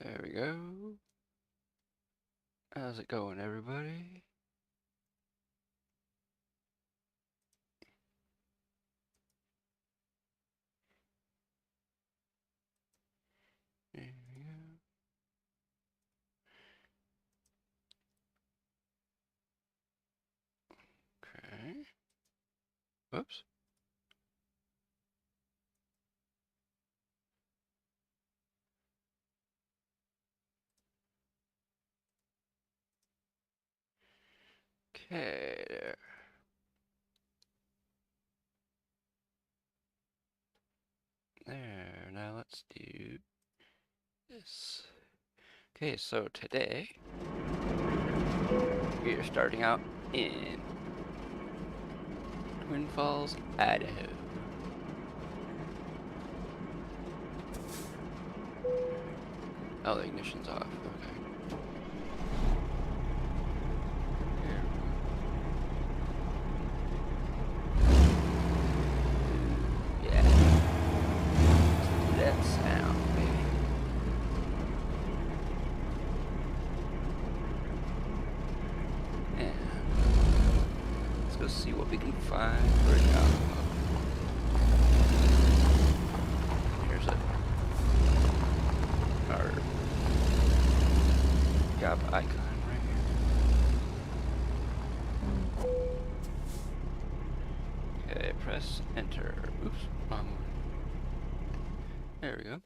There we go. How's it going, everybody? There we go. Okay. Whoops. Okay, there. There, now let's do this. Okay, so today we are starting out in Twin Falls, Idaho. Oh, the ignition's off. Okay. Here we go. Yeah. That sound, baby. And let's go see what we can find for a job. Here's it. Our job icon right here. Okay, press enter. Oops, wrong one. There we go.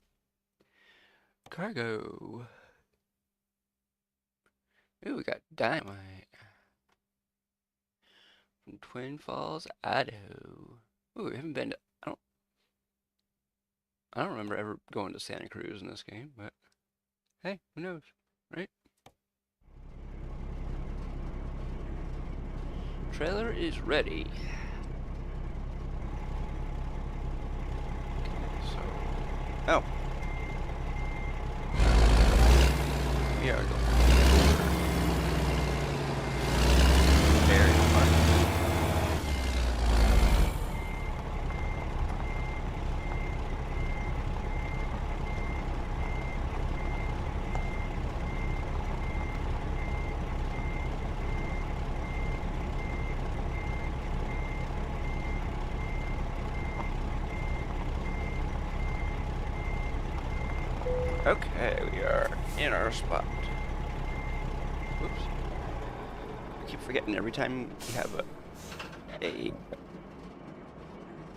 Cargo. Ooh, we got dynamite. From Twin Falls, Idaho. Ooh, we haven't been to, I don't remember ever going to Santa Cruz in this game, but hey, who knows, right? Trailer is ready. Okay, so, oh. We are going. Very fun. Okay, we are in our spot. Whoops. I keep forgetting every time we have a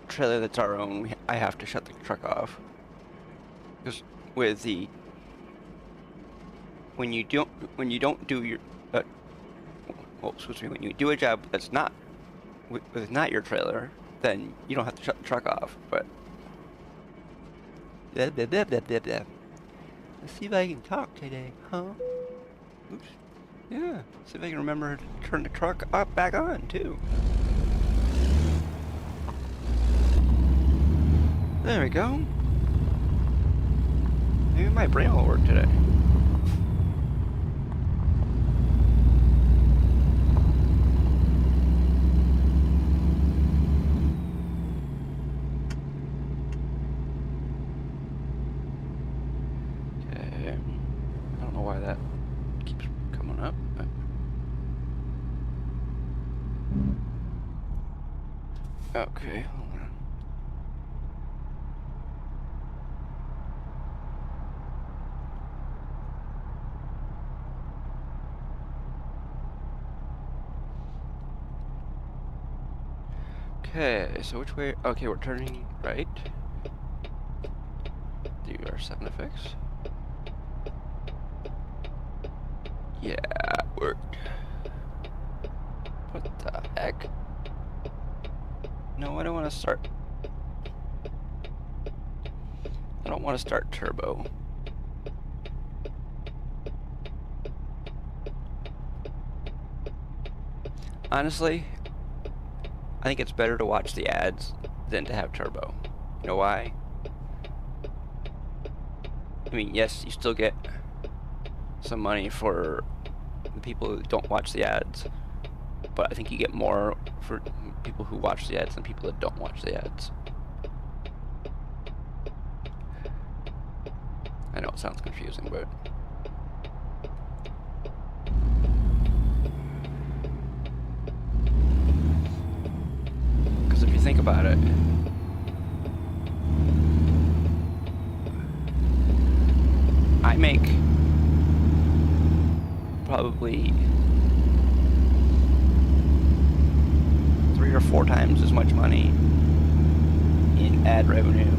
trailer that's our own, I have to shut the truck off. Because with the when you don't do your well, excuse me, when you do a job that's not with not your trailer, then you don't have to shut the truck off. But blah, blah, blah, blah, blah, blah. Let's see if I can talk today, huh? Oops. Yeah. See if I can remember to turn the truck back on too. There we go. Maybe my brain will work today. Okay. I don't know why that keeps coming up, but okay, hold on. Okay, so which way? Okay, we're turning right. Do our sound effects. Yeah, it worked. What the heck? No, I don't want to start. I don't want to start turbo. Honestly, I think it's better to watch the ads than to have turbo. You know why? I mean, yes, you still get some money for the people who don't watch the ads, but I think you get more for people who watch the ads than people that don't watch the ads. I know it sounds confusing, but about it. I make probably 3 or 4 times as much money in ad revenue,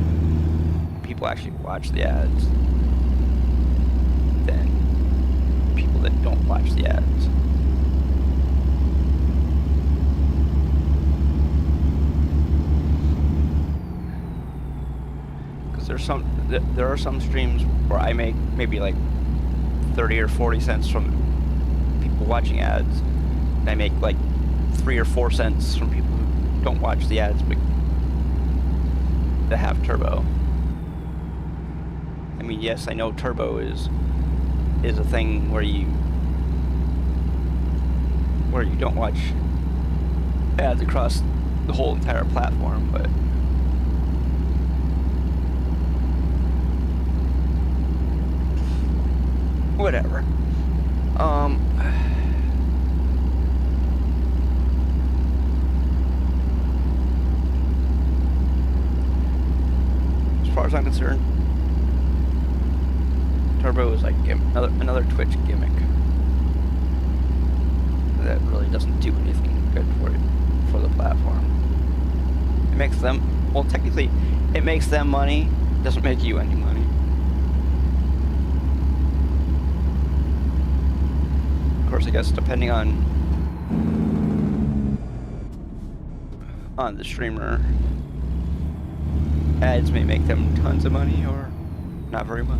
people actually watch the ads, than people that don't watch the ads. Because there are some streams where I make maybe like 30 or 40 cents from people watching ads, and I make like 3 or 4 cents from people who don't watch the ads but that have turbo. I mean, yes, I know turbo is a thing where you don't watch ads across the whole entire platform, but whatever. As far as I'm concerned, turbo is like another Twitch gimmick that really doesn't do anything good for the platform. It makes them, well, technically, it makes them money. Doesn't make you any money. Of course, I guess depending on the streamer, ads may make them tons of money or not very much.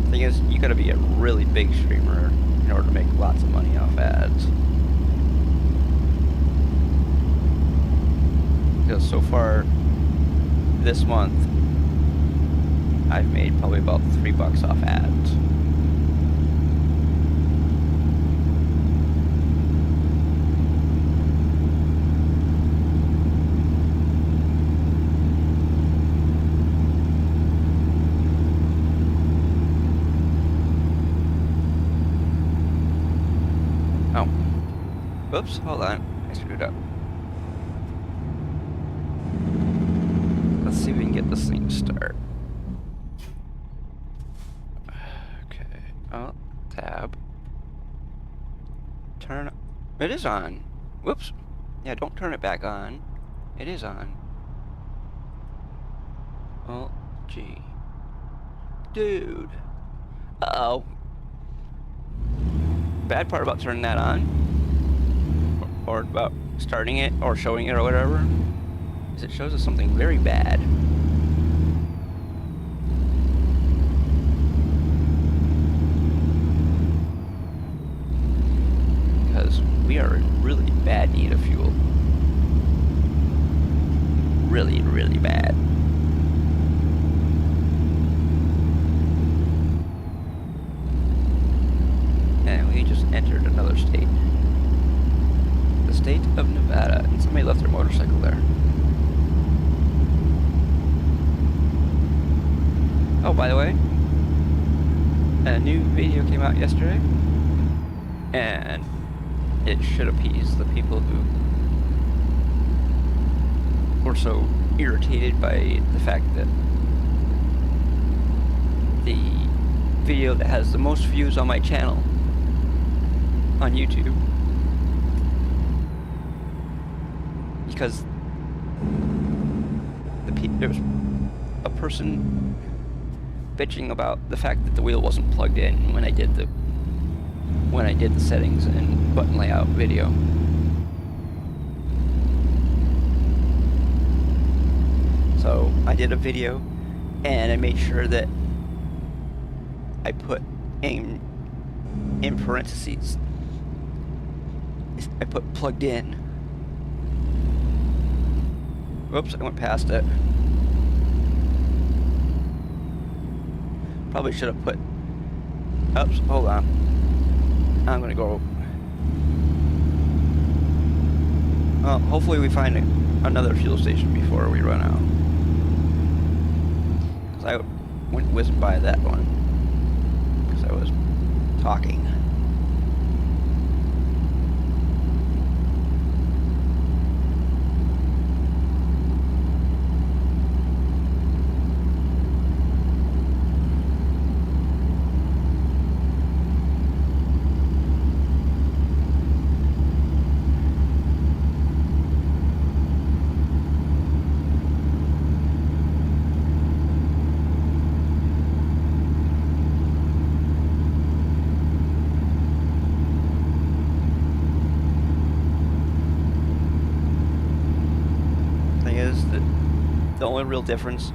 The thing is, you gotta be a really big streamer in order to make lots of money off ads. Because so far this month, I've made probably about $3 off ads. Whoops, hold on. I screwed up. Let's see if we can get this thing to start. Okay. Oh, tab. Turn. It is on. Whoops. Yeah, don't turn it back on. It is on. Oh, gee. Dude. Uh-oh. Bad part about turning that on, or about starting it or showing it or whatever, is it shows us something very bad. Because we are in really bad need of fuel. Really, really bad. And we just entered another state. The state of Nevada, and somebody left their motorcycle there. Oh, by the way, a new video came out yesterday, and it should appease the people who were so irritated by the fact that the video that has the most views on my channel on YouTube, because there was a person bitching about the fact that the wheel wasn't plugged in when I did the settings and button layout video. So I did a video and I made sure that I put in parentheses, I put plugged in. Whoops, I went past it. Probably should have put, oops, hold on. I'm gonna go, hopefully we find another fuel station before we run out. Because I went whizzing by that one, because I was talking. the only real difference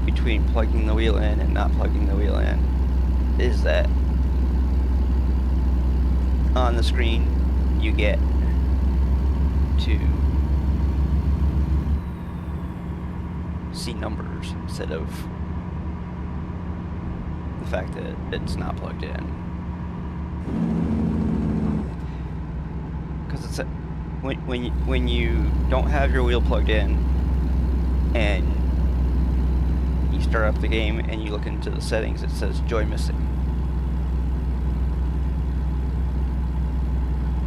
between plugging the wheel in and not plugging the wheel in is that on the screen you get to see numbers instead of the fact that it's not plugged in. Because it's when you don't have your wheel plugged in and you start up the game and you look into the settings, it says joy missing.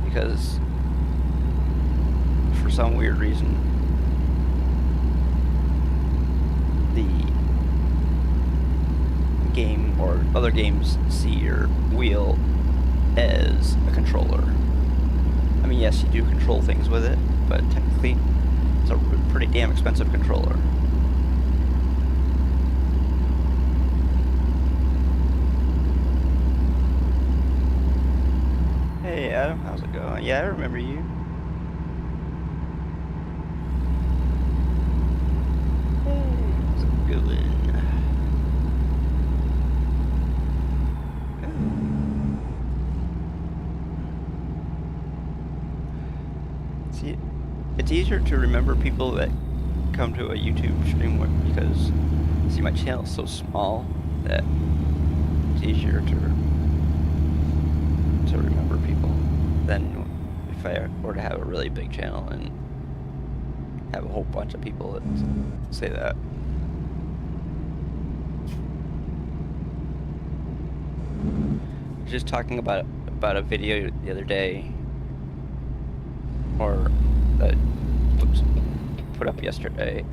Because for some weird reason the game or other games see your wheel as a controller. I mean, yes, you do control things with it, but technically it's a pretty damn expensive controller. Hey Adam, how's it going? Yeah, I remember you. Hey, how's it going? See, it's easier to remember people that come to a YouTube stream because, see, my channel's so small that it's easier to remember people than if I were to have a really big channel and have a whole bunch of people that say that. I was just talking about a video the other day, or that was put up yesterday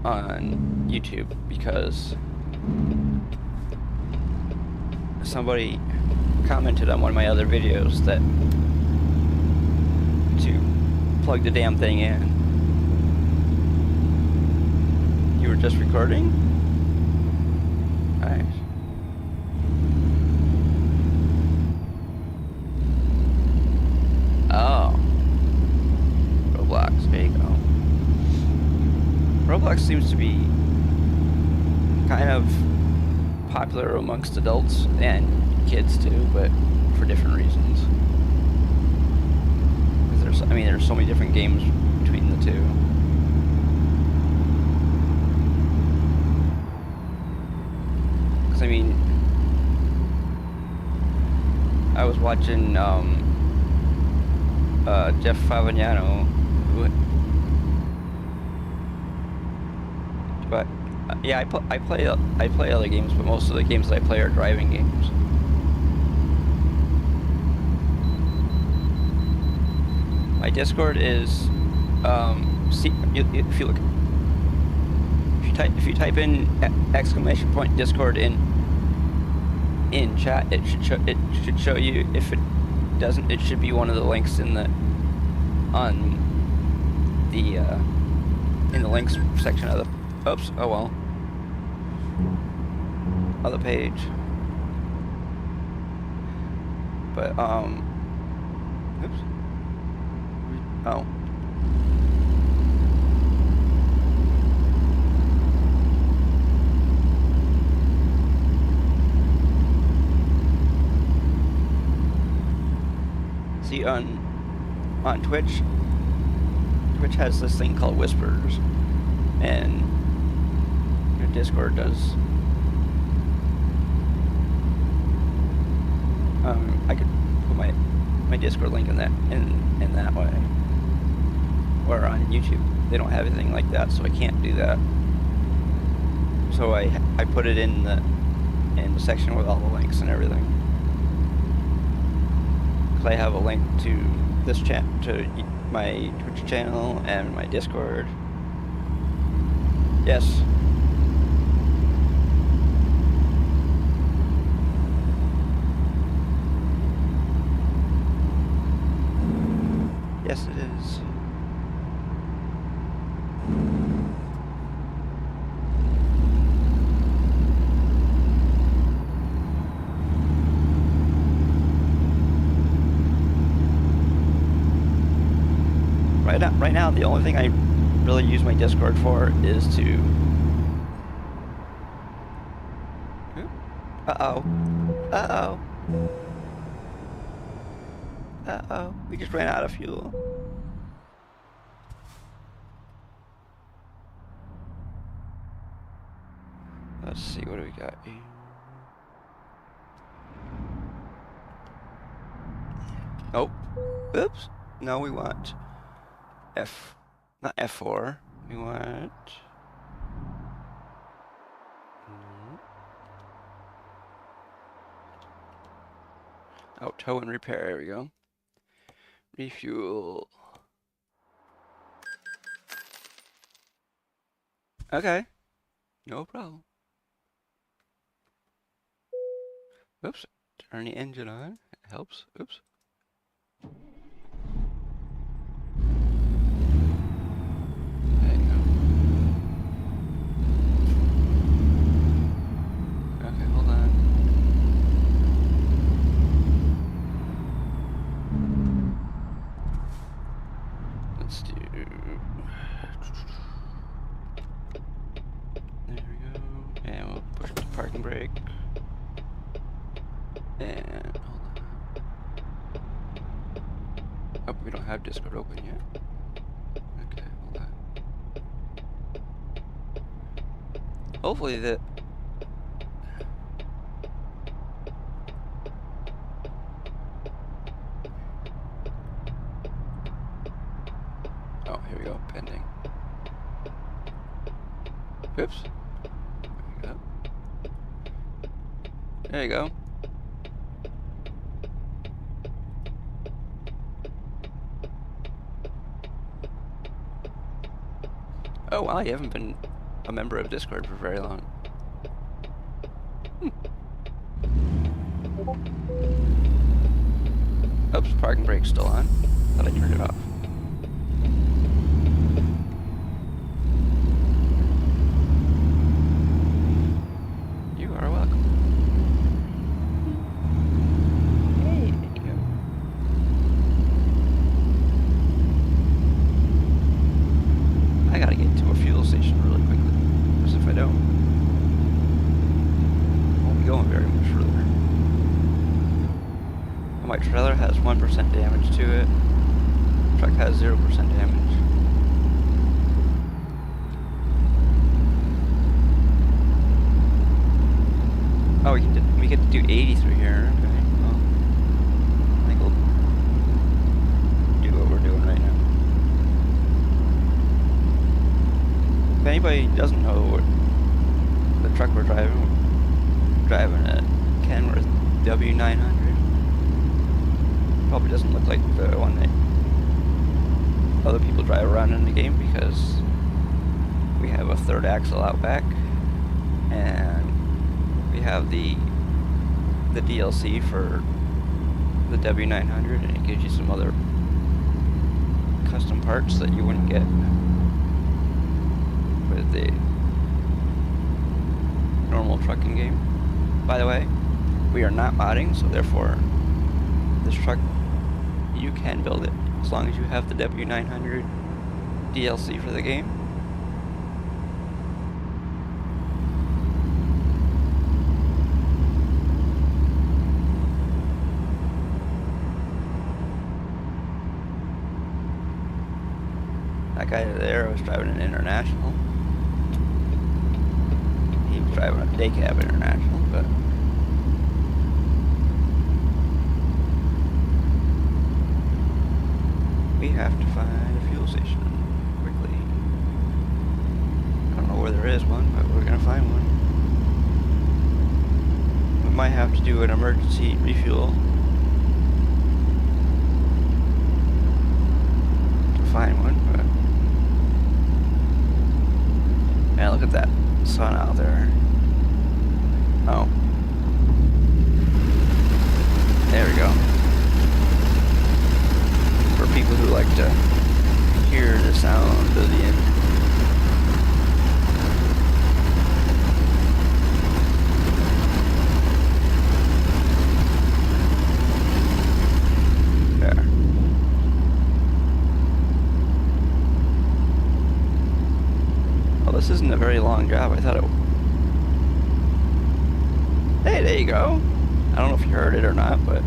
on YouTube, because somebody commented on one of my other videos that to plug the damn thing in. You were just recording? Nice. Oh. Roblox, there you go. Roblox seems to be kind of popular amongst adults and kids too, but for different reasons. Because there's so many different games between the two. Because I mean, I was watching Jeff Favignano, but yeah, I play other games, but most of the games that I play are driving games. My Discord is if you type in ! Discord in chat, it should show you. If it doesn't, it should be one of the links in the links section of the of the page. But oops. Oh. See, on Twitch has this thing called Whispers, and your Discord does. I could put my Discord link in that way. Or on YouTube, they don't have anything like that, so I can't do that. So I put it in the section with all the links and everything. Because I have a link to this chat, to my Twitch channel and my Discord. Yes. Yes, it is. Right now, the only thing I really use my Discord for is to... Uh-oh. Uh-oh. Uh-oh. We just ran out of fuel. Let's see, what do we got here? Oh. Oops. No, we want not F4. We want... Oh, tow and repair. There we go. Refuel. Okay. No problem. Oops. Turn the engine on. It helps. Oops. There you go. Okay, hold on. Let's do... There we go. And we'll push the parking brake. And hold on. Oh, we don't have Discord open yet. Okay, hold on. Hopefully that... Oh, here we go. Pending. Oops. There you go. Oh wow, you haven't been a member of Discord for very long. Oops, parking brake's still on. Thought I turned it off. You are welcome. Hey, there you go. I gotta get to a fuel station really quickly, because if I don't, I won't be going very much further. My trailer has 1% damage to it. The truck has 0% damage. Oh, we get to do 80 through here. Okay. Well, I think we'll do what we're doing right now. If anybody doesn't know what the truck we're driving a Kenworth W900. Probably doesn't look like the one that other people drive around in the game, because we have a third axle out back, and we have the DLC for the W900, and it gives you some other custom parts that you wouldn't get with the normal trucking game. By the way, we are not modding, so therefore this truck, you can build it as long as you have the W900 DLC for the game. That guy there was driving an International. He was driving a day cab International, but we have to find a fuel station quickly. I don't know where there is one, but we're gonna find one. We might have to do an emergency refuel to find one, but yeah, look at that sun out there. Oh. There we go. For people who like to hear the sound of the engine. There. this isn't a very long job. I thought it... Hey, there you go. I don't know if you heard it or not, but...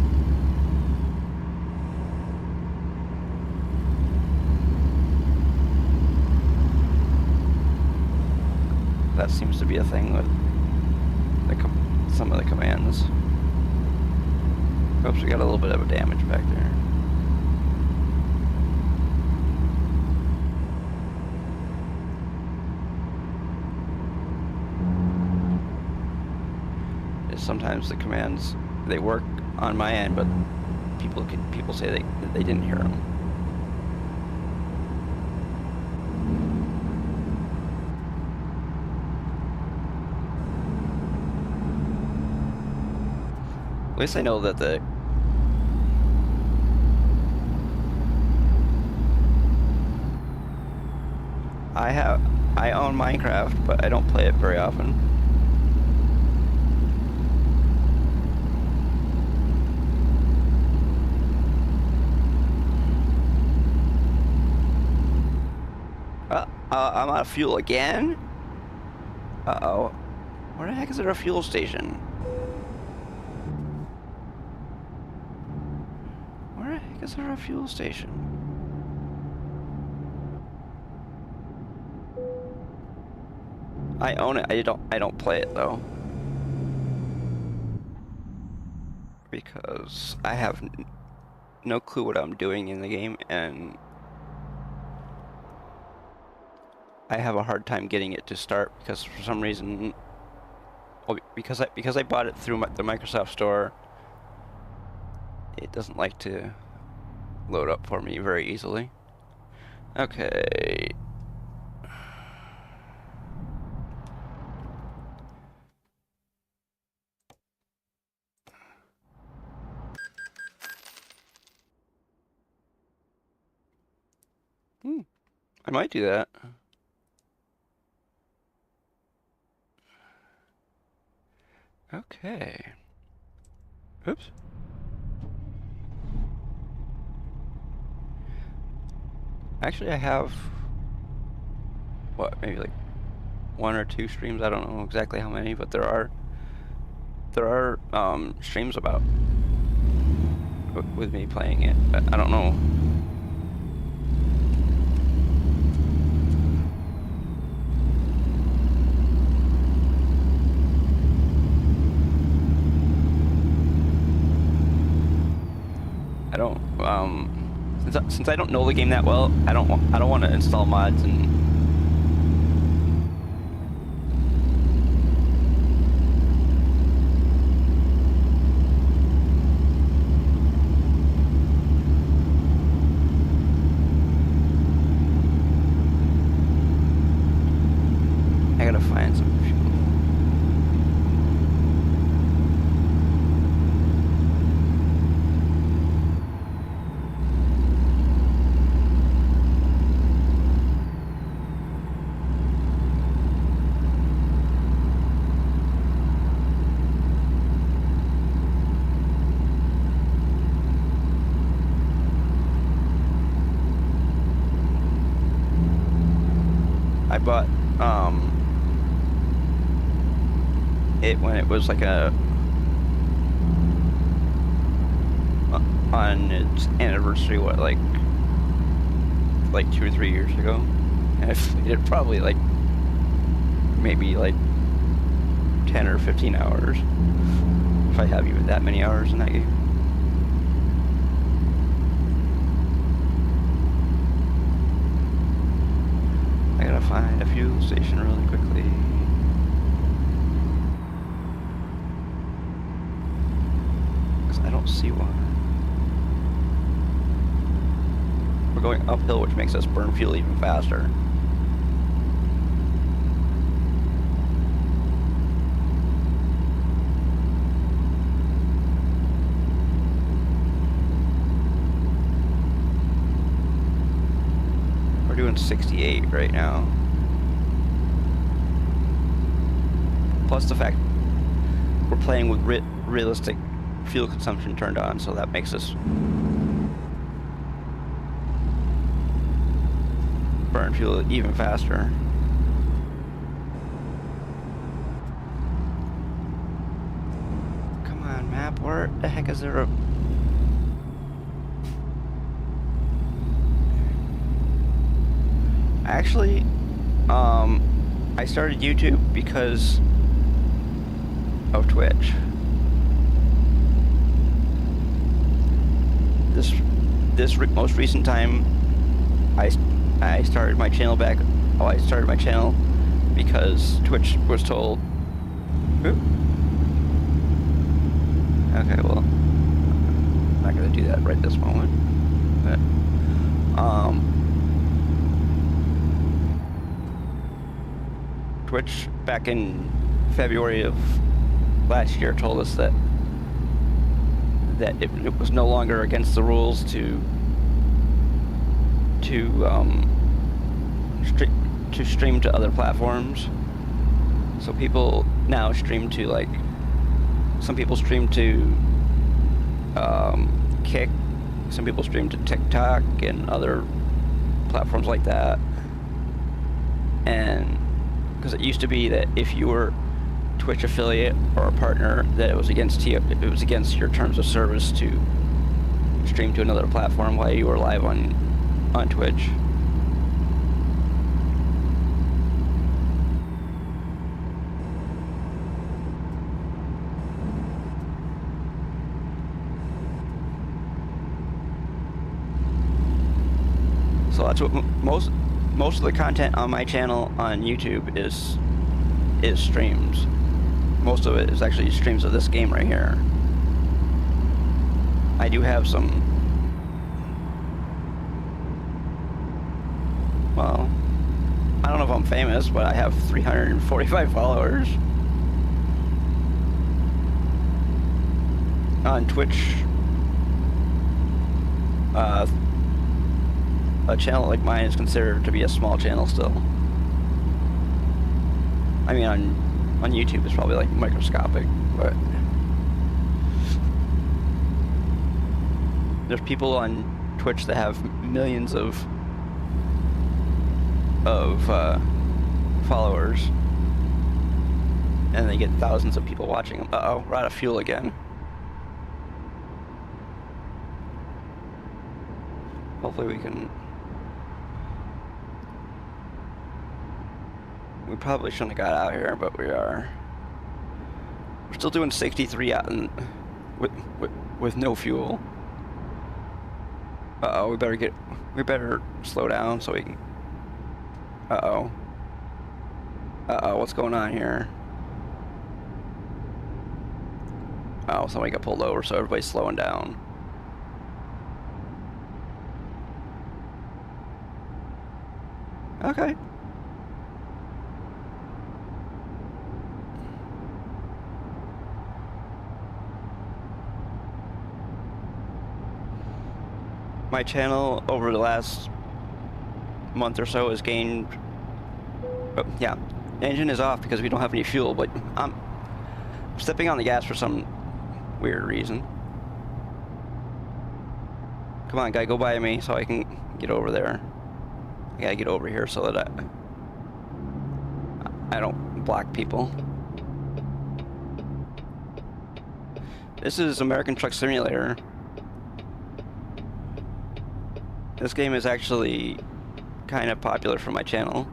That seems to be a thing with some of the commands. Oops, we got a little bit of a damage back there. Sometimes the commands, they work on my end, but people say they didn't hear them. At least I know that I own Minecraft, but I don't play it very often. I'm out of fuel again? Uh-oh. Where the heck is there a fuel station? Where the heck is there a fuel station? I own it. I don't play it though. Because I have no clue what I'm doing in the game, and I have a hard time getting it to start because for some reason, well, because I bought it through the Microsoft Store, it doesn't like to load up for me very easily. Okay. I might do that. Okay. Oops. Actually, I have, what, maybe like 1 or 2 streams. I don't know exactly how many, but there are streams about with me playing it. I don't know. I don't, since I don't know the game that well, I don't want to install mods and I gotta find some fuel. I bought it when it was like on its anniversary, what, like 2 or 3 years ago, and I played it probably like maybe like 10 or 15 hours, if I have even that many hours in that game. I gotta find a fuel station really quickly. Because I don't see one. We're going uphill, which makes us burn fuel even faster. We're doing 68 right now. Plus the fact we're playing with realistic fuel consumption turned on, so that makes us burn fuel even faster. crap, where the heck is there a... Actually, I started YouTube because of Twitch. This most recent time, I started my channel back. Oh, I started my channel because Twitch was told. Oop. Okay, well, I'm not gonna do that right this moment. But, Twitch back in February of last year told us that it was no longer against the rules to stream to other platforms. So people now stream to, like, some people stream to Kick, some people stream to TikTok and other platforms like that. And because it used to be that if you were Twitch affiliate or a partner, that it was against your terms of service to stream to another platform while you were live on Twitch. So that's what most of the content on my channel on YouTube is streams. Most of it is actually streams of this game right here. I do have some, well, I don't know if I'm famous, but I have 345 followers on Twitch. A channel like mine is considered to be a small channel still. I mean, on YouTube it's probably like microscopic, but there's people on Twitch that have millions of followers, and they get thousands of people watching them. Uh-oh, we're out of fuel again. Hopefully we can... We probably shouldn't have got out here, but we are. We're still doing 63 out and with no fuel. Uh-oh, we better slow down so we can... Uh-oh. Uh-oh, what's going on here? Oh, somebody got pulled over, so everybody's slowing down. Okay. My channel over the last month or so has gained... Oh, yeah, engine is off because we don't have any fuel, but I'm stepping on the gas for some weird reason. Come on, guy, go by me so I can get over there. I gotta get over here so that I don't block people. This is American Truck Simulator. This game is actually kind of popular for my channel.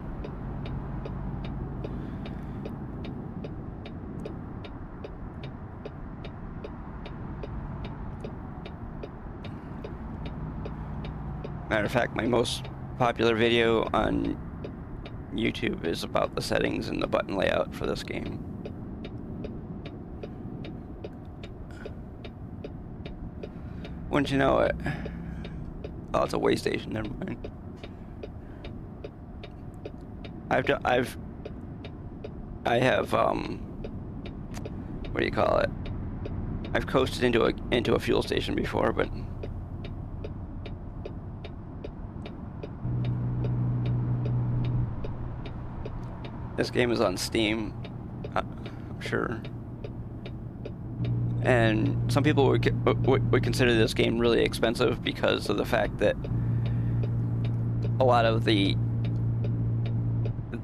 Matter of fact, my most popular video on YouTube is about the settings and the button layout for this game. Wouldn't you know it? Oh, it's a way station, never mind. I have what do you call it? I've coasted into a fuel station before, but this game is on Steam, I'm sure. And some people would consider this game really expensive because of the fact that a lot of the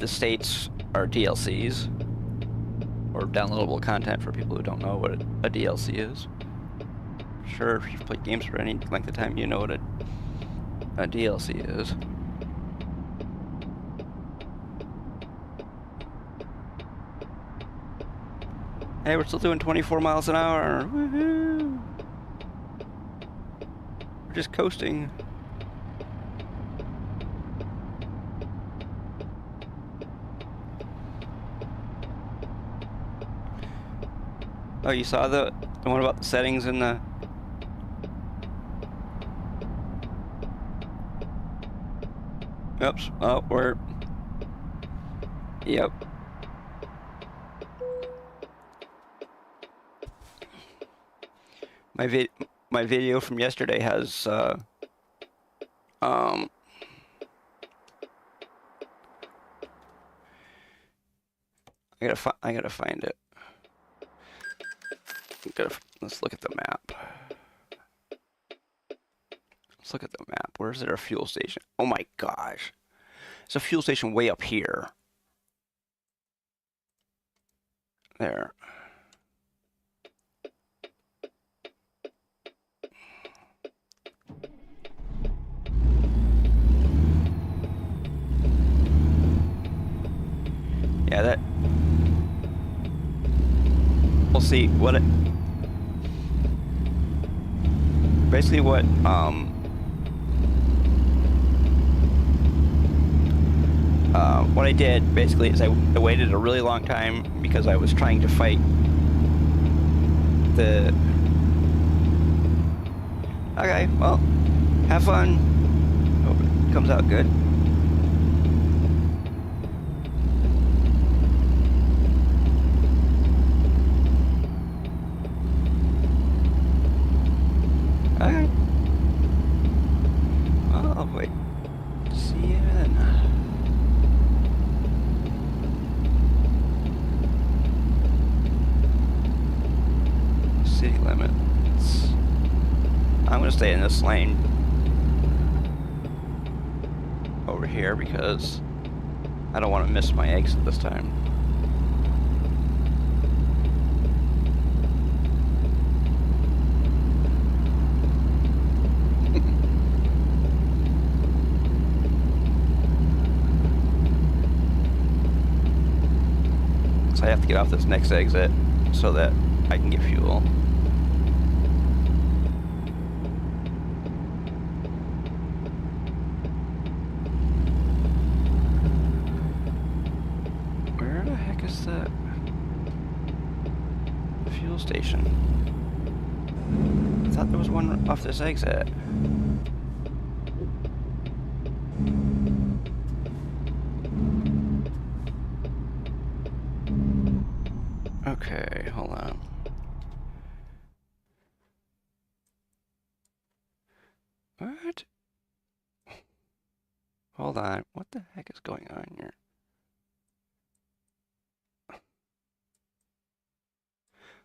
states are DLCs, or downloadable content for people who don't know what a DLC is. sure if you've played games for any length of time, you know what a DLC is. Hey, we're still doing 24 miles an hour. Woohoo! We're just coasting. Oh, you saw the one about the settings in the... Oops. Oh, we're... Yep. My video from yesterday has I gotta find it. Let's look at the map. Let's look at the map. Where's there a fuel station? Oh my gosh. There's a fuel station way up here. There. Yeah, that... We'll see what it... Basically what I did basically is I waited a really long time because I was trying to fight the... Okay, well, have fun. Hope it comes out good. Okay. Well, I'll wait. See you then. City limits. I'm gonna stay in this lane over here because I don't want to miss my exit this time. So I have to get off this next exit so that I can get fuel. Where the heck is that fuel station? I thought there was one off this exit. Okay, hold on. What? Hold on. What the heck is going on here?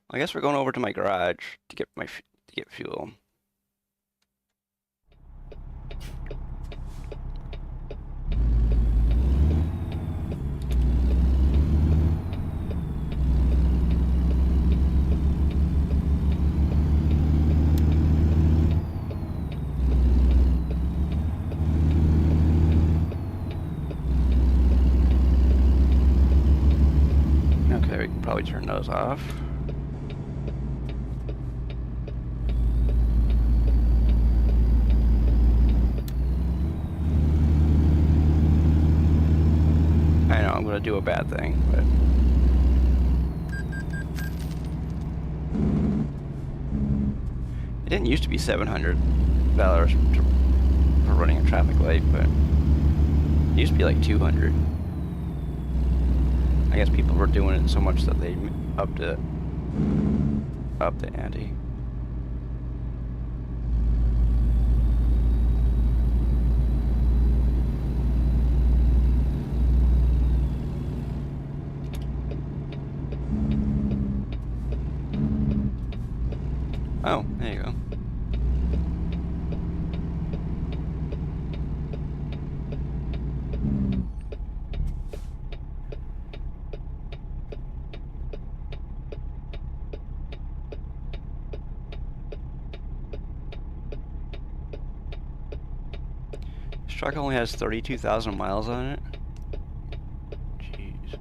I guess we're going over to my garage to get fuel. Okay, we can probably turn those off. I know I'm gonna do a bad thing, but it didn't used to be $700 for running a traffic light, but it used to be like 200. I guess people were doing it so much that they upped the ante. Oh, there you go. truck only has 32,000 miles on it. Jeez.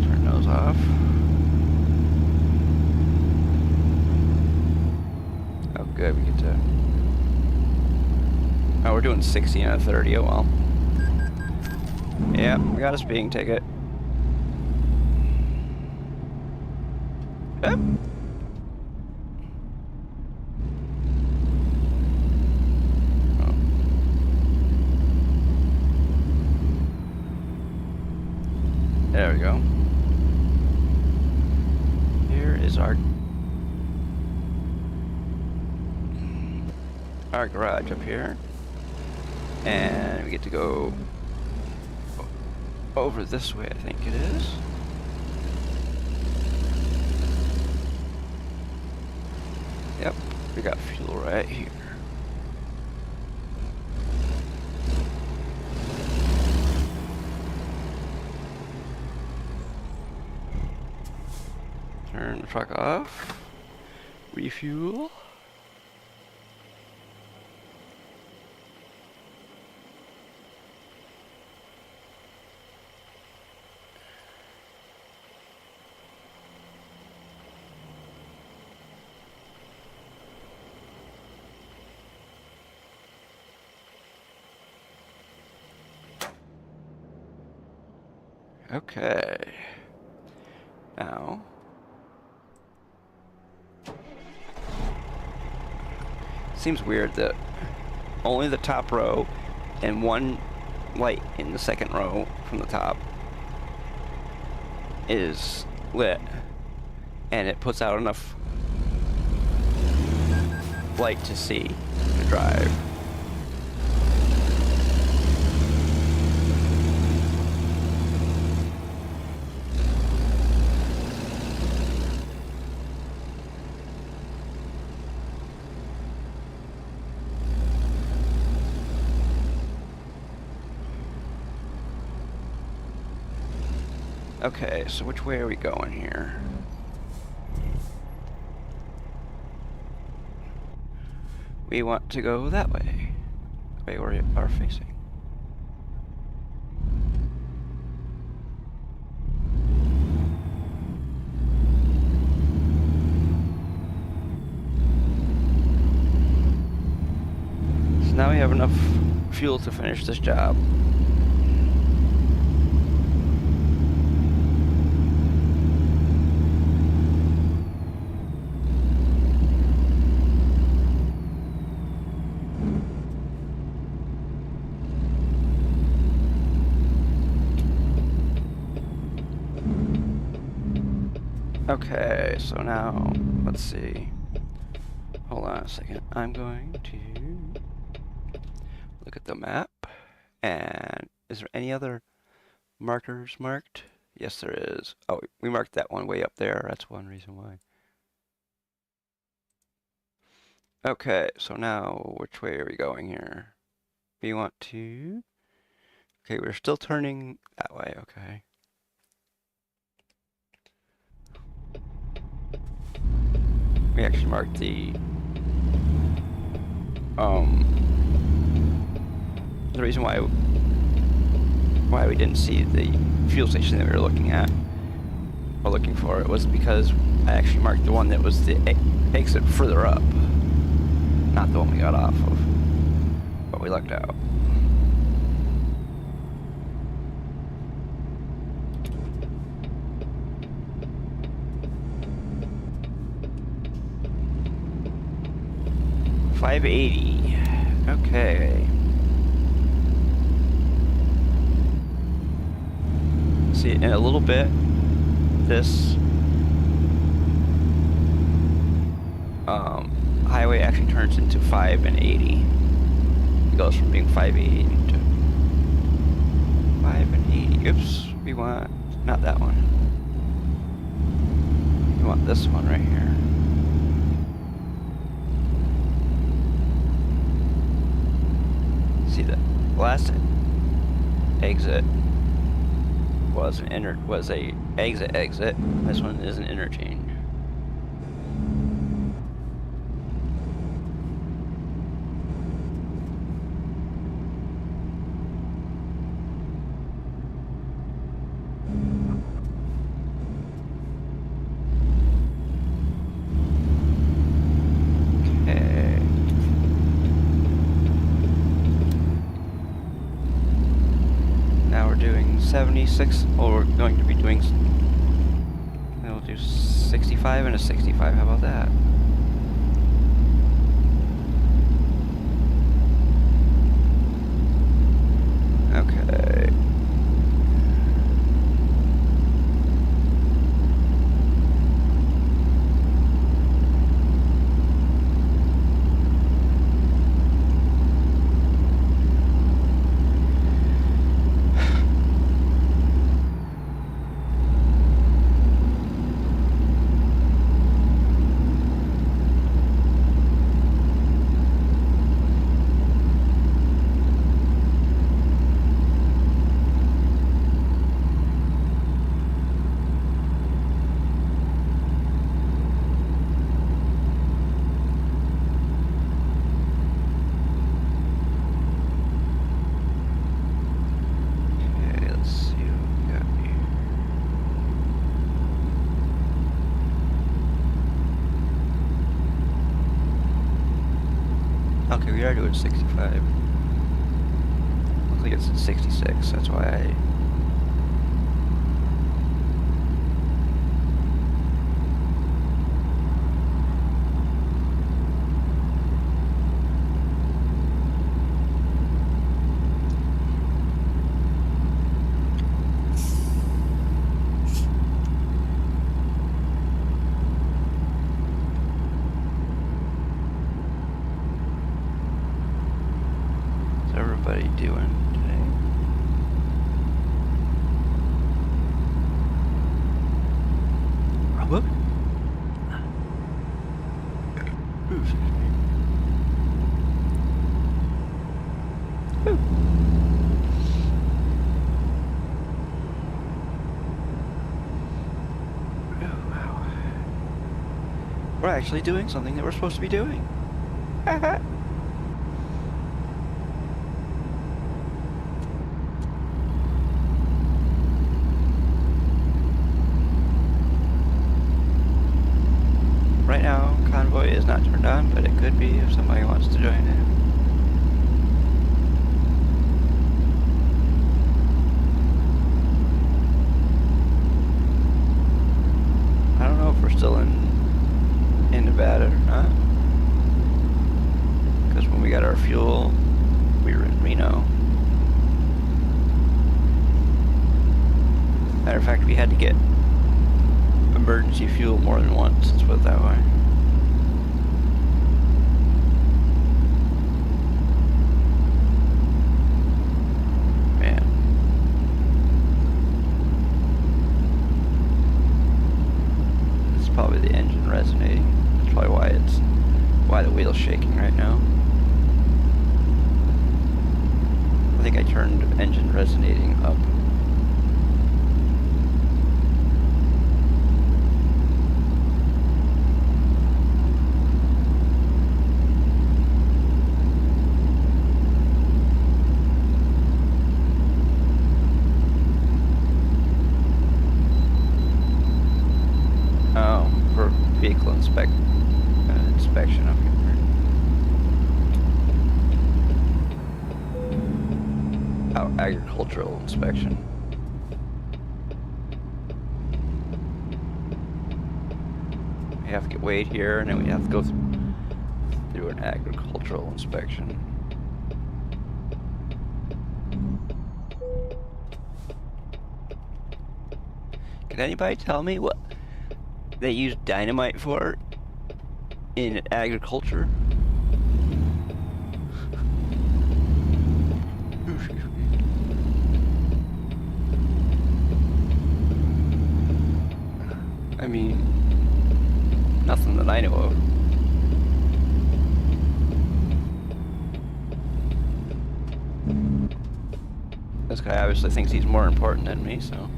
Turn those off. Oh, good, we get to... Oh, we're doing 60 out of 30, oh well. Yep, we got a speeding ticket. Yep. Oh. There we go. Here is our garage up here, and we get to go over this way, I think it is. Yep, we got fuel right here. Turn the truck off, refuel. Okay. Now, seems weird that only the top row and one light in the second row from the top is lit, and it puts out enough light to see to drive. Okay, so which way are we going here? We want to go that way. The way we are facing. So now we have enough fuel to finish this job. Okay, so now, let's see. Hold on a second. I'm going to look at the map. And is there any other markers marked? Yes, there is. Oh, we marked that one way up there. That's one reason why. Okay, so now, which way are we going here? We want to... Okay, we're still turning that way, okay. We actually marked the reason why we didn't see the fuel station that we were looking at or looking for it was because I actually marked the one that was the exit further up, not the one we got off of, but we lucked out. $5.80. Okay. See, in a little bit, this highway actually turns into 5.80. It goes from being 5.80 to 5.80. Oops, we want not that one. want this one right here. See, the last exit was a exit. This one is an interchange. Okay. Now we're doing 76. Oh, we're going to be doing. We'll do 65 and a 65. How about that? Okay. Okay, we are doing 65. Looks like it's at 66, that's why I... Everybody doing today? Oh, whoop. Ooh, excuse me. Ooh. Oh, wow. We're actually doing something that we're supposed to be doing. Right now, Convoy is not turned on, but it could be if somebody wants to join in. I don't know if we're still in Nevada or not. Because when we got our fuel, we were in Reno. Matter of fact, we had to get emergency fuel more than once, let's put it that way. Man. It's probably the engine resonating. That's probably why the wheel's shaking right now. I think I turned engine resonating up. For vehicle inspection up here. Oh, agricultural inspection. We have to get weighed here, and then we have to go through an agricultural inspection. Can anybody tell me what they use dynamite for in agriculture? I mean, Nothing that I know of. This guy obviously thinks he's more important than me, so.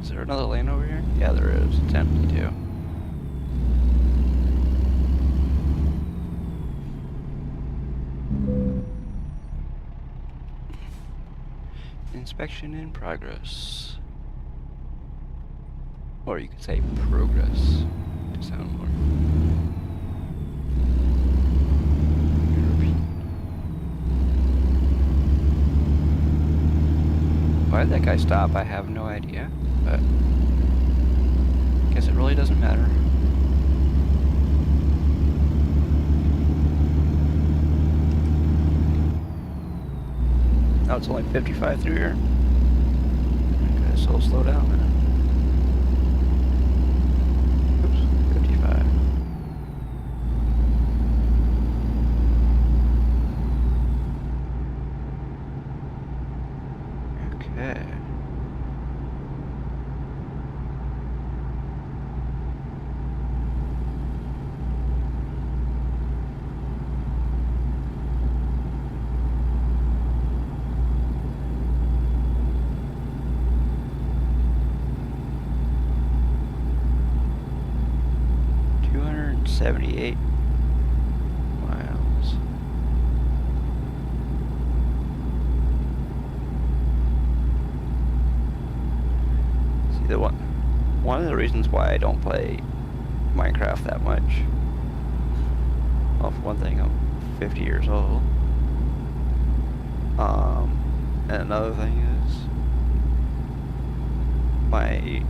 Is there another lane over here? Yeah, there is. It's empty too. Inspection in progress. Or you could say progress to sound more European. Why did that guy stop? I have no idea, but I guess it really doesn't matter. Oh, it's only 55 through here. Okay, so I'll slow down then. Oops, 55. Okay. $78 miles. See, one of the reasons why I don't play Minecraft that much. Well, for one thing, I'm 50 years old. And another thing is my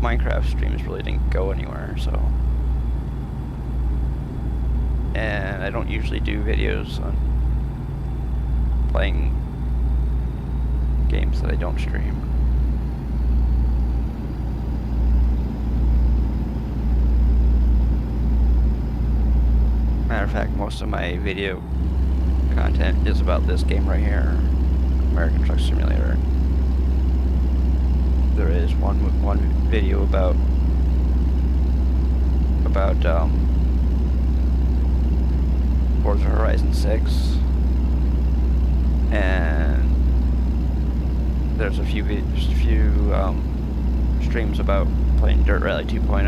Minecraft streams really didn't go anywhere, so. And I don't usually do videos on playing games that I don't stream. Matter of fact, most of my video content is about this game right here, American Truck Simulator. There is one video about Forza Horizon 6, and there's a few streams about playing Dirt Rally 2.0.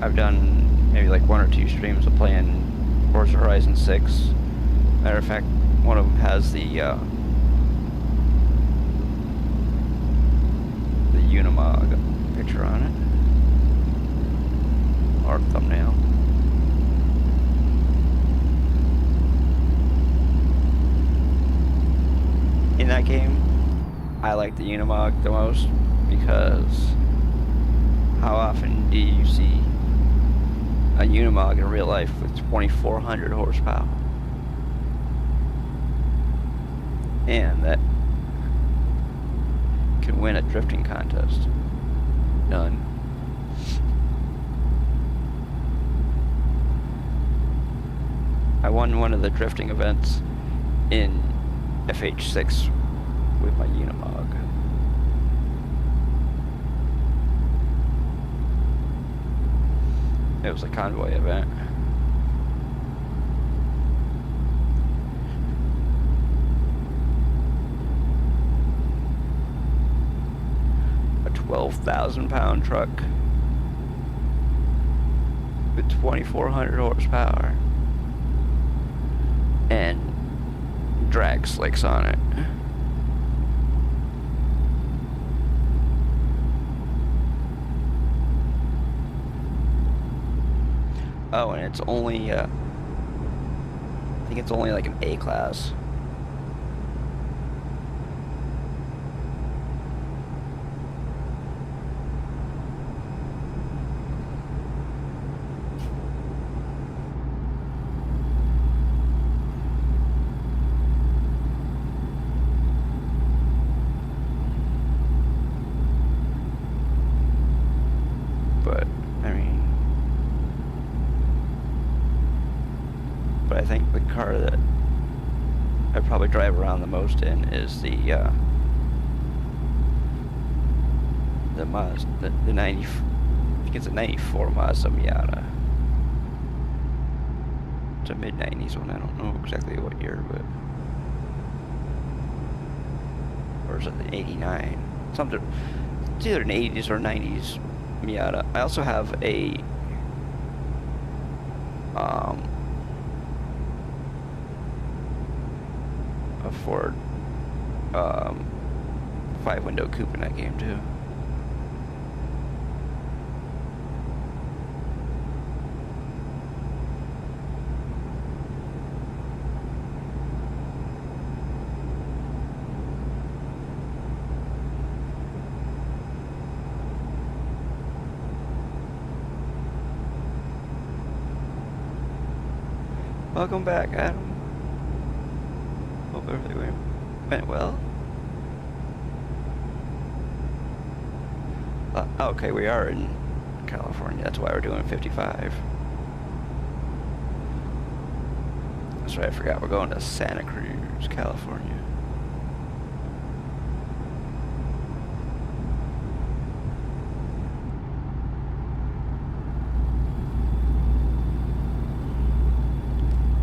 I've done maybe like 1 or 2 streams of playing Forza Horizon 6. Matter of fact, one of them has the Unimog picture on it, or thumbnail. In that game, I like the Unimog the most because how often do you see a Unimog in real life with 2,400 horsepower? And that can win a drifting contest. None. I won one of the drifting events in FH6 with my Unimog. It was a Convoy event. A 12,000-pound truck with 2,400 horsepower and drag slicks on it. Oh, and it's only, I think it's only like an A class. But, I mean, car that I probably drive around the most in is the Mazda, the 90. I think it's a 94 Mazda Miata. It's a mid-90s one. I don't know exactly what year, but or is it the 89? Something. It's either an 80s or 90s Miata. I also have a Ford 5-window coupe in that game too. Welcome back, Adam. Hope everything went well. Okay, we are in California. That's why we're doing 55. That's right, I forgot. We're going to Santa Cruz, California.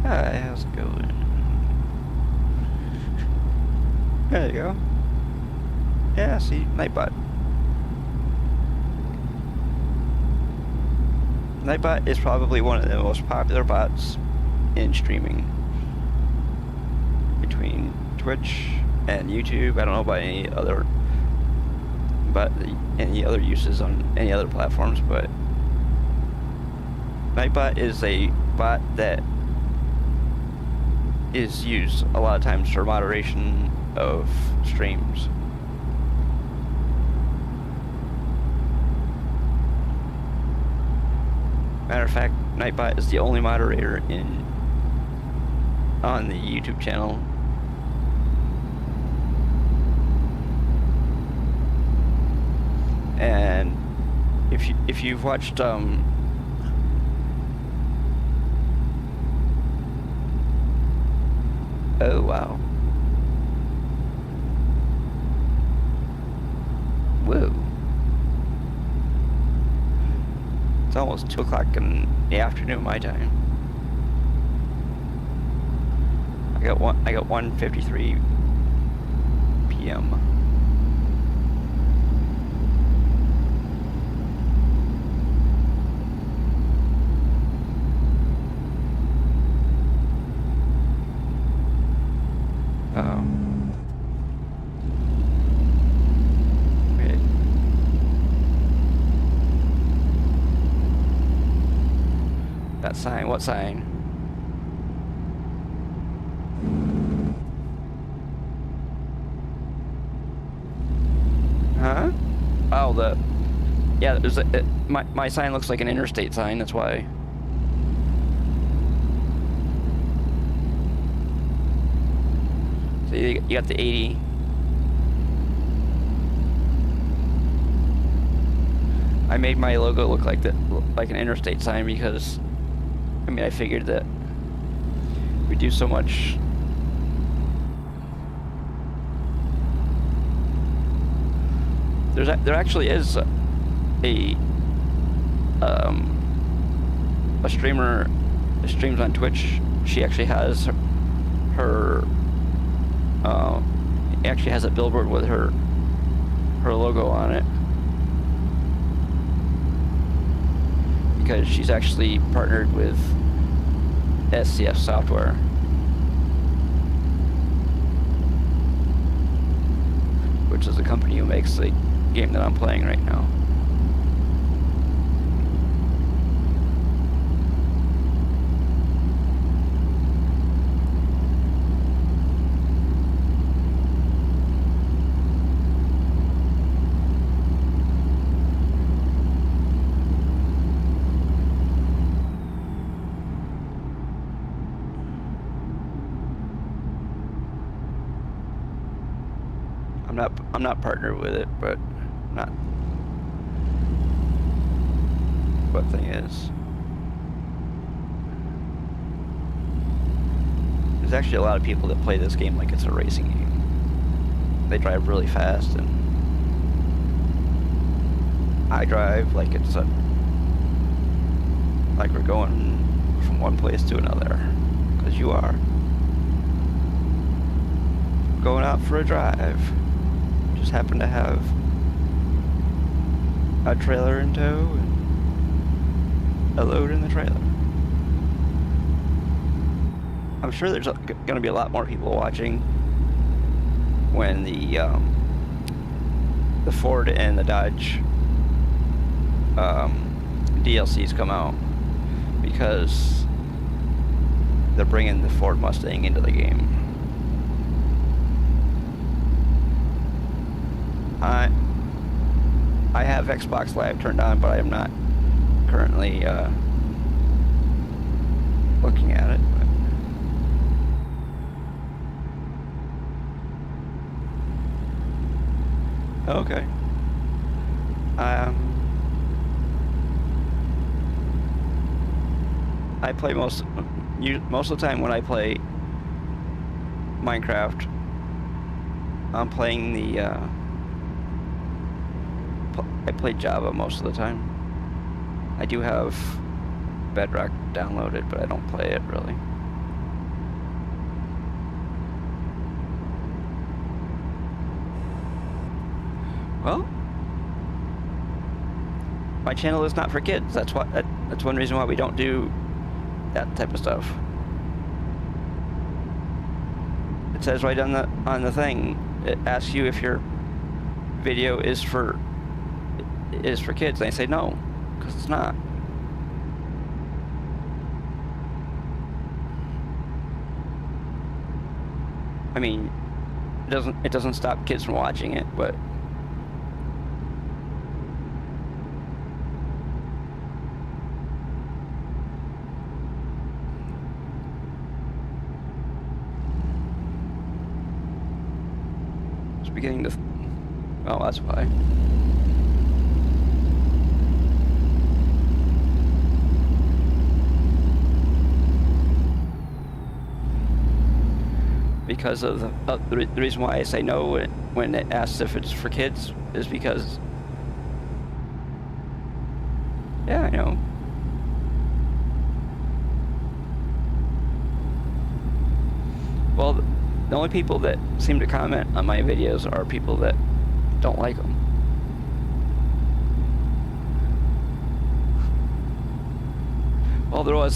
Hi, how's it going? There you go. Yeah, see, Nightbot. Nightbot is probably one of the most popular bots in streaming between Twitch and YouTube. I don't know about any other uses on any other platforms, but Nightbot is a bot that is used a lot of times for moderation of streams. Matter of fact, Nightbot is the only moderator on the YouTube channel. And if you've watched oh wow. Whoa. It's almost 2 o'clock in the afternoon my time. I got 1:53 p.m. Wait. That sign, what sign? Huh? Oh, yeah, there's my sign looks like an interstate sign, that's why. So you got the 80. I made my logo look like an interstate sign because, I mean, I figured that we do so much. There actually is a streamer that streams on Twitch. She actually has her actually has a billboard with her logo on it, because she's actually partnered with SCF Software, which is the company who makes the game that I'm playing right now. I'm not partnered with it, but not. What thing is? actually a lot of people that play this game like it's a racing game. They drive really fast, and I drive like it's like we're going from one place to another, because you are. Going out for a drive. Just happen to have a trailer in tow and a load in the trailer. I'm sure there's going to be a lot more people watching when the Ford and the Dodge DLCs come out, because they're bringing the Ford Mustang into the game. I have Xbox Live turned on, but I am not currently looking at it. But... okay. I play most of the time when I play Minecraft. I'm playing the I play Java most of the time. I do have Bedrock downloaded, but I don't play it really. Well, my channel is not for kids. That's one reason why we don't do that type of stuff. It says right on the thing. It asks you if your video is for kids, and I say no, because it's not. I mean, it doesn't stop kids from watching it, but it's beginning to. Oh, that's why. Because of the reason why I say no when it asks if it's for kids is because, yeah, I know. Well, the only people that seem to comment on my videos are people that don't like them. Well, there was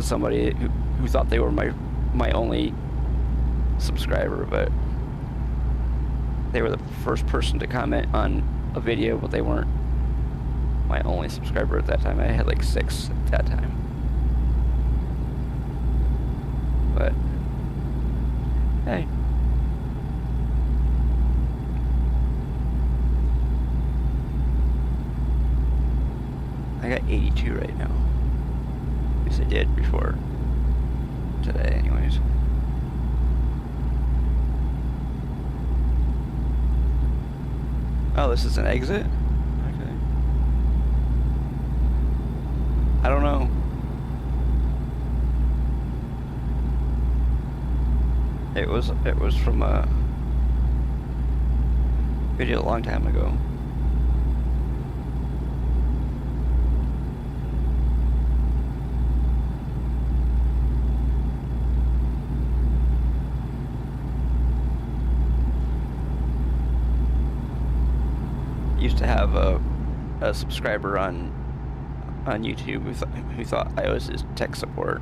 somebody who thought they were my only subscriber, but they were the first person to comment on a video, but they weren't my only subscriber at that time. I had like 6 at that time. But hey, I got 82 right now. At least I did before today anyways. Oh, this is an exit? Okay. I don't know. It was from a video a long time ago. Used to have a subscriber on YouTube who thought I was his tech support.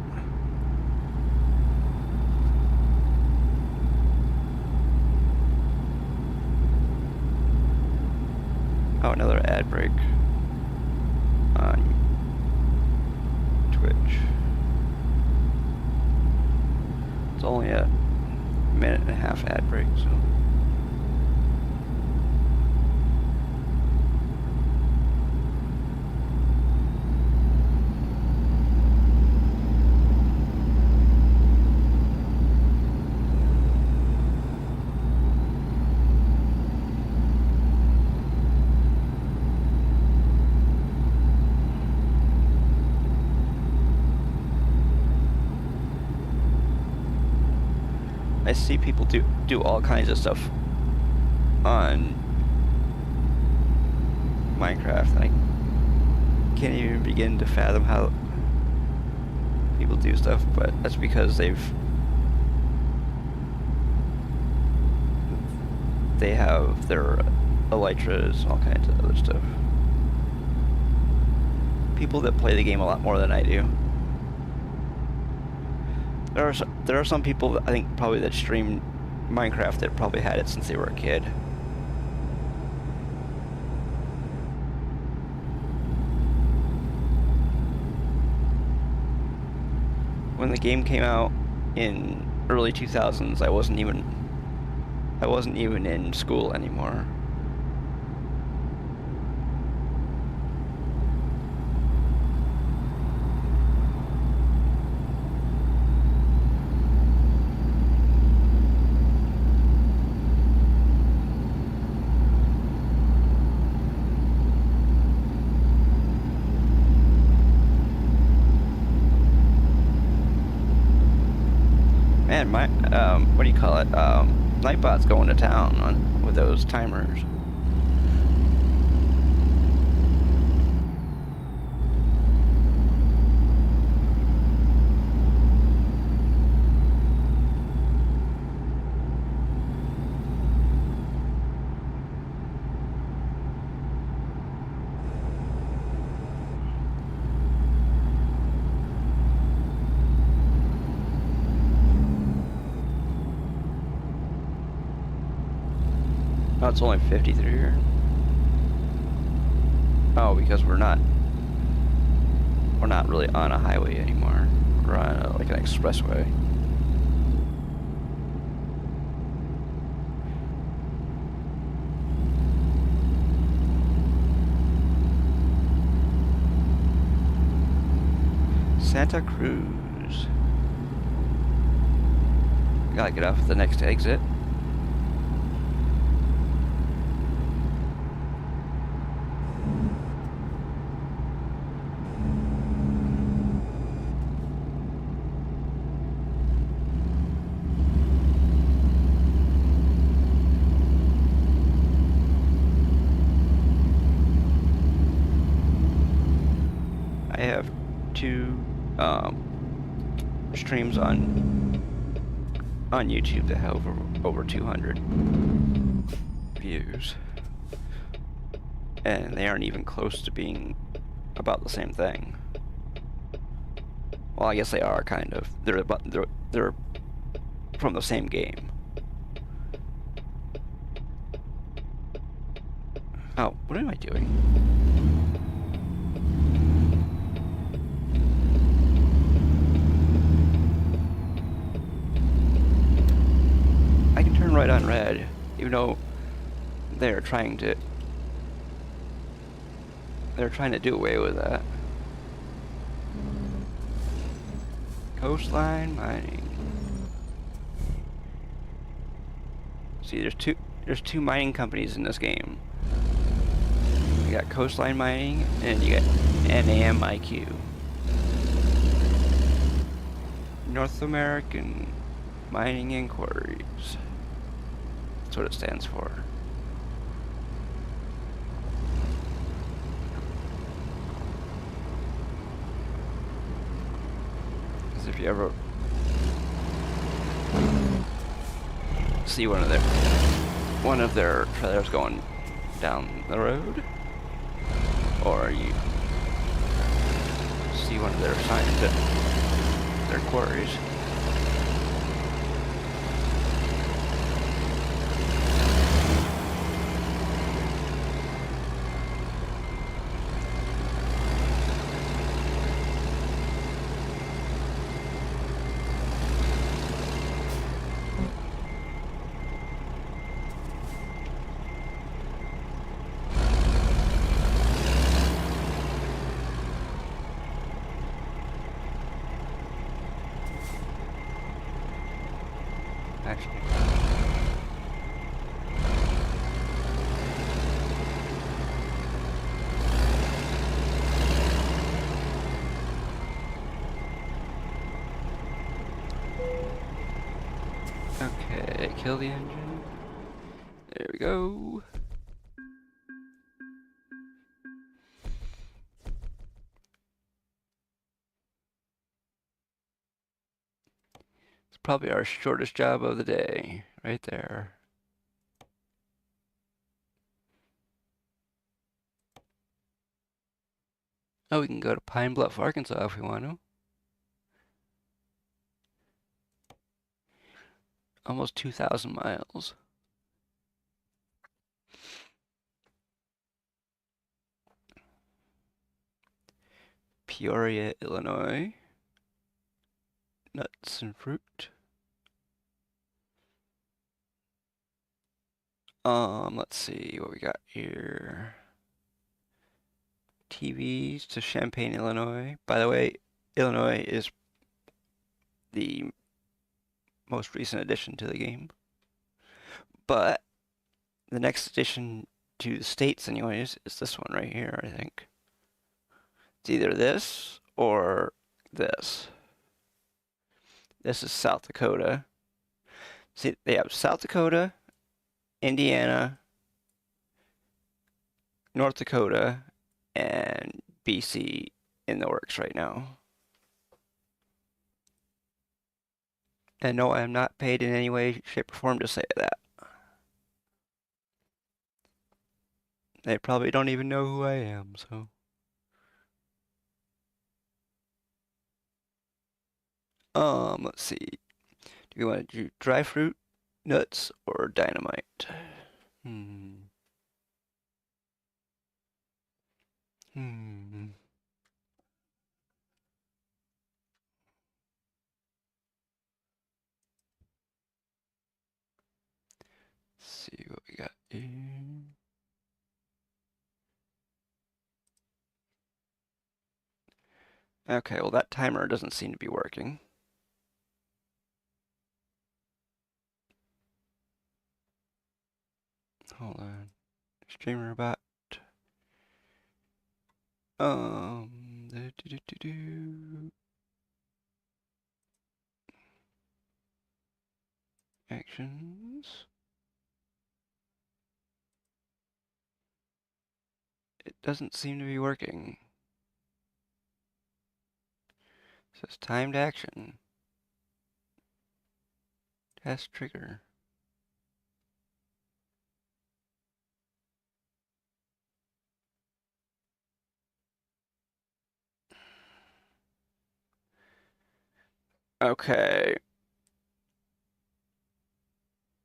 Oh, another ad break on Twitch. It's only a minute and a half ad break, so. I see people do all kinds of stuff on Minecraft, and I can't even begin to fathom how people do stuff, but that's because they have their elytras and all kinds of other stuff. People that play the game a lot more than I do. There are some people that I think probably that stream Minecraft that probably had it since they were a kid. When the game came out in early 2000s, I wasn't even in school anymore. Man, my what do you call it? Nightbot's going to town with those timers. Oh, it's only 50 through here. Oh, because we're not really on a highway anymore. We're on like an expressway. Santa Cruz. Gotta get off at the next exit. I have two streams on YouTube that have over 200 views, and they aren't even close to being about the same thing. Well, I guess they are kind of. They're from the same game. Oh, what am I doing? I can turn right on red, even though they're trying to do away with that. Coastline mining. See, there's two mining companies in this game. You got Coastline Mining and you got NAMIQ. North American Mining Inquiries. That's what it stands for. Because if you ever see one of their trailers going down the road, or you see one of their signs at their quarries, actually. Okay. kill the engine. There we go. It's probably our shortest job of the day, right there. Oh, we can go to Pine Bluff, Arkansas if we want to. Almost 2,000 miles. Peoria, Illinois. Nuts and fruit. Let's see what we got here. TVs to Champaign, Illinois. By the way, Illinois is the most recent addition to the game. But the next addition to the states, anyways, is this one right here, I think. It's either this or this. This is South Dakota. See, they have South Dakota, Indiana, North Dakota, and BC in the works right now. And no, I am not paid in any way, shape, or form to say that. They probably don't even know who I am, so. Let's see. Do you want to do dry fruit, nuts, or dynamite? Hmm. Hmm. Let's see what we got here. Okay, well that timer doesn't seem to be working. Hold on. Streamer bot. Do, do, do, do. Actions. It doesn't seem to be working. It says timed action. Test trigger. Okay.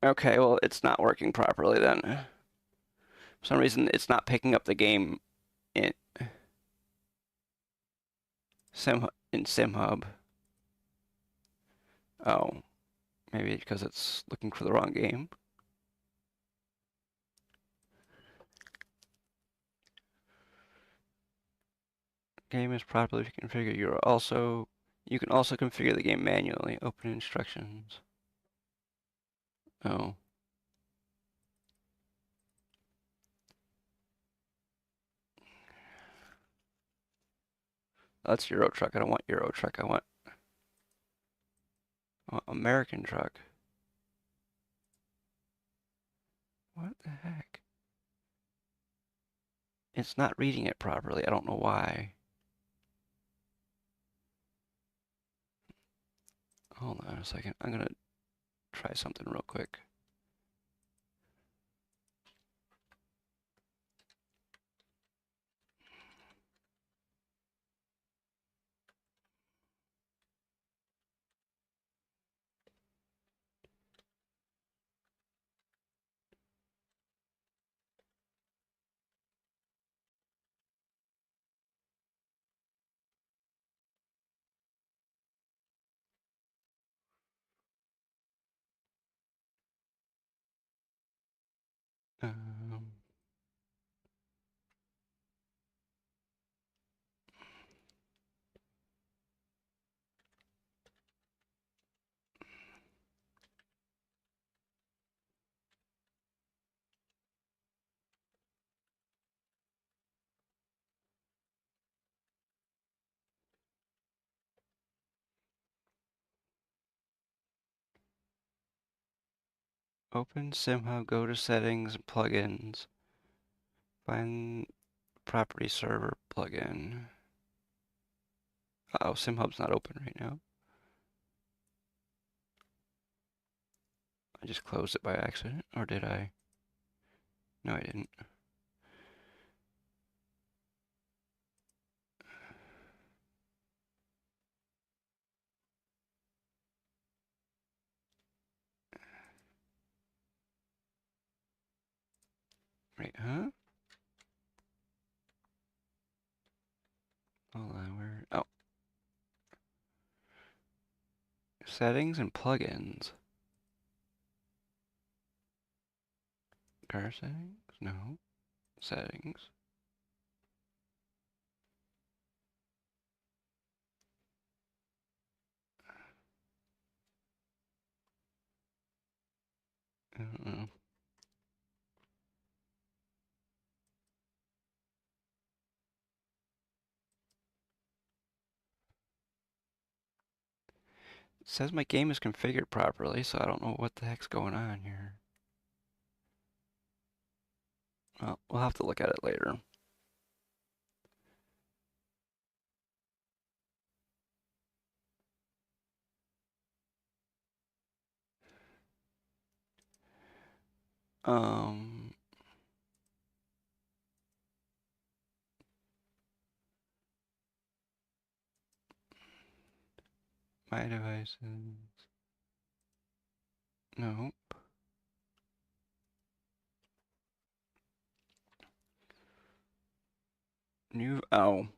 Okay, well, it's not working properly then. For some reason, it's not picking up the game in SimHub. Oh, maybe because it's looking for the wrong game. Game is properly configured. You can also configure the game manually. Open instructions. Oh. That's Euro Truck. I don't want Euro Truck. I want American Truck. What the heck? It's not reading it properly. I don't know why. Hold on a second. I'm gonna try something real quick. Um, Open SimHub, go to settings and plugins. Find property server plugin. Uh-oh, SimHub's not open right now. I just closed it by accident, or did I? No, I didn't. Wait, huh? Hold on, where? Oh. Settings and plugins. Car settings? No. Settings. I don't know. It says my game is configured properly, so I don't know what the heck's going on here. Well, we'll have to look at it later. My devices. No. New. Oh.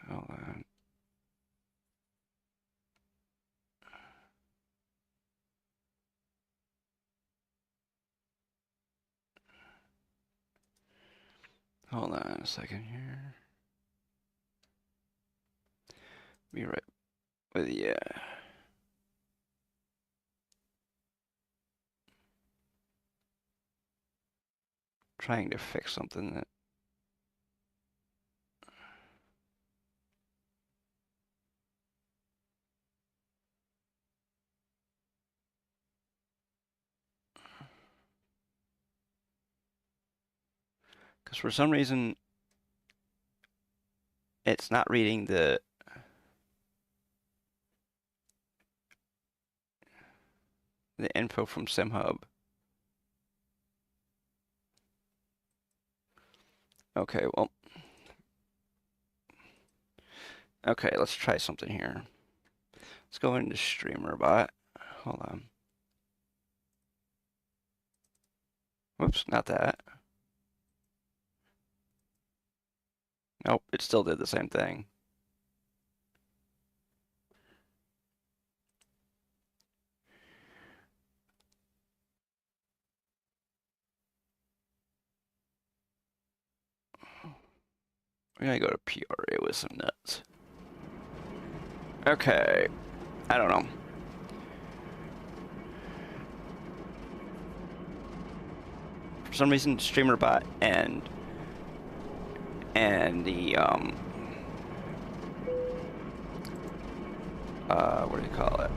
Hold on. Hold on a second here. Be right with you. Trying to fix something that. Because for some reason, it's not reading the info from SimHub. Okay, well. Okay, let's try something here. Let's go into StreamerBot. Hold on. Whoops, not that. Nope, it still did the same thing. We're gonna go to Peoria with some nuts. Okay, I don't know. For some reason, StreamerBot and the what do you call it?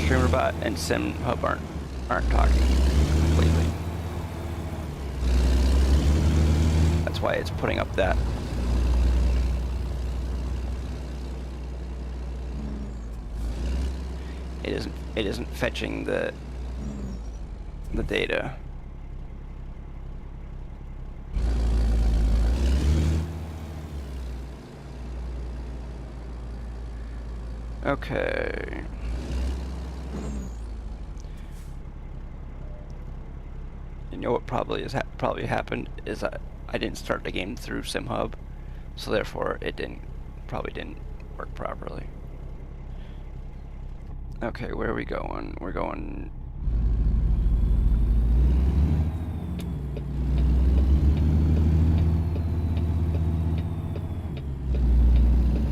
StreamerBot and SimHub aren't talking completely. That's why it's putting up that. It isn't fetching the data. Okay. You know what probably happened is I didn't start the game through SimHub, so therefore it probably didn't work properly. Okay, where are we going? We're going.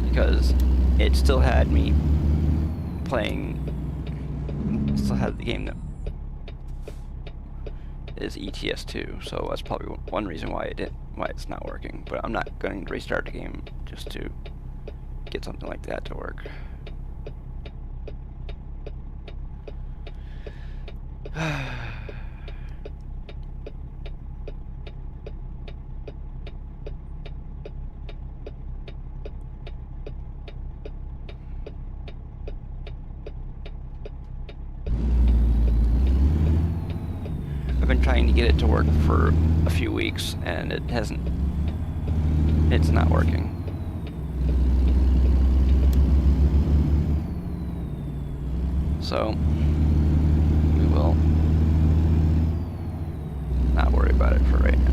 Because it still had me playing. Still had the game that is ETS2, so that's probably one reason why it's not working. But I'm not going to restart the game just to get something like that to work. I've been trying to get it to work for a few weeks and it hasn't. It's not working. So we will not worry about it for right now.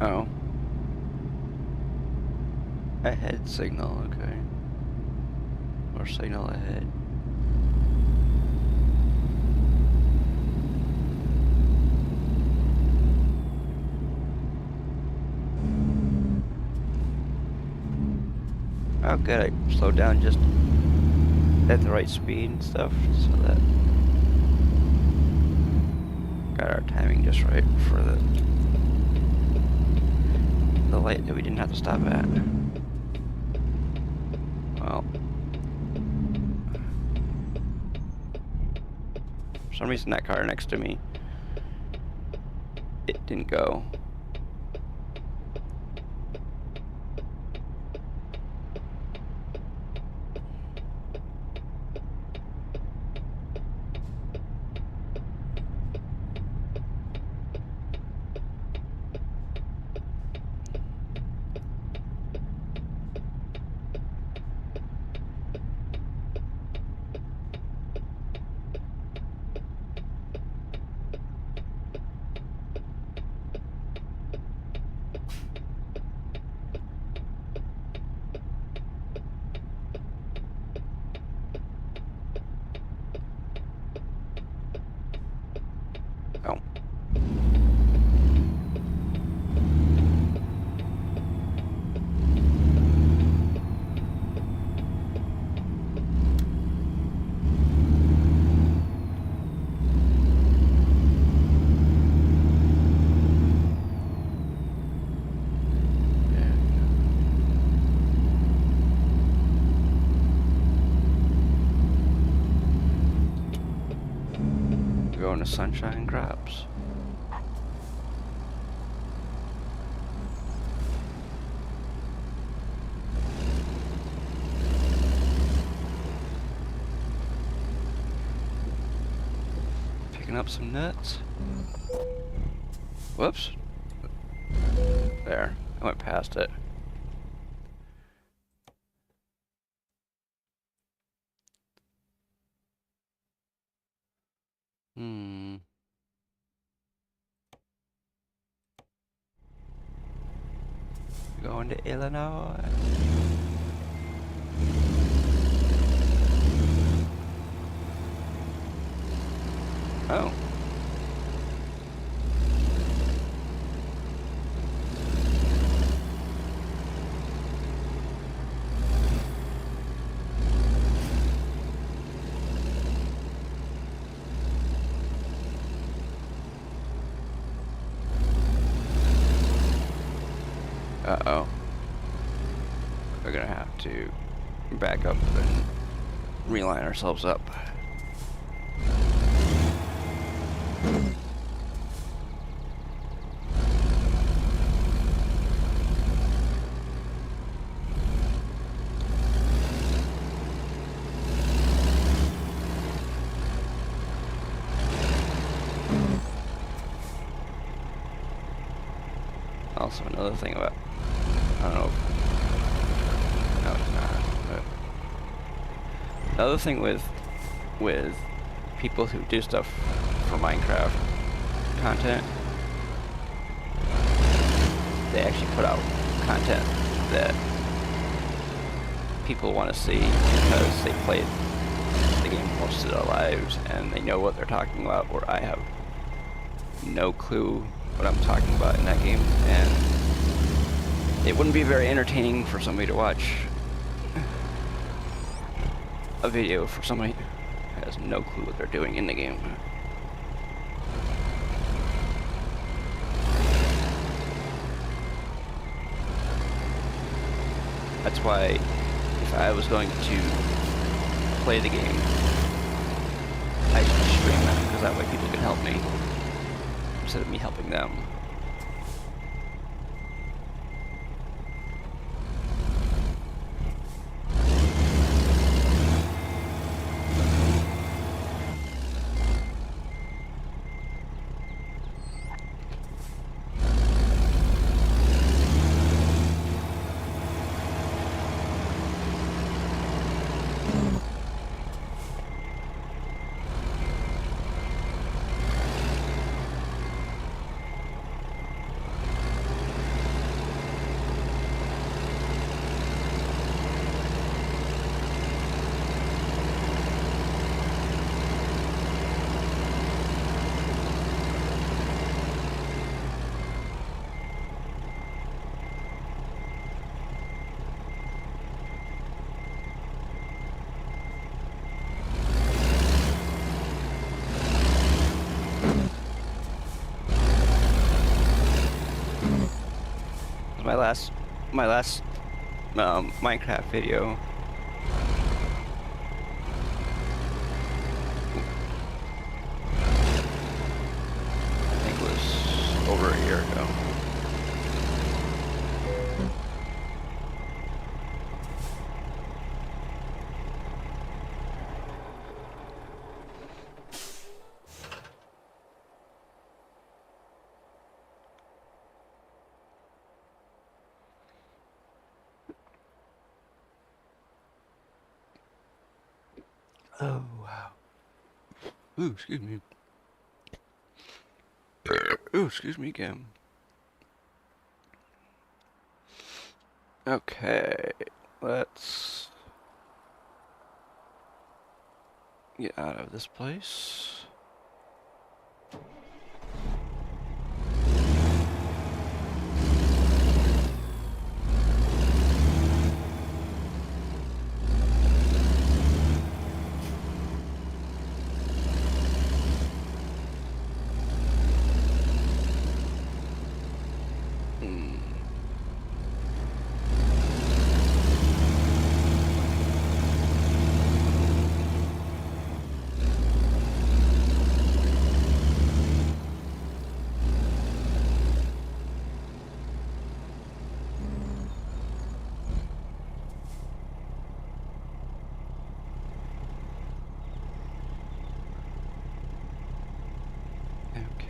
Oh. Ahead signal, okay. Or signal ahead. Oh good, I slowed down just at the right speed and stuff, so that got our timing just right for the light that we didn't have to stop at. Well, for some reason that car next to me, it didn't go. Oh. Going to Sunshine Crops. Picking up some nuts. Whoops. There. I went past it. Going to Illinois. Oh. Uh-oh. We're gonna have to back up and reline ourselves up. Also, another thing about, I don't know if, no it's not, but another thing with people who do stuff for Minecraft content, they actually put out content that people want to see because they played the game most of their lives and they know what they're talking about, where I have no clue what I'm talking about in that game, and it wouldn't be very entertaining for somebody to watch a video for somebody who has no clue what they're doing in the game. That's why if I was going to play the game, I should stream it, because that way people can help me instead of me helping them. My last Minecraft video. I think it was over a year ago. Oh, wow. Ooh, excuse me. Ooh, excuse me again. Okay, let's get out of this place.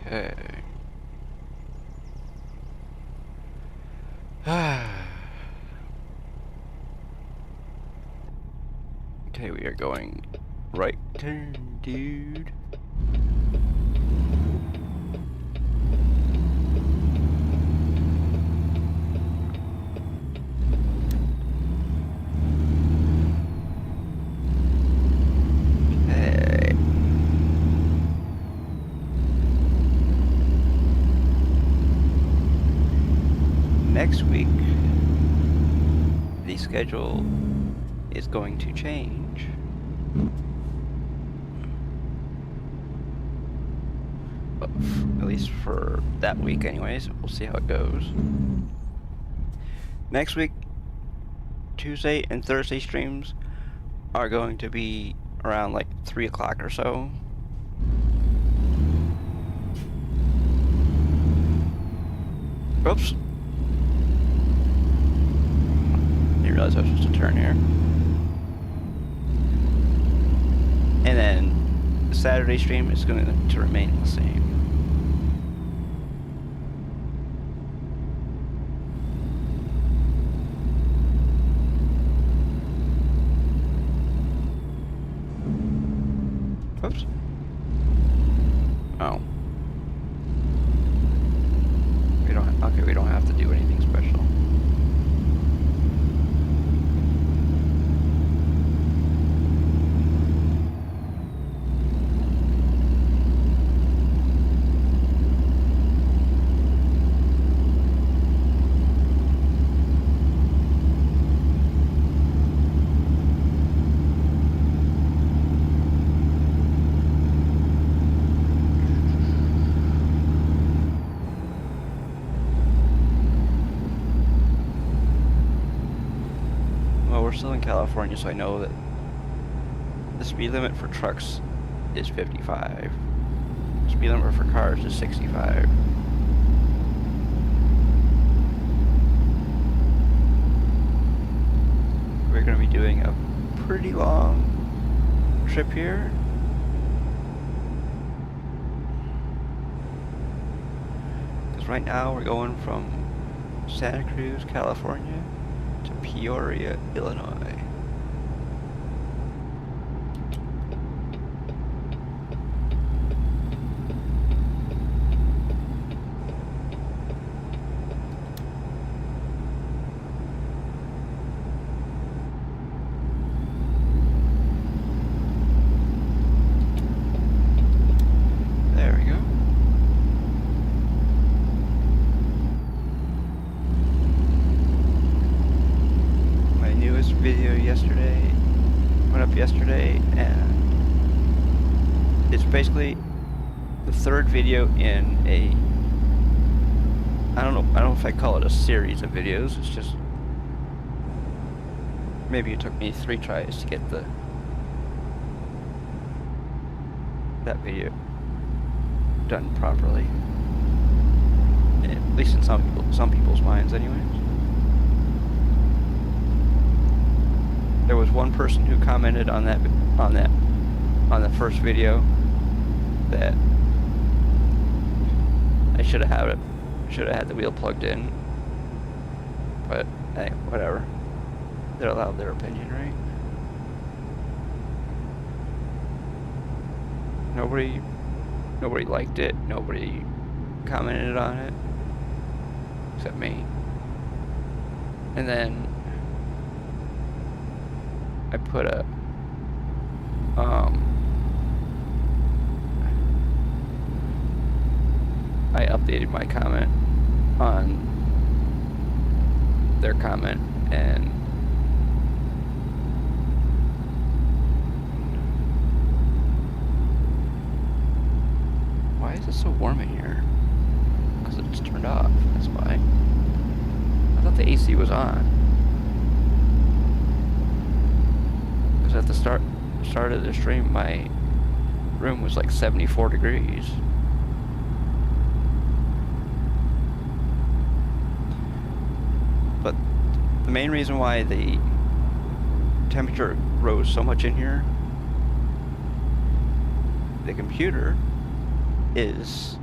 Okay. Okay, we are going right turn, dude. Okay. Next week, the schedule is going to change. At least for that week anyways. We'll see how it goes. Next week, Tuesday and Thursday streams are going to be around like 3 o'clock or so. Oops. Didn't realize I was supposed to turn here. And then the Saturday stream is going to remain the same. Oops. Oh. We don't have to do anything special. We're still in California, so I know that the speed limit for trucks is 55. The speed limit for cars is 65. We're going to be doing a pretty long trip here. Because right now we're going from Santa Cruz, California to Peoria, Illinois. There we go. Video yesterday went up yesterday, and it's basically the third video in a I don't know if I call it a series of videos. It's just maybe it took me 3 tries to get that video done properly, at least in some people's minds anyways. There was one person who commented on the first video that I should have had the wheel plugged in, but hey, whatever. They're allowed their opinion, right? Nobody liked it. Nobody commented on it except me. And then I put I updated my comment on their comment, and why is it so warm in here? Because it's turned off, that's why. I thought the AC was on. At the start of the stream, my room was like 74 degrees. But the main reason why the temperature rose so much in here, the computer is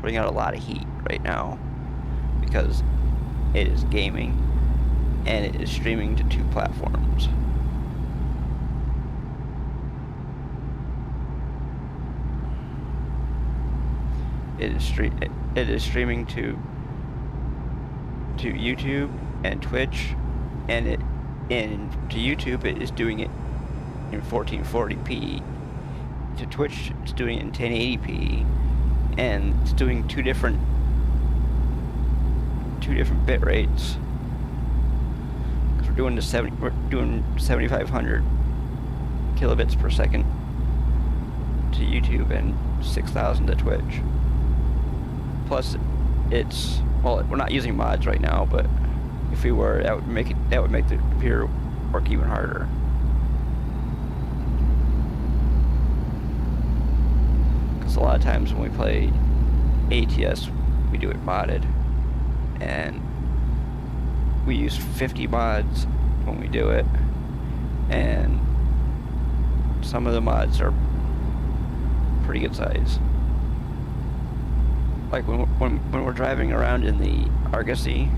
putting out a lot of heat right now because it is gaming and it is streaming to 2 platforms. It is streaming to YouTube and Twitch, and to YouTube it is doing it in 1440p. To Twitch it's doing it in 1080p, and it's doing two different bit rates. Because we're doing 7,500 kilobits per second to YouTube and 6,000 to Twitch. Plus, we're not using mods right now, but if we were, that would make the computer work even harder. lot of times when we play ATS, we do it modded, and we use 50 mods when we do it, and some of the mods are pretty good size. Like when we're driving around in the Argosy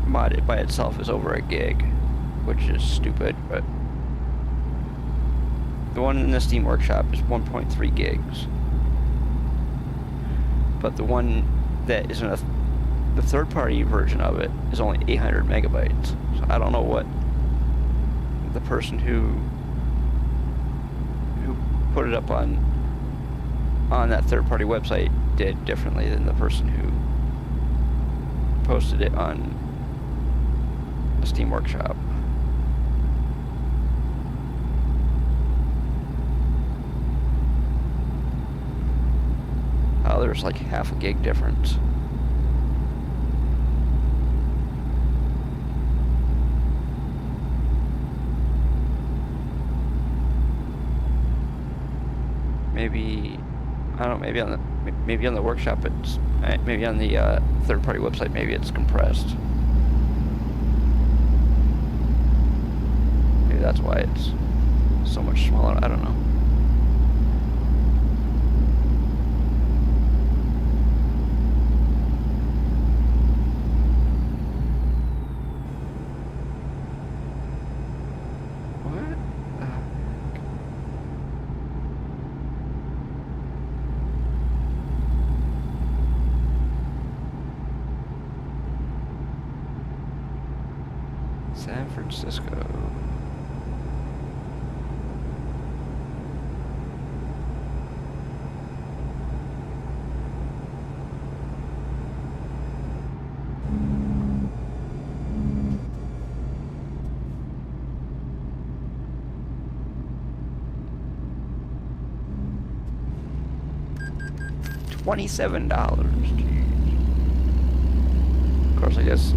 modded by itself is over a gig, which is stupid, but the one in the Steam Workshop is 1.3 gigs. But the one that is in the third-party version of it is only 800 megabytes. So I don't know what the person who put it up on that third-party website did differently than the person who posted it on the Steam Workshop. Oh, there's like half a gig difference. Maybe, I don't know, maybe on the workshop it's, maybe on the third-party website maybe it's compressed. Maybe that's why it's so much smaller, I don't know. San Francisco. $27. Of course, I guess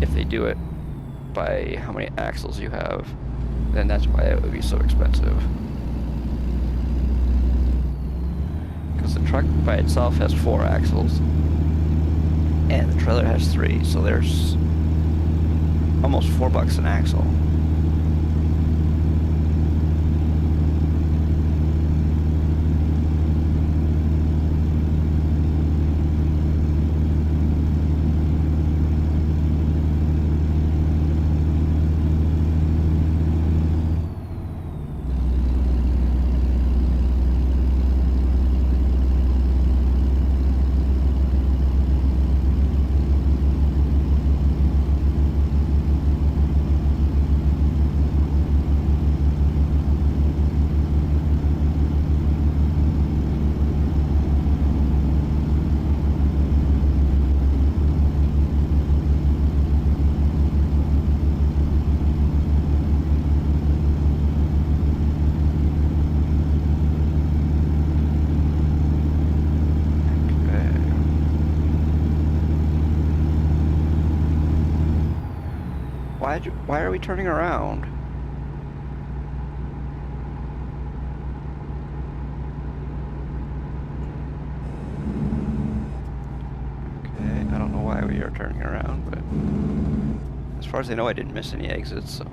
if they do it by how many axles you have, then that's why it would be so expensive. Because the truck by itself has 4 axles, and the trailer has 3, so there's almost $4 an axle. Why are we turning around? Okay, I don't know why we are turning around, but as far as I know, I didn't miss any exits, so.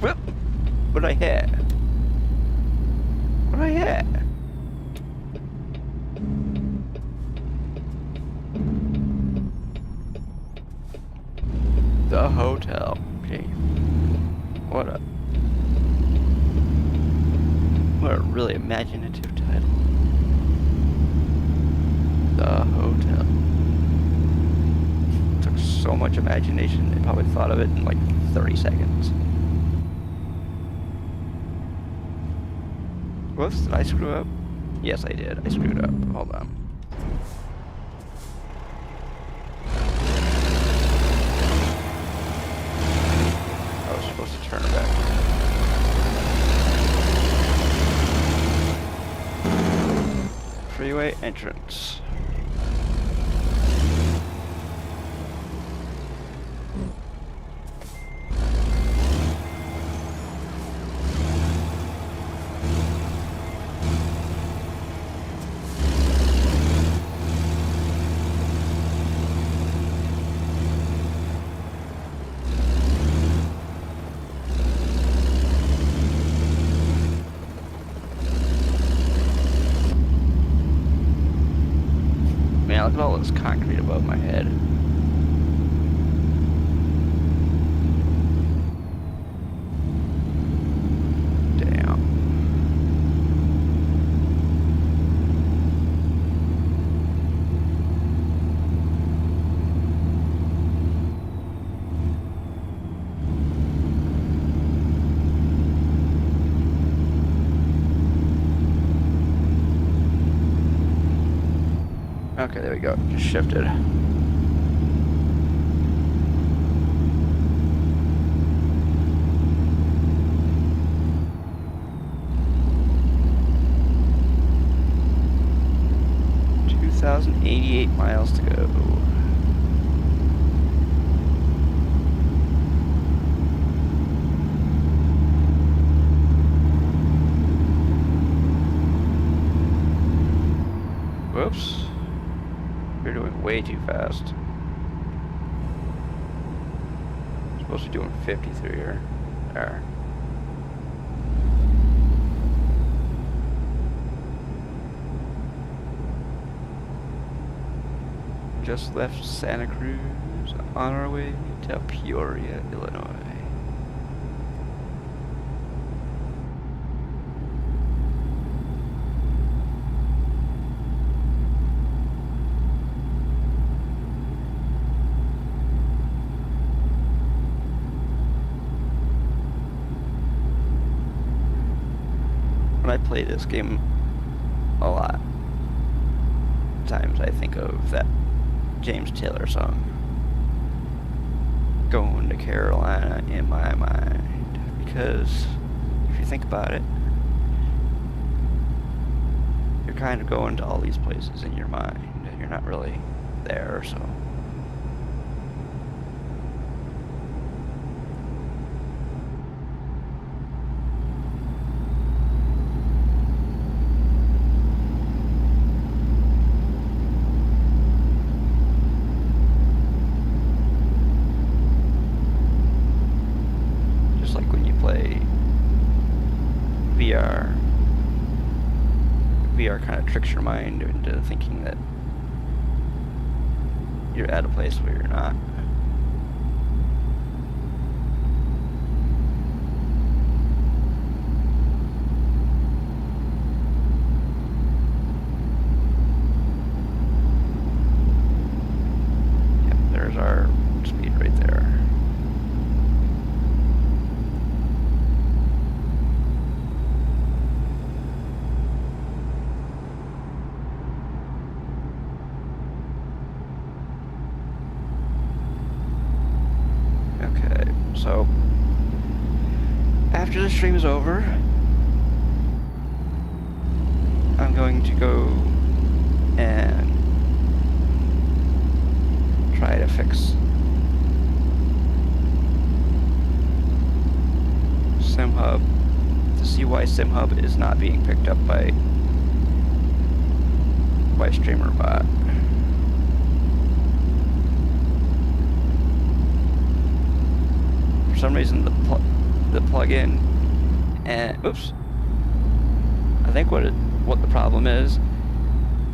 Whoop! What did I hit? What did I hit? The hotel. Gee. What a really imaginative title. The hotel. Took so much imagination, they probably thought of it in like 30 seconds. Whoops, did I screw up? Yes, I did. I screwed up. Hold on. Convoy entrance. Man, look at all this concrete above my head. Damn. Okay, there we go. Just shifted. $2,088 miles to go. Whoops. You're doing way too fast. Supposed to be doing 50 through here. There. Just left Santa Cruz on our way to Peoria, Illinois. When I play this game a lot of times, I think of that James Taylor song, Going to Carolina, in my mind, because if you think about it, you're kind of going to all these places in your mind and you're not really there, so VR kind of tricks your mind into thinking that you're at a place where you're not. Yep, there's our speed right there. So, after the stream is over, I'm going to go and try to fix SimHub to see why SimHub is not being picked up by StreamerBot. For some reason, the plugin and oops, I think what the problem is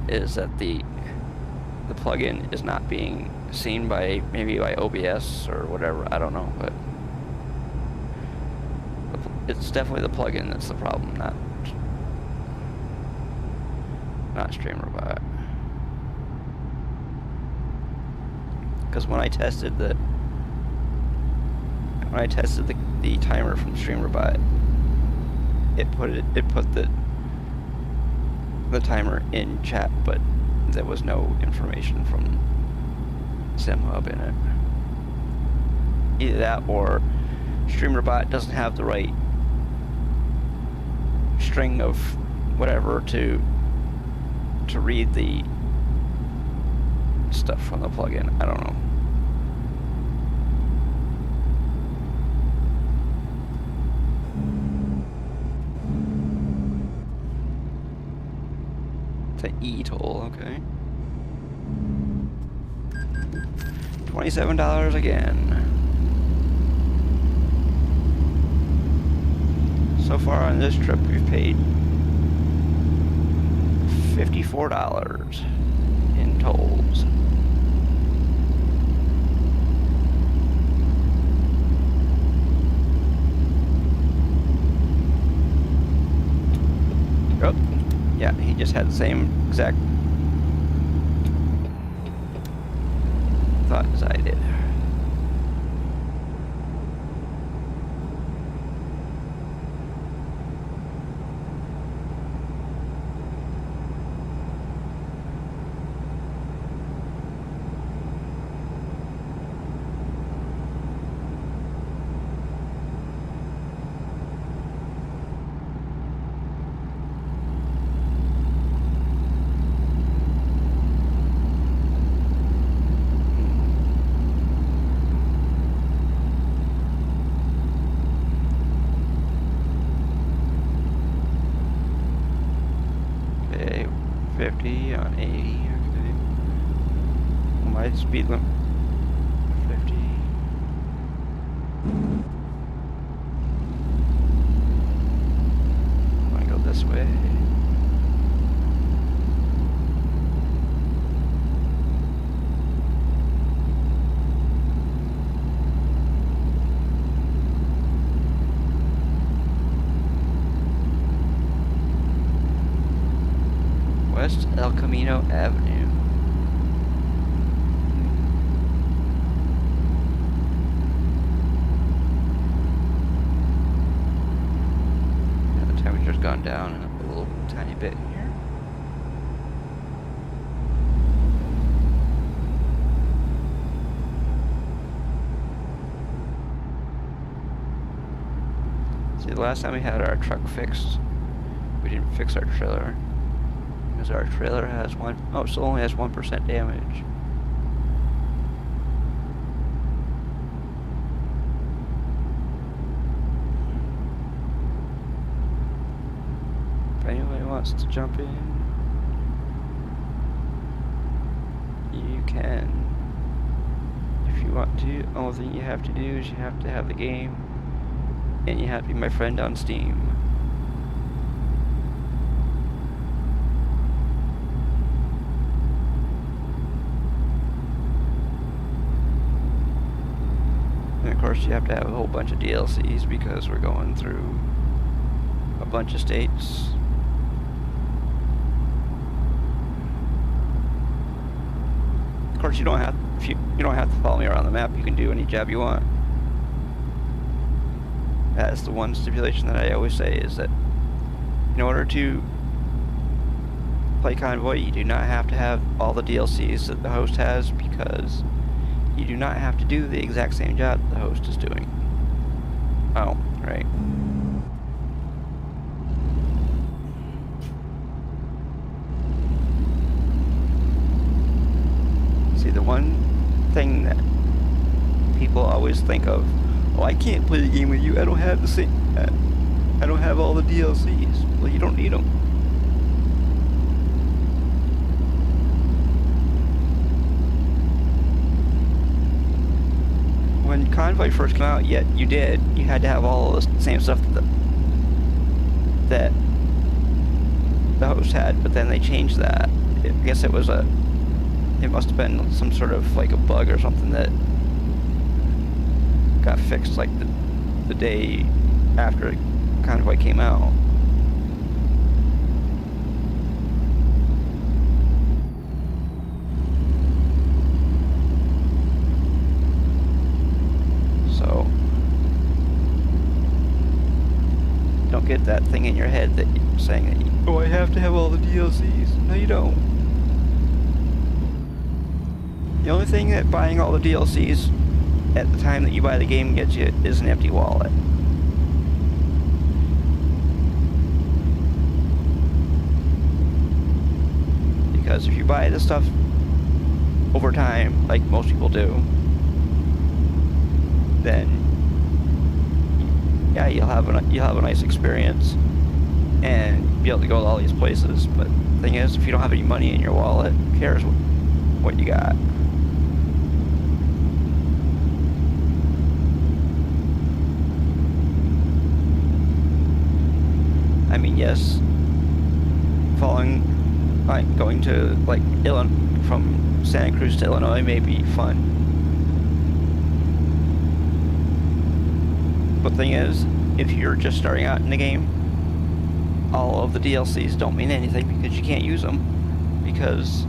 that the plugin is not being seen by maybe by OBS or whatever. I don't know, but it's definitely the plugin that's the problem, not StreamerBot. Because when I tested the timer from StreamerBot, it put the timer in chat, but there was no information from SimHub in it. Either that or StreamerBot doesn't have the right string of whatever to to read the stuff from the plugin. I don't know. It's an e-toll, okay. $27 again. So far on this trip, we've paid $54 in tolls. Oh, yeah, he just had the same exact thought as I did. Okay, 50 on 80, okay. Well, my speed limit, 50. I want to go this way. West El Camino Avenue. Yeah, the temperature's gone down a little tiny bit here. See, the last time we had our truck fixed, we didn't fix our trailer. Because our trailer has still only has 1% damage. If anybody wants to jump in, you can. If you want to, the only thing you have to do is you have to have the game, and you have to be my friend on Steam. And of course you have to have a whole bunch of DLCs because we're going through a bunch of states. Of course you don't have you don't have to follow me around the map. You can do any job you want. That's the one stipulation that I always say, is that in order to play Convoy, you do not have to have all the DLCs that the host has, because you do not have to do the exact same job the host is doing. Oh, right. See, the one thing that people always think of, oh, I can't play the game with you, I don't have the same, I don't have all the DLCs. Well, you don't need them. When Convoy first came out, you had to have all of the same stuff that the host had, but then they changed that. I guess it must have been some sort of like a bug or something that got fixed like the day after Convoy came out. So don't get that thing in your head that you're saying that, oh, I have to have all the DLCs. No, you don't. The only thing that buying all the DLCs at the time that you buy the game gets you is an empty wallet. Because if you buy this stuff over time, like most people do, then yeah, you'll have a nice experience and be able to go to all these places. But the thing is, if you don't have any money in your wallet, who cares what you got? I mean, yes, going to like from Santa Cruz to Illinois may be fun. But the thing is, if you're just starting out in the game, all of the DLCs don't mean anything because you can't use them, because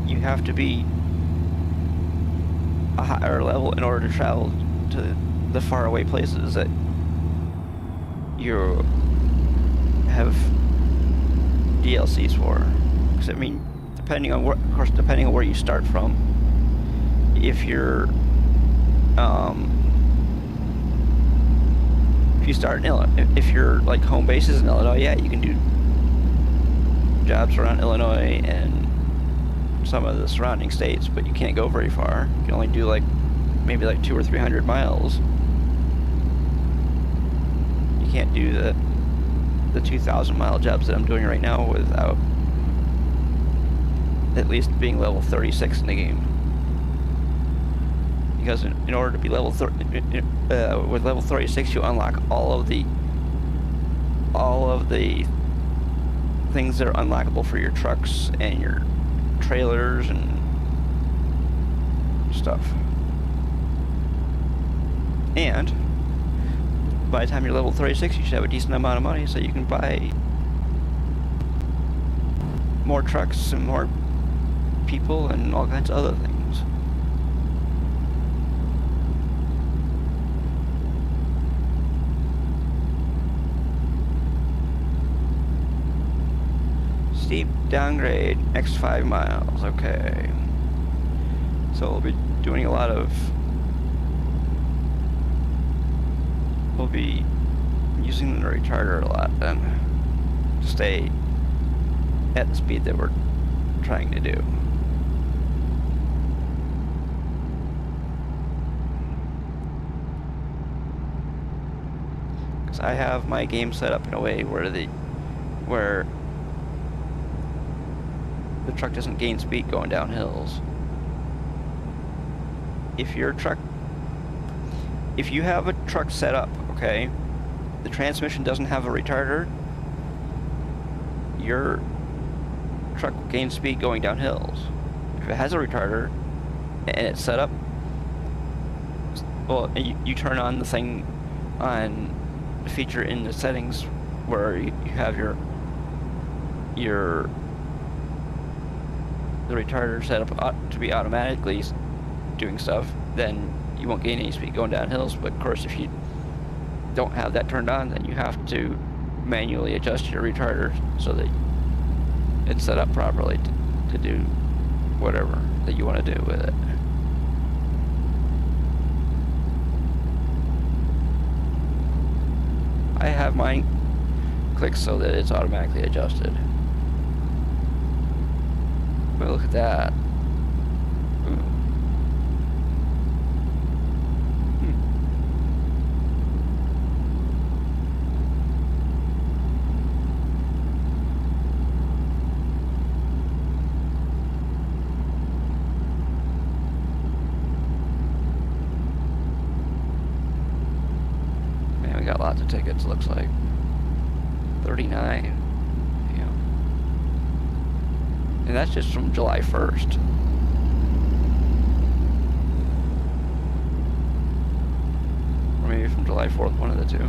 you have to be a higher level in order to travel to the faraway places that you have DLCs for. Because I mean, depending on where you start from, if you're if you start in Illinois, if your like home base is in Illinois, yeah, you can do jobs around Illinois and some of the surrounding states, but you can't go very far. You can only do like maybe like 200 or 300 miles. You can't do the 2,000-mile jobs that I'm doing right now without at least being level 36 in the game. Because in order to be level with level 36, you unlock all of the things that are unlockable for your trucks and your trailers and stuff. And by the time you're level 36, you should have a decent amount of money so you can buy more trucks and more people and all kinds of other things. Steep downgrade, next 5 miles, okay. So we'll be doing a lot of... We'll be using the retarder a lot then, to stay at the speed that we're trying to do. Because I have my game set up in a way where the truck doesn't gain speed going down hills. If you have a truck set up, okay, the transmission doesn't have a retarder, your truck will gain speed going down hills. If it has a retarder and it's set up, well, you turn on the thing on the feature in the settings where you have the retarder set up to be automatically doing stuff, then you won't gain any speed going down hills. But of course, if you don't have that turned on, then you have to manually adjust your retarder so that it's set up properly to do whatever that you want to do with it. I have mine clicked so that it's automatically adjusted. But look at that. Man, we got lots of tickets, looks like. 39. And that's just from July 1st. Or maybe from July 4th, one of the two.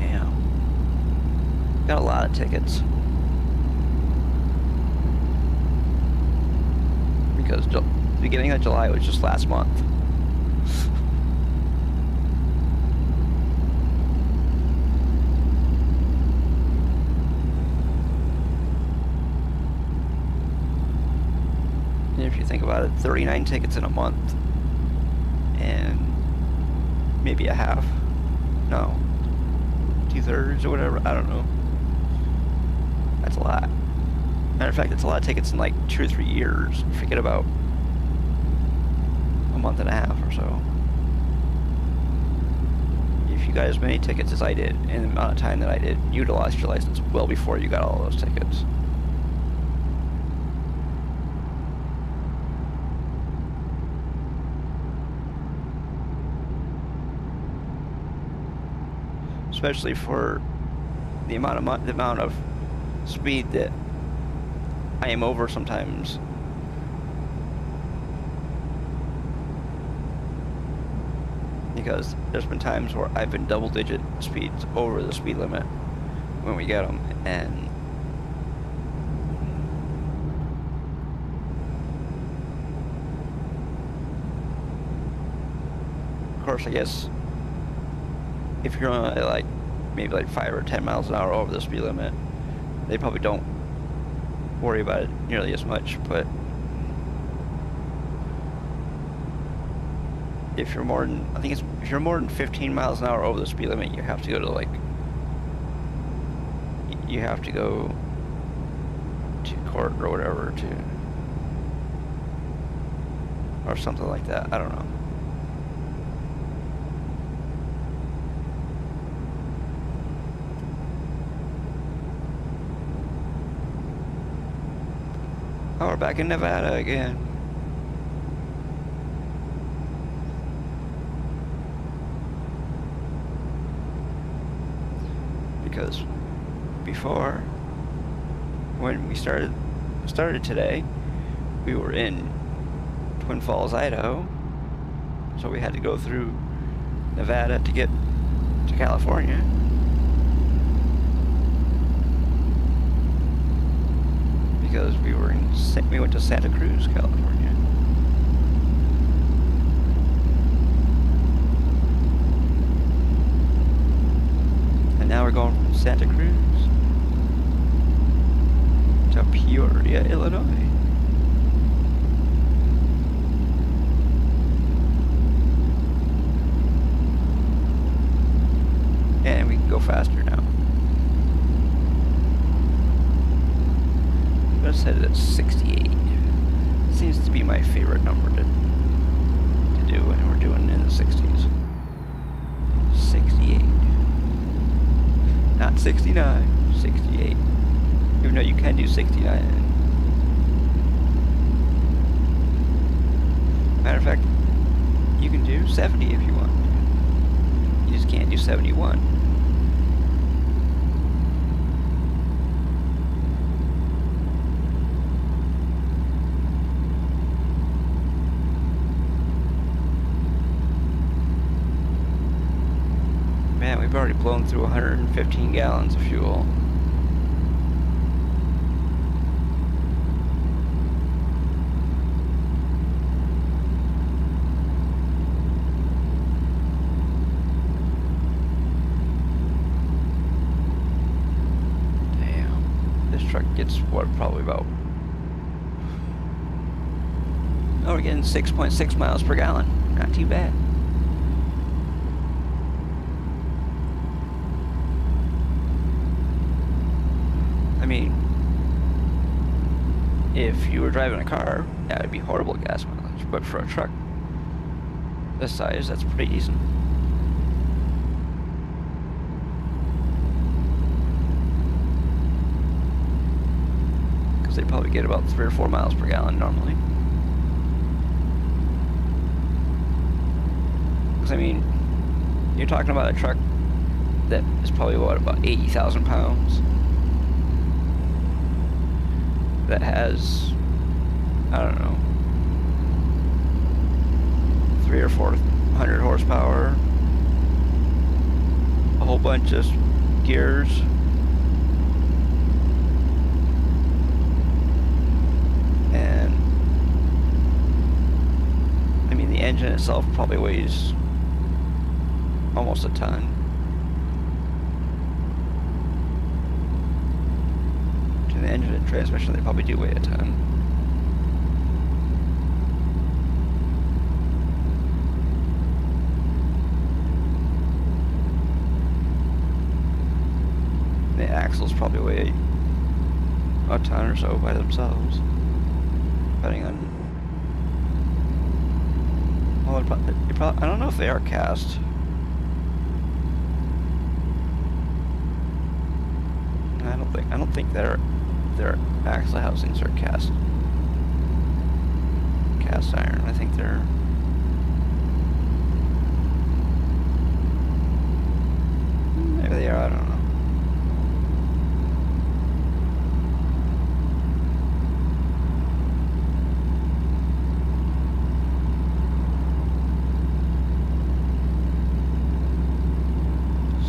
Yeah. Got a lot of tickets. Because the beginning of July was just last month. If you think about it, 39 tickets in a month, and maybe a half. No. 2/3 or whatever. I don't know. That's a lot. Matter of fact, it's a lot of tickets in like 2 or 3 years. Forget about a month and a half or so. If you got as many tickets as I did in the amount of time that I did, you'd have lost your license well before you got all those tickets. Especially for the amount of speed that I am over sometimes. Because there's been times where I've been double-digit speeds over the speed limit when we get them, and of course, I guess if you're on like maybe like 5 or 10 miles an hour over the speed limit, they probably don't worry about it nearly as much. But if you're more than, I think it's, if you're more than 15 miles an hour over the speed limit, you have to go to like, you have to go to court or whatever or something like that. I don't know. Oh, we're back in Nevada again. Because before, when we started today, we were in Twin Falls, Idaho, so we had to go through Nevada to get to California. Because we went to Santa Cruz, California. And now we're going from Santa Cruz to Peoria, Illinois. And we can go faster now. I'm gonna set it at 68. Seems to be my favorite number to do when we're doing in the 60s. 68. Not 69, 68. Even though you can do 69. Matter of fact, you can do 70 if you want. You just can't do 71. Man, we've already blown through 115 gallons of fuel. Damn. This truck gets, what, probably about... Oh, we're getting 6.6 miles per gallon. Not too bad. I mean, if you were driving a car, that would be horrible gas mileage. But for a truck this size, that's pretty decent. Because they probably get about 3 or 4 miles per gallon normally. Because, I mean, you're talking about a truck that is probably, what, about 80,000 pounds? That has, I don't know, 300 or 400 horsepower, a whole bunch of gears, and I mean the engine itself probably weighs almost a ton. The engine and transmission, they probably do weigh a ton. away a ton or so by themselves, depending on. Well, I don't know if they are cast. I don't think their axle housings are cast iron. I think they're. Maybe they are. I don't know.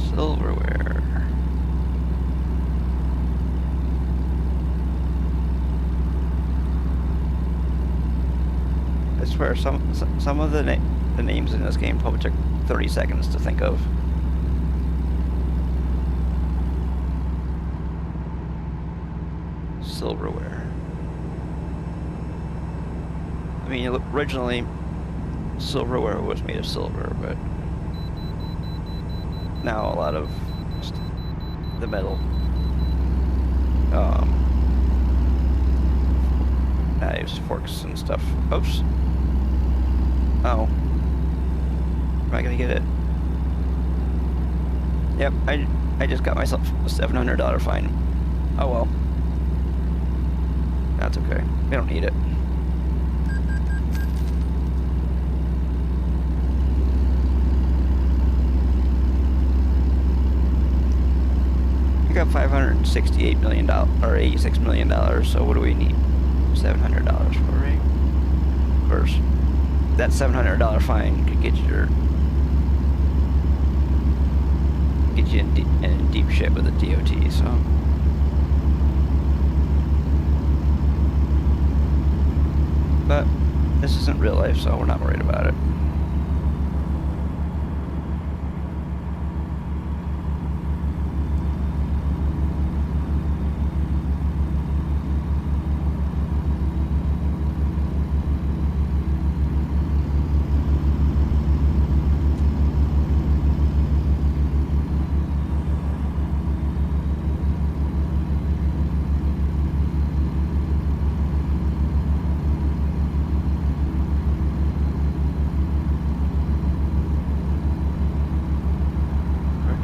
Silverware. I swear, some of the names in this game probably took 30 seconds to think of. Silverware. I mean, originally, silverware was made of silver, but now a lot of the metal knives, forks, and stuff. Oops. Oh. Am I gonna get it? Yep, I just got myself a $700 fine. Oh well. That's okay. We don't need it. We got $568 million or $86 million. So what do we need? $700 for, right? Of course, that $700 fine could get you in deep shit with the DOT. So. But this isn't real life, so we're not worried about it.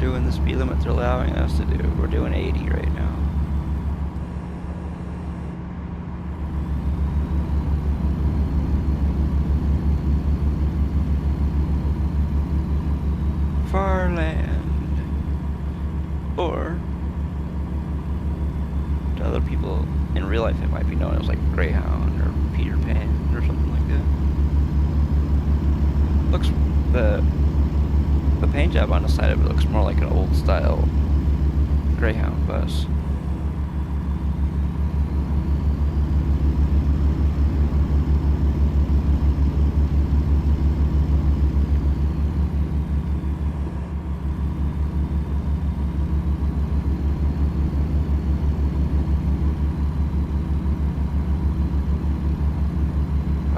Doing the speed limit they're allowing us to do. We're doing 80 right now. Farland. Or to other people in real life it might be known as like Greyhound or Peter Pan or something like that. Looks the paint job on the side of it looks more like an old style Greyhound bus.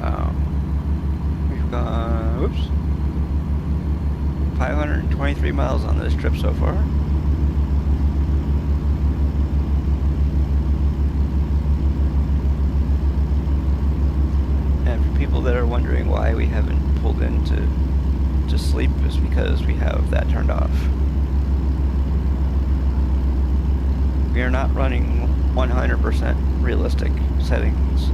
Wow. We've gone, whoops. 523 miles on this trip so far. And for people that are wondering why we haven't pulled in to sleep, is because we have that turned off. We are not running 100% realistic settings,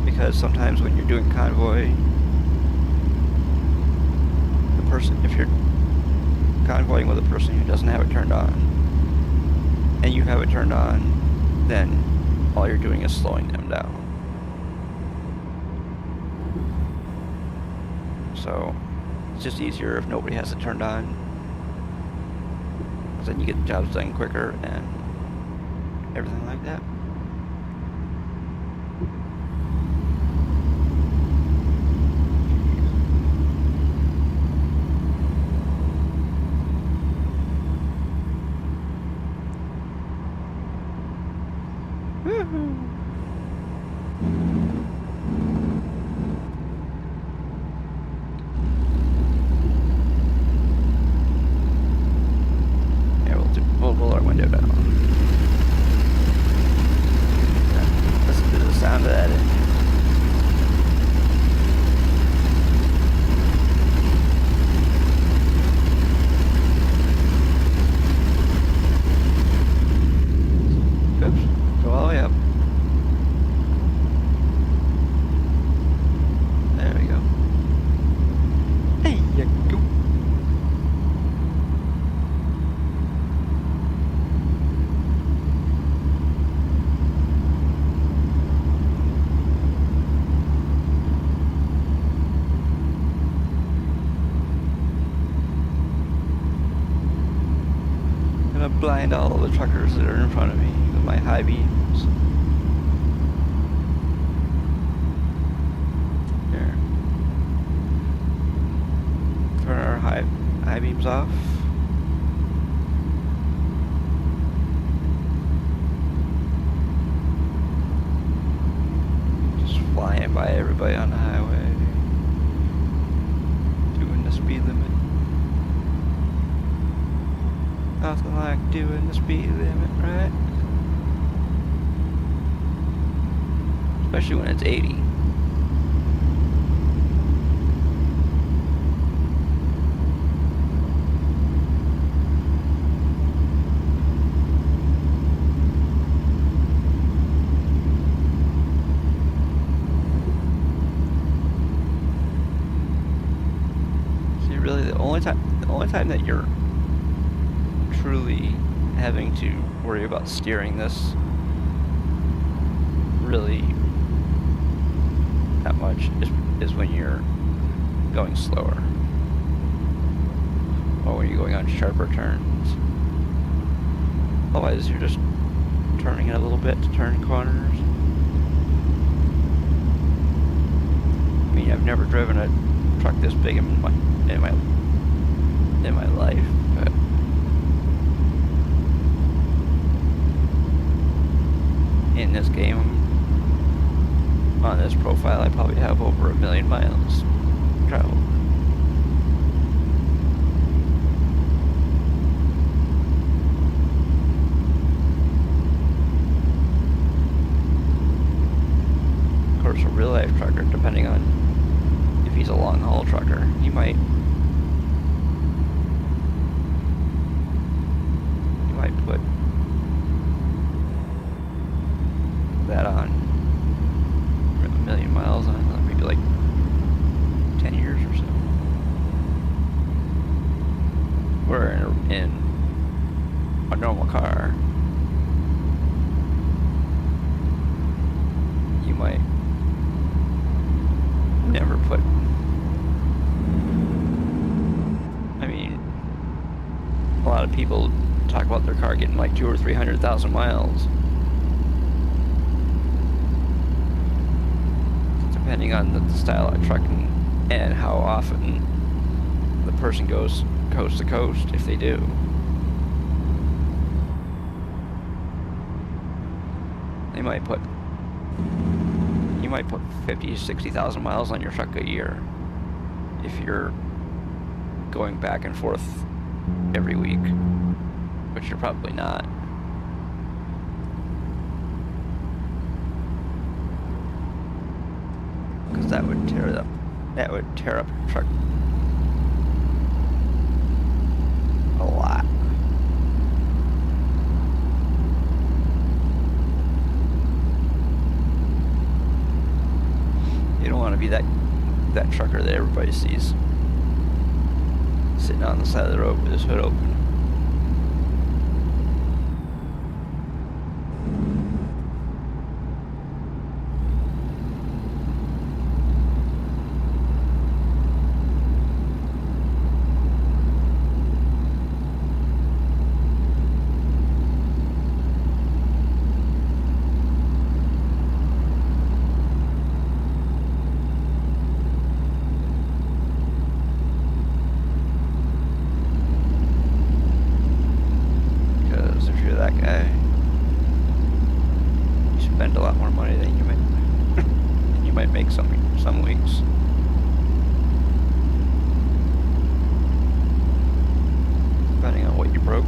because sometimes when you're doing convoy, if you're convoying with a person who doesn't have it turned on, and you have it turned on, then all you're doing is slowing them down. So it's just easier if nobody has it turned on, because then you get the jobs done quicker and everything like that. Yeah, we'll roll our windows blind all the truckers that are in front of me with my high beams. There. Turn our high beams off. Just flying by everybody on the highway. Doing the speed limit. Nothing like doing the speed limit, right? Especially when it's 80. See, really, the only time that you're truly having to worry about steering this really that much is when you're going slower or when you're going on sharper turns. Otherwise, you're just turning it a little bit to turn corners. I mean, I've never driven a truck this big in my life, but in this game, on this profile, I probably have over 1 million miles traveled. Of course, a real life trucker, depending on if he's a long haul trucker, he might put that on 1 million miles on maybe like 10 years or so. Where in a normal car, you might never put. I mean, a lot of people talk about their car getting like 200,000 or 300,000 miles. Depending on the style of trucking and how often the person goes coast to coast, if they do. You might put 50, 60,000 miles on your truck a year if you're going back and forth every week, which you're probably not. Because that would tear up your truck a lot. You don't want to be that trucker that everybody sees sitting on the side of the road with his hood open. Some weeks. Depending on what you broke.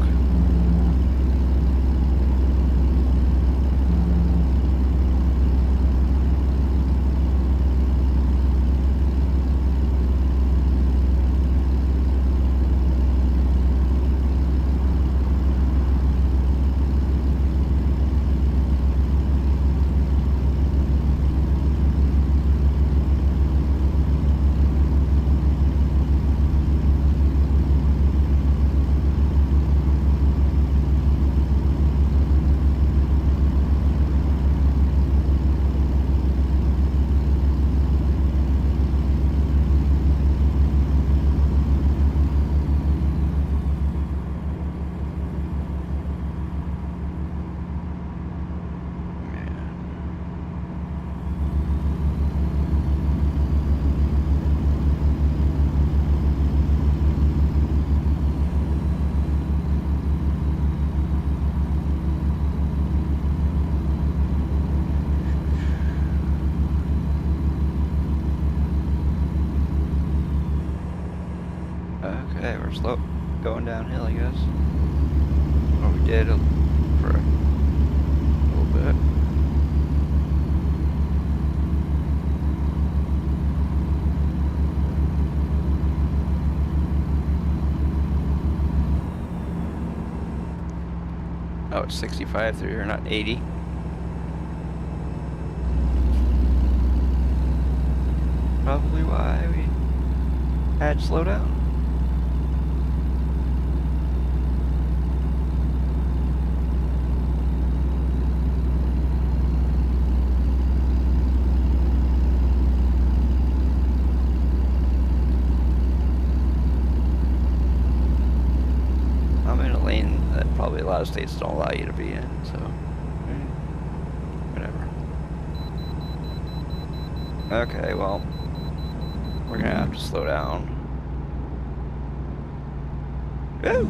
Okay, we're slow going downhill, I guess. Or we did for a little bit. Oh, it's 65 through here, not 80. Probably why we had to slow down. I'm in a lane that probably a lot of states don't allow you to be in, so whatever. Okay, well, we're gonna have to slow down. Woo!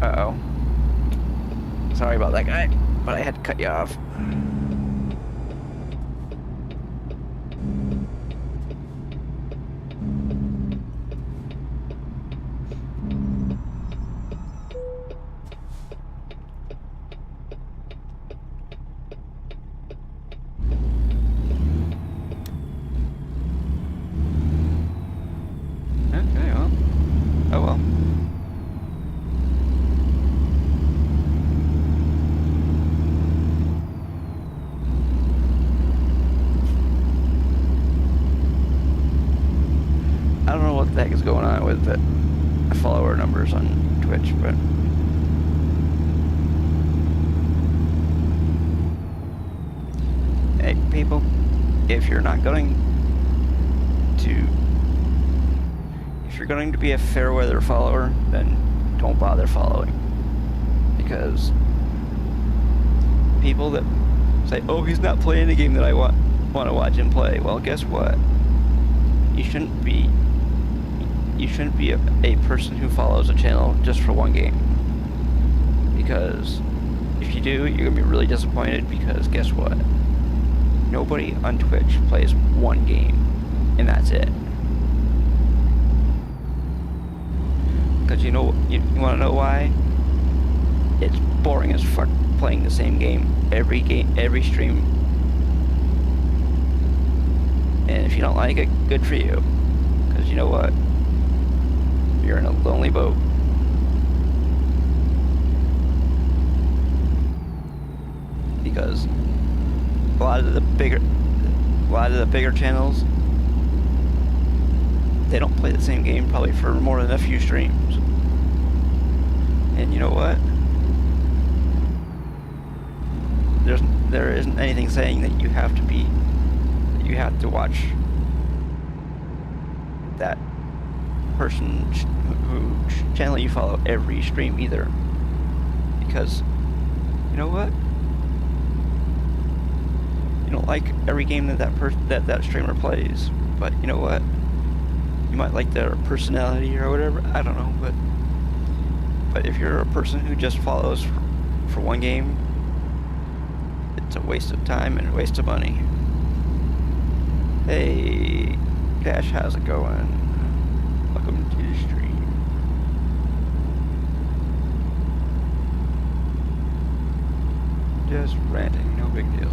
Uh-oh. Sorry about that guy, but I had to cut you off. Okay, well. Oh well. I don't know what the heck is going on with the follower numbers on Twitch, but hey, people, if you're going to be a fair weather follower, then don't bother following, because people that say, "Oh, he's not playing the game that I want to watch him play," well, guess what? You shouldn't be a person who follows a channel just for one game, because if you do, you're gonna be really disappointed, because guess what? Nobody on Twitch plays one game, and that's it. Because you want to know why? It's boring as fuck playing the same game, every stream. And if you don't like it, good for you. Because you know what? You're in a lonely boat. Because a lot of the bigger channels, they don't play the same game probably for more than a few streams. And you know what? There isn't anything saying that you have to watch that person whose channel you follow every stream either. Because you know what? You don't like every game that streamer plays, but you know what? You might like their personality or whatever, I don't know, but if you're a person who just follows for one game, it's a waste of time and a waste of money. Hey, Dash, how's it going? Welcome to the stream. Just ranting, no big deal.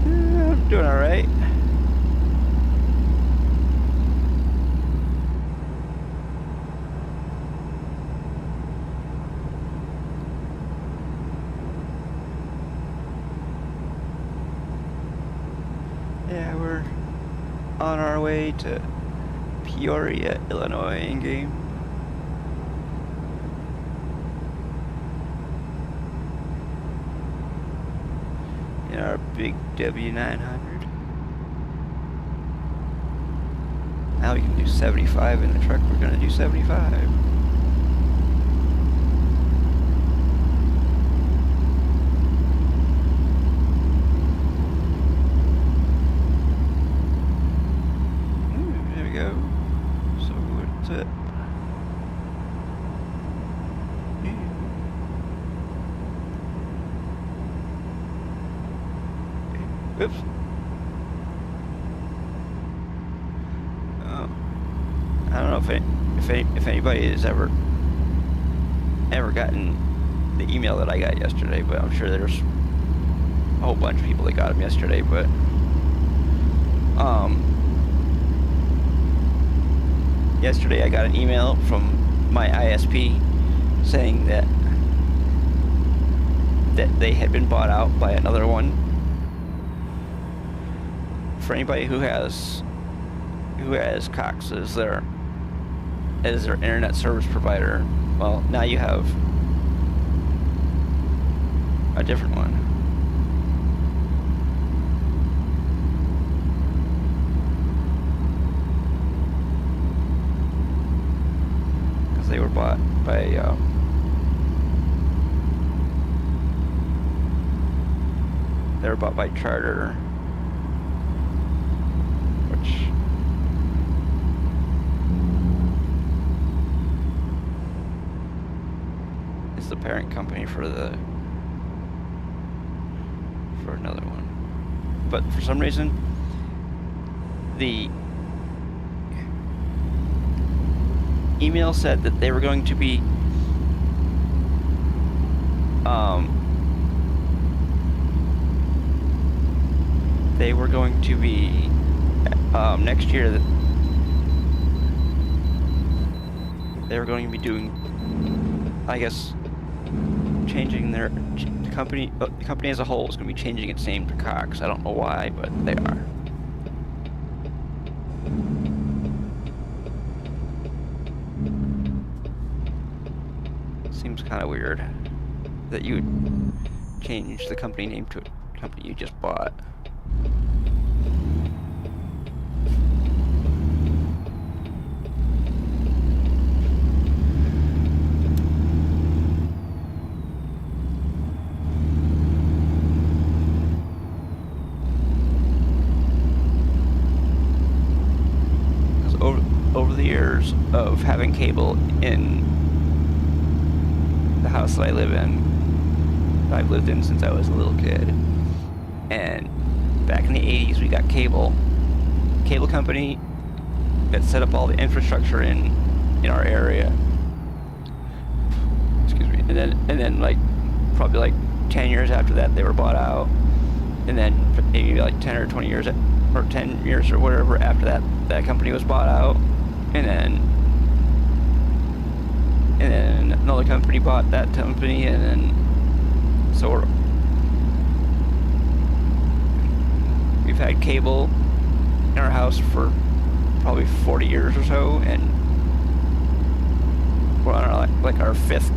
I'm doing alright. Yeah, we're on our way to Peoria, Illinois in game. In our big W900. Now we can do 75 in the truck. We're gonna do 75. There we go. So what's it? Oops. Oh. I don't know if anybody has ever gotten the email that I got yesterday, but I'm sure there's a whole bunch of people that got them yesterday. But yesterday I got an email from my ISP saying that they had been bought out by another one. For anybody who has Cox as their internet service provider, well, now you have a different one. Because they were bought by Charter, which is the parent company for another one. But for some reason, the email said that they were going to be next year that they were going to be doing, I guess, changing the company as a whole is going to be changing its name to Cox. I don't know why, but they are. Seems kind of weird that you would change the company name to a company you just bought. Over the years of having cable in the house that I live in, I've lived in since I was a little kid, and back in the 80s we got cable company that set up all the infrastructure in our area. Excuse me. And then like probably like 10 years after that they were bought out, and then maybe like 10 or 20 years or 10 years or whatever after that company was bought out. And then another company bought that company, and then so we've had cable in our house for probably 40 years or so, and we're on our fifth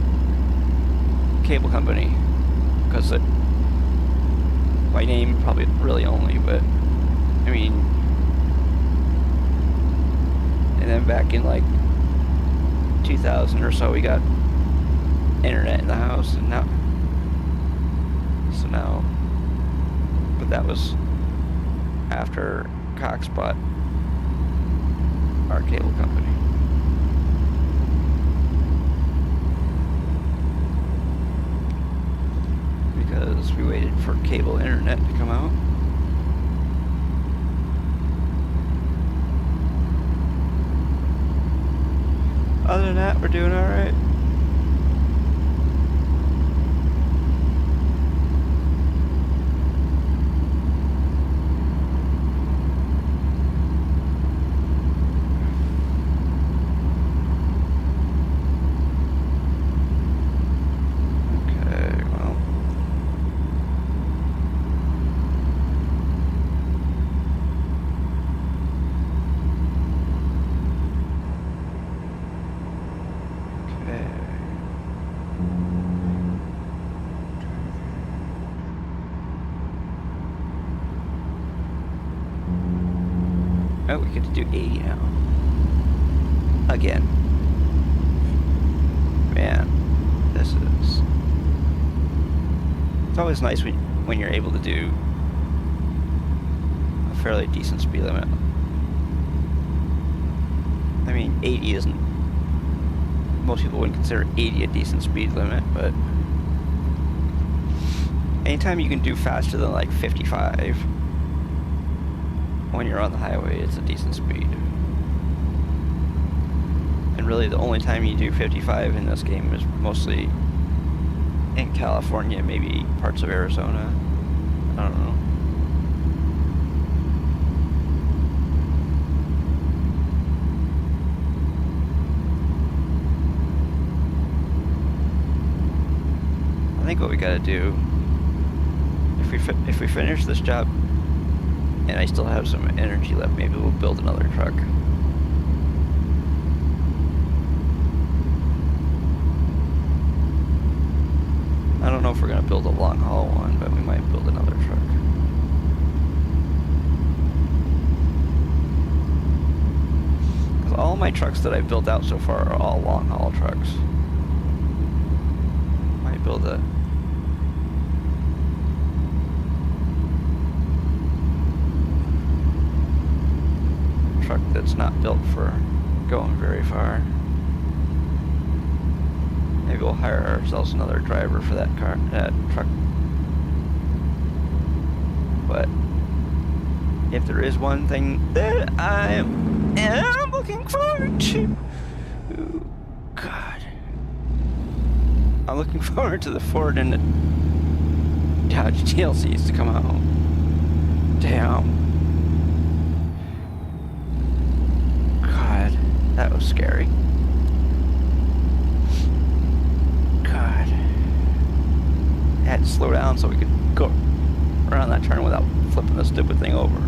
cable company, because by name probably really only, but I mean. And then back in like 2000 or so, we got internet in the house, and now, but that was after Cox bought our cable company. Because we waited for cable internet to come out. Other than that, we're doing all right. Okay, well. Oh, we get to do 80 now. Again. Man, this is... It's always nice when you're able to do a fairly decent speed limit. I mean, 80 isn't... Most people wouldn't consider 80 a decent speed limit, but... Anytime you can do faster than like 55... when you're on the highway, it's a decent speed. And really the only time you do 55 in this game is mostly in California, maybe parts of Arizona. I don't know. I think what we gotta do, if we finish this job and I still have some energy left, maybe we'll build another truck. I don't know if we're gonna build a long haul one, but we might build another truck. Because all my trucks that I've built out so far are all long haul trucks. Might build a truck that's not built for going very far. Maybe we'll hire ourselves another driver for that truck. But if there is one thing that I am looking forward to, oh God, I'm looking forward to the Ford and the Dodge DLCs to come out. Damn. God, that was scary. God. I had to slow down so we could go around that turn without flipping the stupid thing over.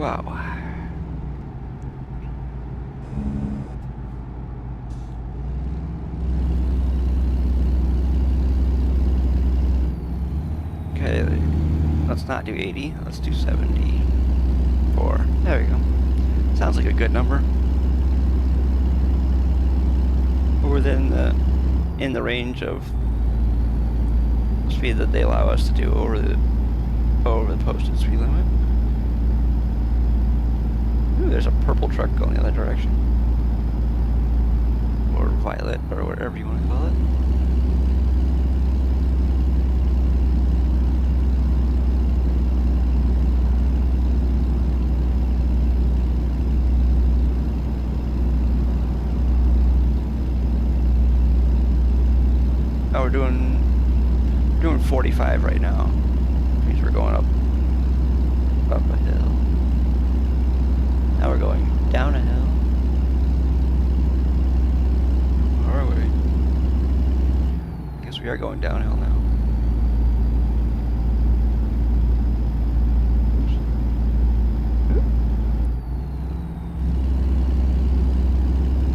Wow. Okay, let's not do 80, let's do 74. There we go. Sounds like a good number. We're within in the range of speed that they allow us to do over the posted speed limit. Ooh, there's a purple truck going the other direction. Or violet, or whatever you want to call it. Oh, we're doing 45 right now. Means we're going up a hill. Now we're going down a hill. Or are we? I guess we are going downhill now.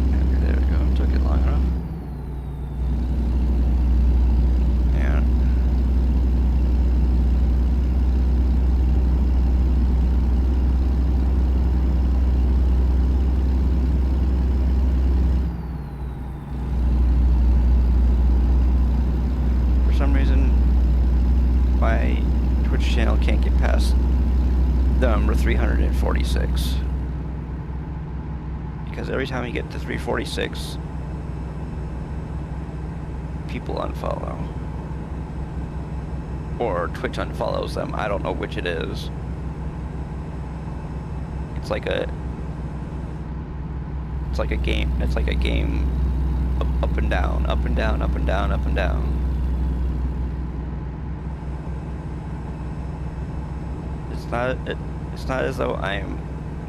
Okay, there we go. Took it long enough. My Twitch channel can't get past the number 346 because every time you get to 346 people unfollow or Twitch unfollows them. I don't know which it is. It's like a game. It's like a game up and down, up and down, up and down, up and down. It's not as though I'm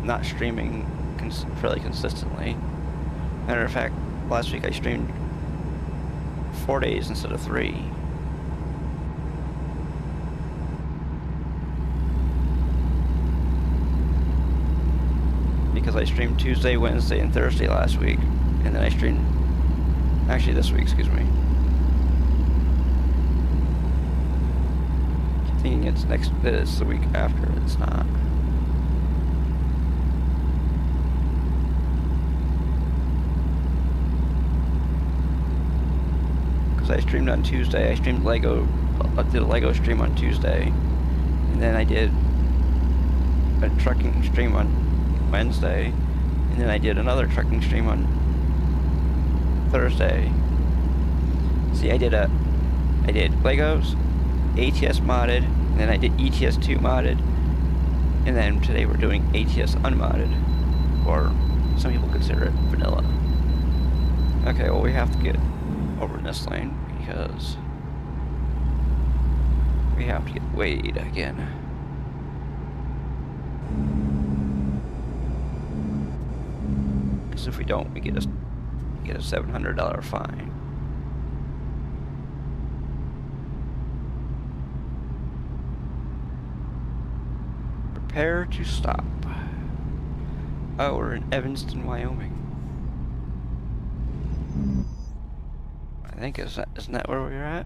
not streaming fairly consistently. Matter of fact, last week I streamed 4 days instead of 3. Because I streamed Tuesday, Wednesday, and Thursday last week, and then I streamed actually this week, excuse me. Thinking it's the week after, it's not. Because I streamed on Tuesday, I did a Lego stream on Tuesday, and then I did a trucking stream on Wednesday, And then I did another trucking stream on Thursday. See, I did Legos, ATS modded, and then I did ETS2 modded, and then today we're doing ATS unmodded, or some people consider it vanilla. Okay, well we have to get over in this lane because we have to get weighed again. Because if we don't, we get a $700 fine. Prepare to stop. Oh, we're in Evanston, Wyoming. I think isn't that where we're at?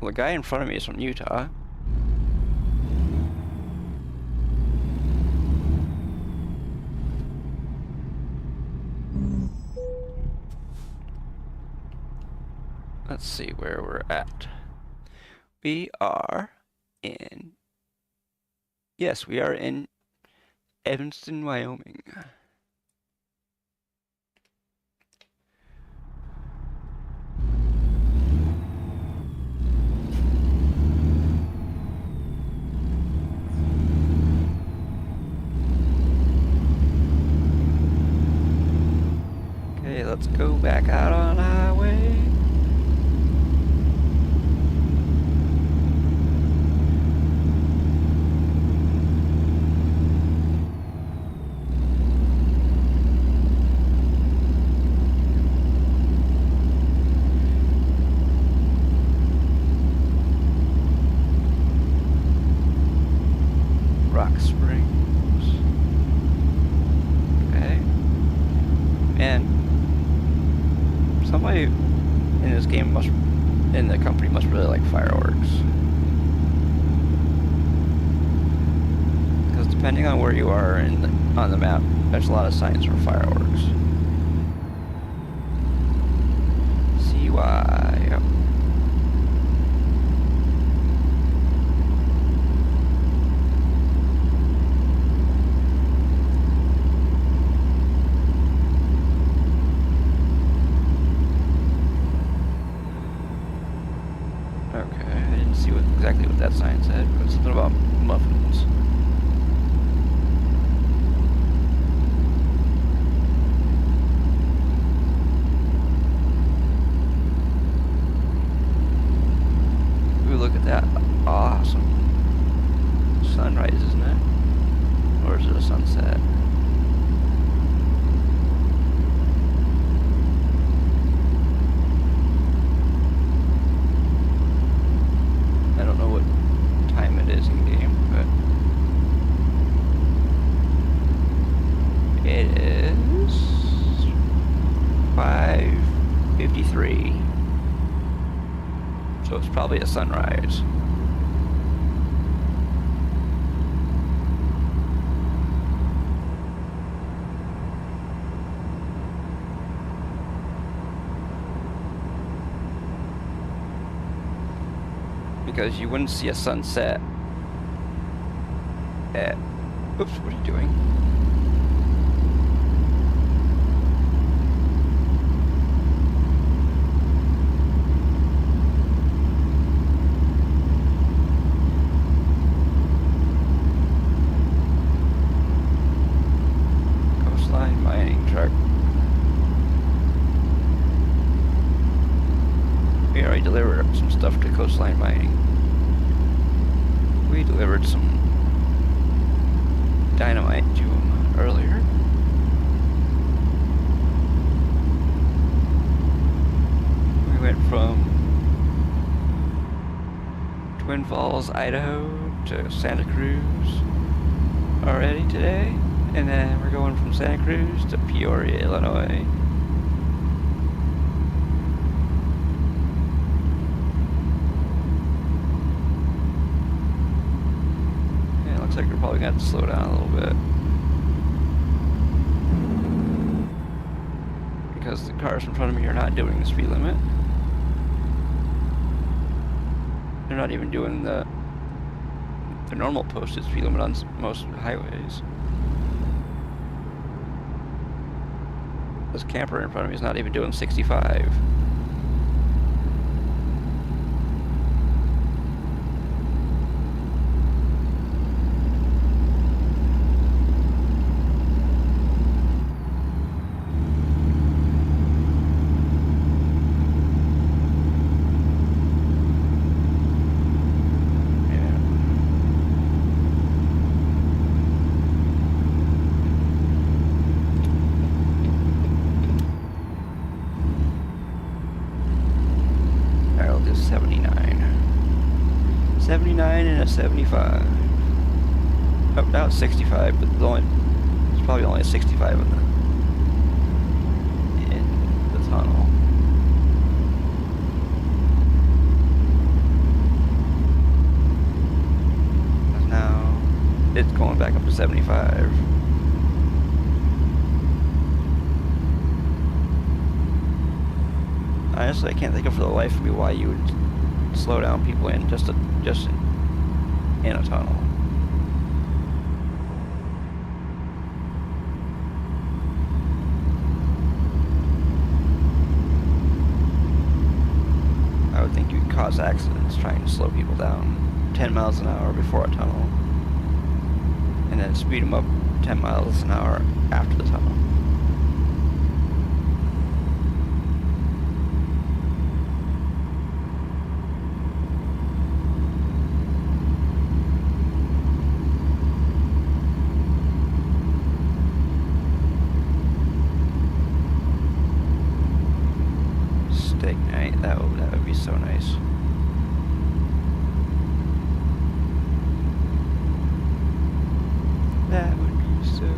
Well, the guy in front of me is from Utah. Let's see where we're at. We are in... Yes, we are in Evanston, Wyoming. Okay, let's go back out on the highway. Rock Springs. Okay. Man, somebody in this game in the company must really like fireworks. Because depending on where you are on the map, there's a lot of signs for fireworks. CY. Yep. Exactly what that sign said, but it's something about muffins. Ooh, look at that. Awesome. Sunrise, isn't it? Or is it a sunset? I don't know what time it is in game, but it is 5:53. So it's probably a sunrise. Because you wouldn't see a sunset at... Oops, what are you doing? Coastline mining truck. We already delivered some stuff to Coastline Mining. We delivered some dynamite to them earlier. We went from Twin Falls, Idaho to Santa Cruz already today. And then we're going from Santa Cruz to Peoria, Illinois. Looks like we're probably going to have to slow down a little bit. Because the cars in front of me are not doing the speed limit. They're not even doing the normal posted speed limit on most highways. This camper in front of me is not even doing 65. Alright, we'll do 79. 79 and a 75. Oh, now it's 65, but it's probably only a 65 in the tunnel. And now it's going back up to 75. Honestly, I can't think of for the life of me why you would slow down people in just in a tunnel. I would think you'd cause accidents trying to slow people down 10 miles an hour before a tunnel, and then speed them up 10 miles an hour after the tunnel. Steak night, that would be so nice. That would be so nice.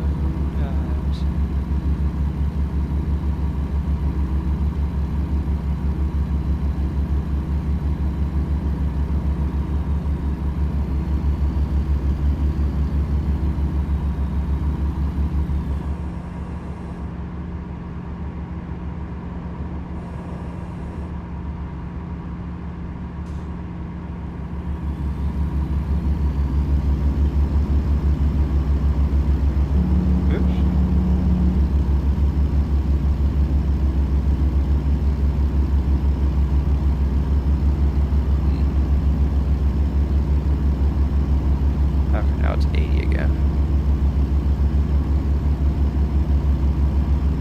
Now it's 80 again.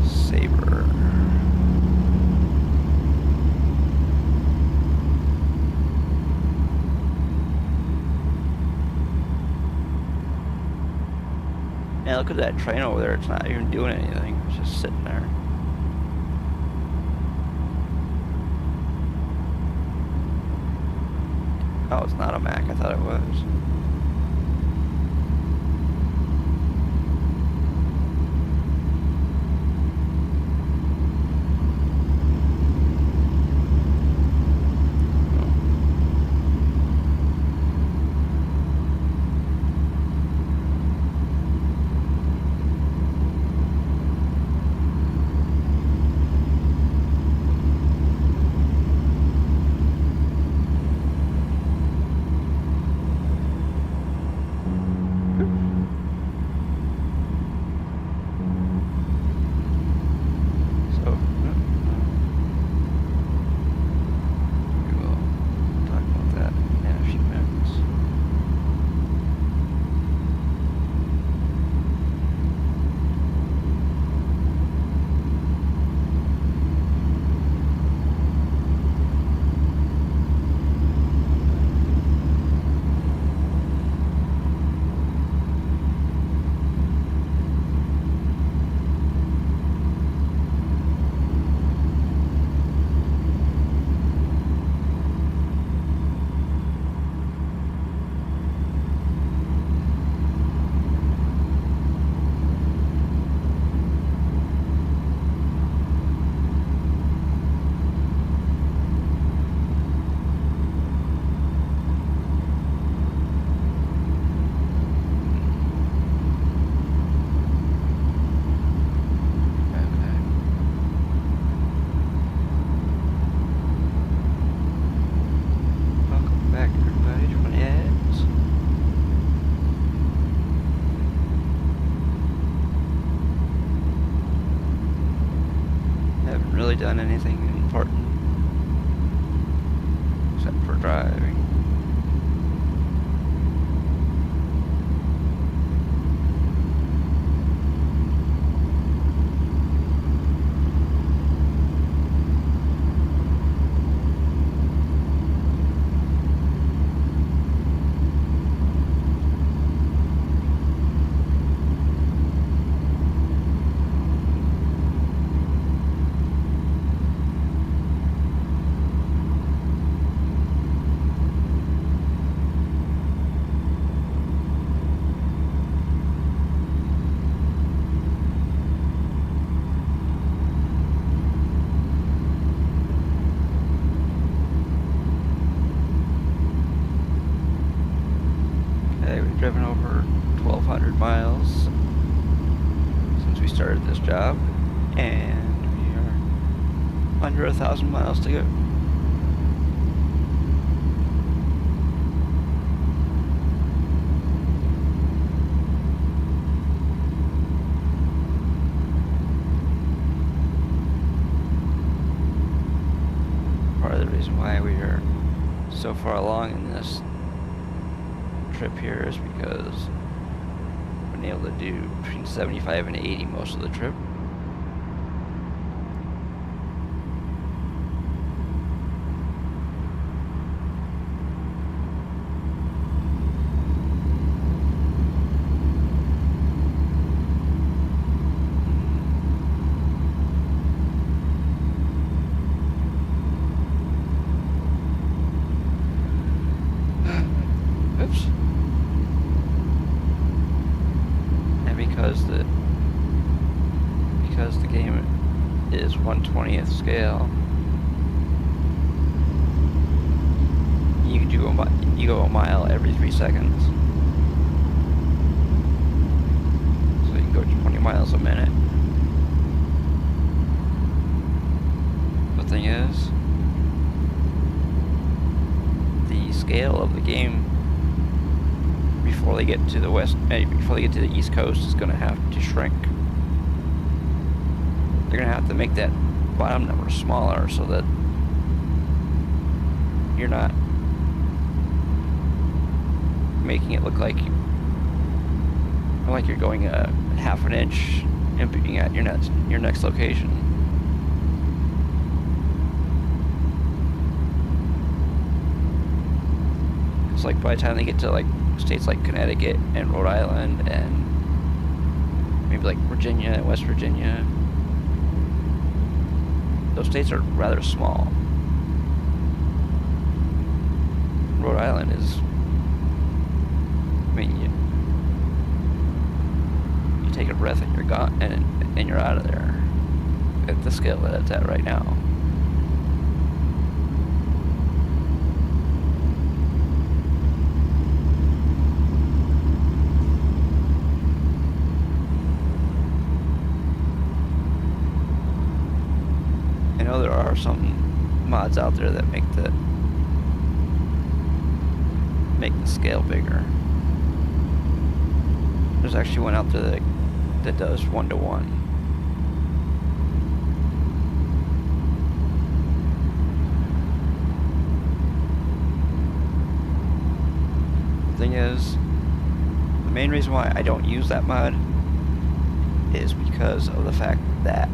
Saber. Yeah, look at that train over there. It's not even doing anything. It's just sitting there. Oh, it's not a Mac. I thought it was. done anything important except for driving. Driven over 1,200 miles since we started this job, and we are under 1,000 miles to go. Part of the reason why we are so far along in this trip here is because we've been able to do between 75 and 80 most of the trip. Oops. Because the game is 1/20th scale, you go a mile every 3 seconds, so you can go 20 miles a minute. The thing is, the scale of the game before they get to the East Coast is going to have to shrink. They're going to have to make that bottom number smaller so that you're not making it look like you're going a half an inch and being at your next location. It's like by the time they get to like states like Connecticut and Rhode Island and maybe like Virginia and West Virginia, those states are rather small. Rhode Island is, I mean, you take a breath and you're gone, and you're out of there at the scale that it's at right now. I know there are some mods out there that make the scale bigger. There's actually one out there that does 1:1. The thing is, the main reason why I don't use that mod is because of the fact that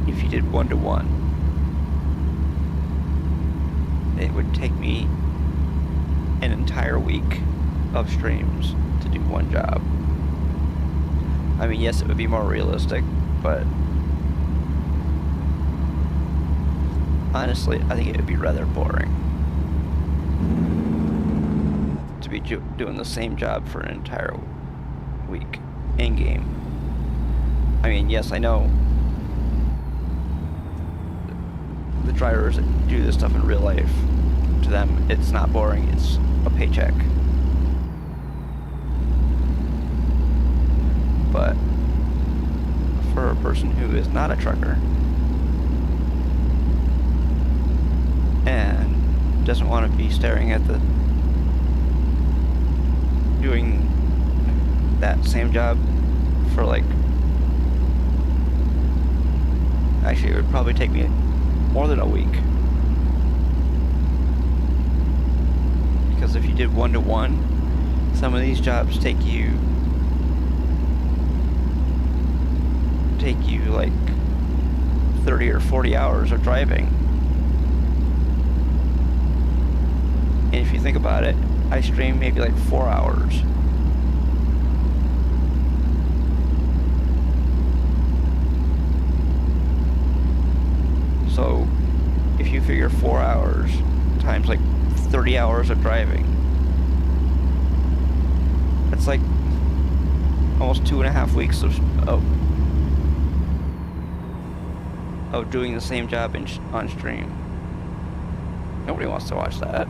if you did 1:1, it would take me an entire week of streams to do one job. I mean, yes, it would be more realistic, but honestly, I think it would be rather boring to be doing the same job for an entire week in-game. I mean, yes, I know the drivers that do this stuff in real life, to them, it's not boring, it's a paycheck. But for a person who is not a trucker and doesn't want to be staring at doing that same job for like Actually, it would probably take me more than a week. Because if you did 1-to-1, some of these jobs take you like 30 or 40 hours of driving. And if you think about it, I stream maybe like 4 hours. So if you figure 4 hours times like 30 hours of driving, that's like almost 2.5 weeks of doing the same job on stream. Nobody wants to watch that.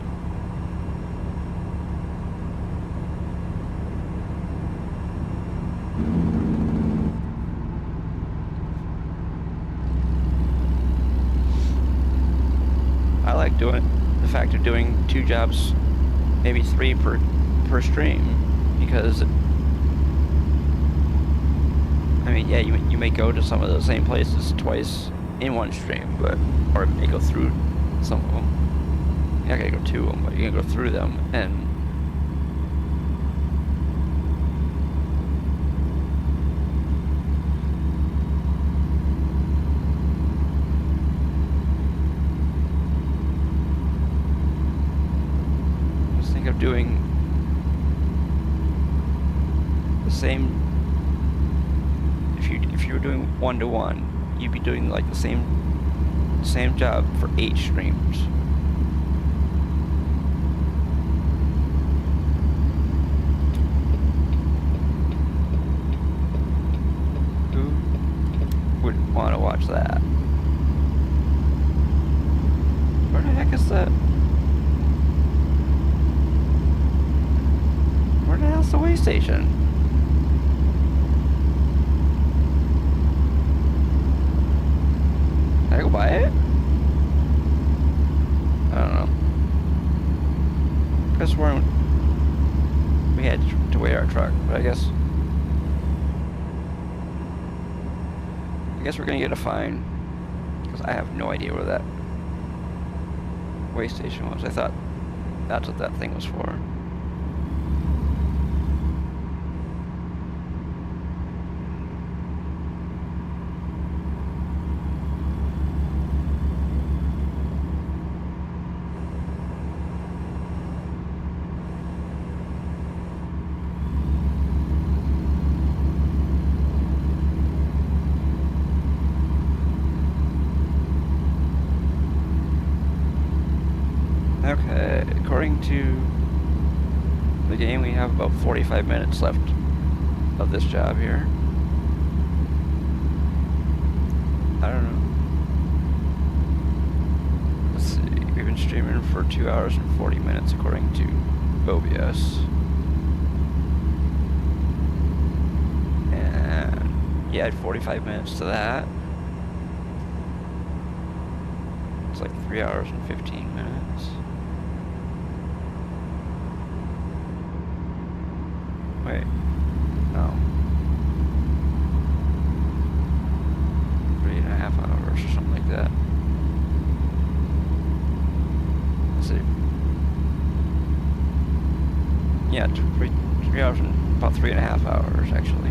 I like doing the fact of doing 2 jobs, maybe 3 per stream, because I mean, yeah, you may go to some of the same places twice in one stream, or you may go through some of them. You're not gonna go to them, but you're gonna go through them, and just think of doing the same. If you were doing 1-to-1, you'd be doing like the same job for 8 streams. Who wouldn't want to watch that? Where the heck is that? Where the hell's the way station? Can I go by it? I don't know. Guess we had to wait our truck, but I guess we're gonna get a fine, because I have no idea where that way station was. I thought that's what that thing was for. Okay, according to the game, we have about 45 minutes left of this job here. I don't know. Let's see, we've been streaming for 2 hours and 40 minutes according to OBS. And yeah, add 45 minutes to that. It's like 3 hours and 15 minutes. Wait, no. 3.5 hours or something like that. Let's see. Yeah, 3 hours and about 3.5 hours actually.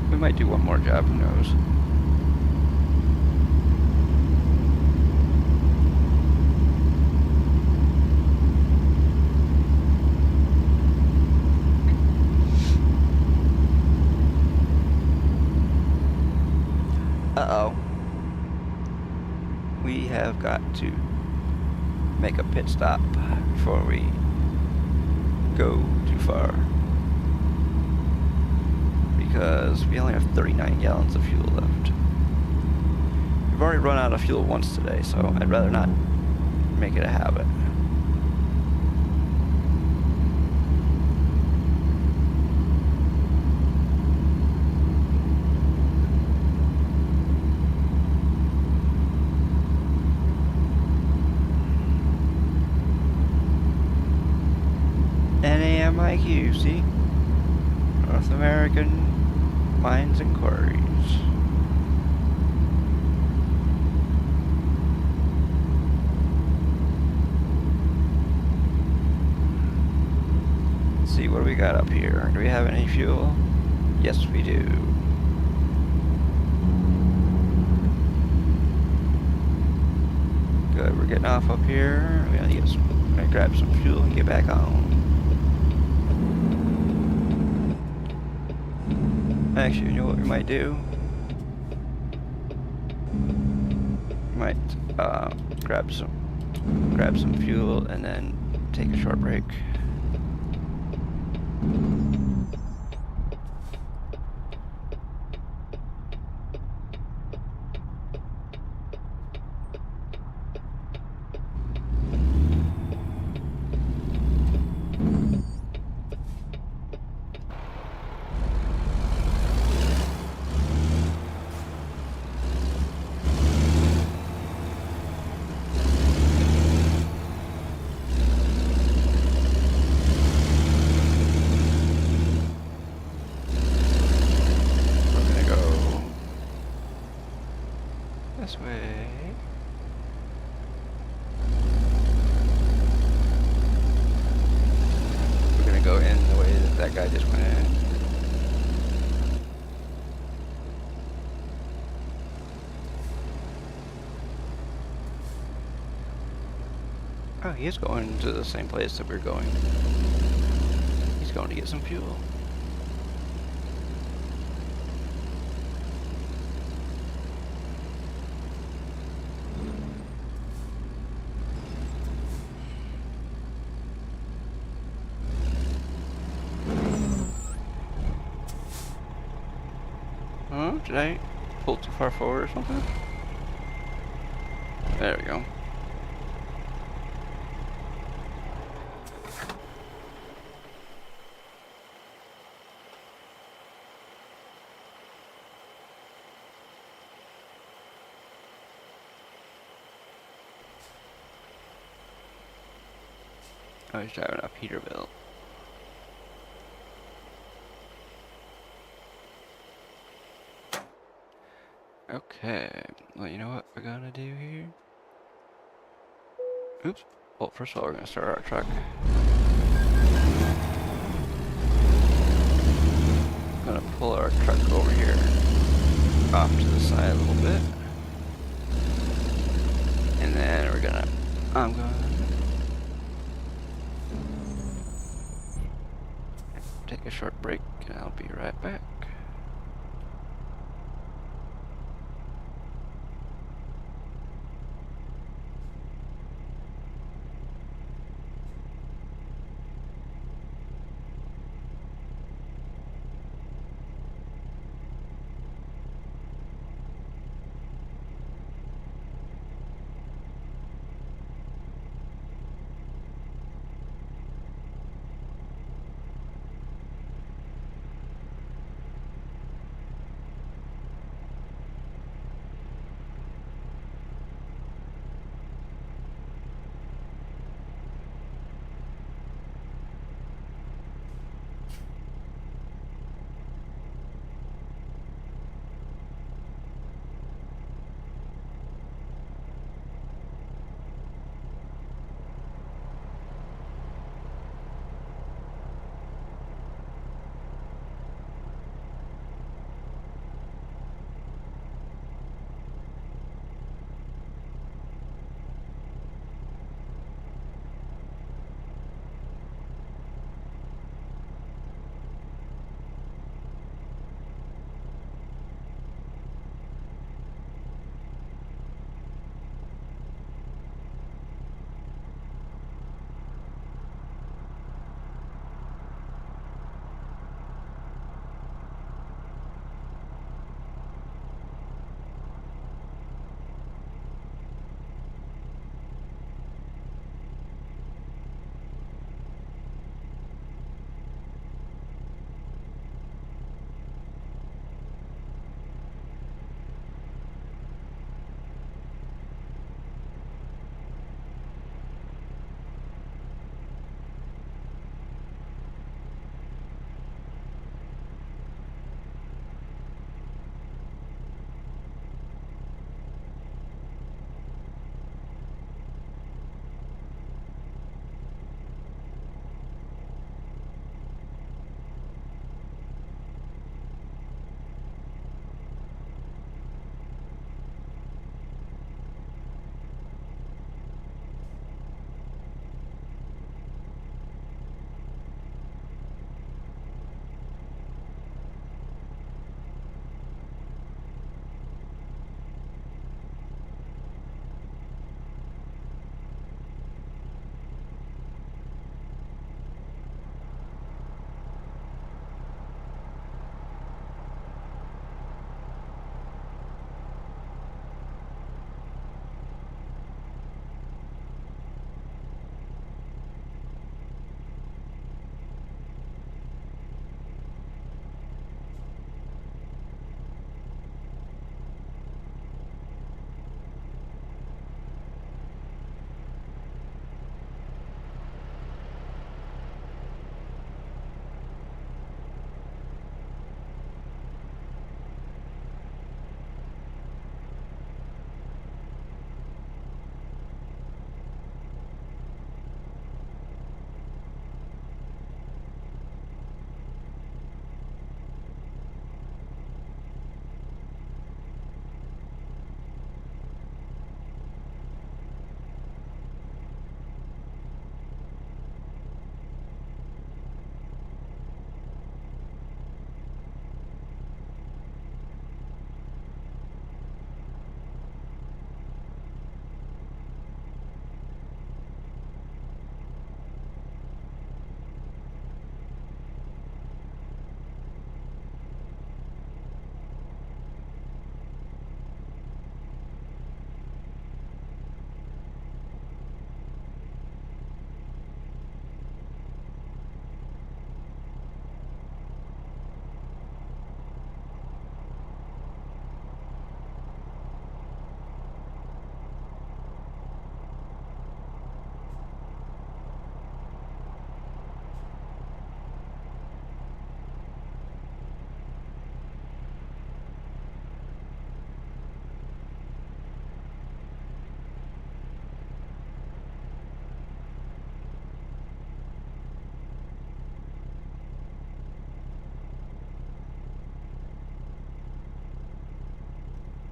We might do one more job, who knows. Uh-oh. We have got to make a pit stop before we go too far. Because we only have 39 gallons of fuel left. We've already run out of fuel once today, so I'd rather not make it a habit. NMIQ, North American Mines and Quarries. Let's see, what do we got up here? Do we have any fuel? Yes, we do. Good, we're getting off up here. We're gonna grab some fuel and get back on. Actually, you know what we might do? We might grab some fuel and then take a short break. This way. We're gonna go in the way that guy just went in. Oh, he's going to the same place that we're going. He's going to get some fuel. Huh? Did I pull too far forward or something? There we go. Oh, he's driving up Peterbilt. Okay, well, you know what we're gonna do here? Oops. Well, first of all, we're gonna start our truck. I'm gonna pull our truck over here, off to the side a little bit. And then I'm gonna take a short break and I'll be right back.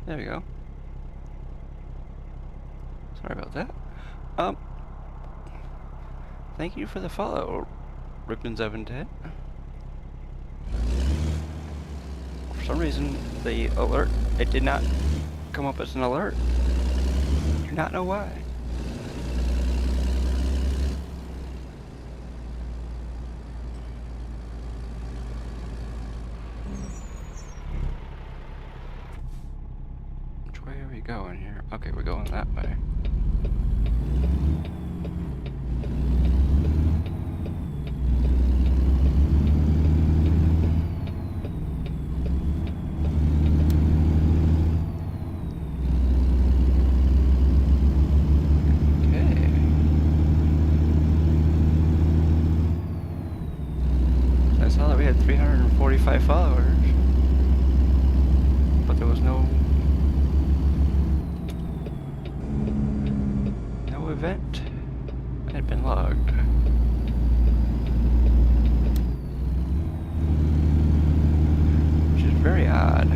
There we go. Sorry about that. Thank you for the follow, Ripton710. For some reason, the alert, it did not come up as an alert. I do not know why. Which way are we going here? Okay, we're going that way. I saw that we had 345 followers, but there was no event had been logged. Which is very odd.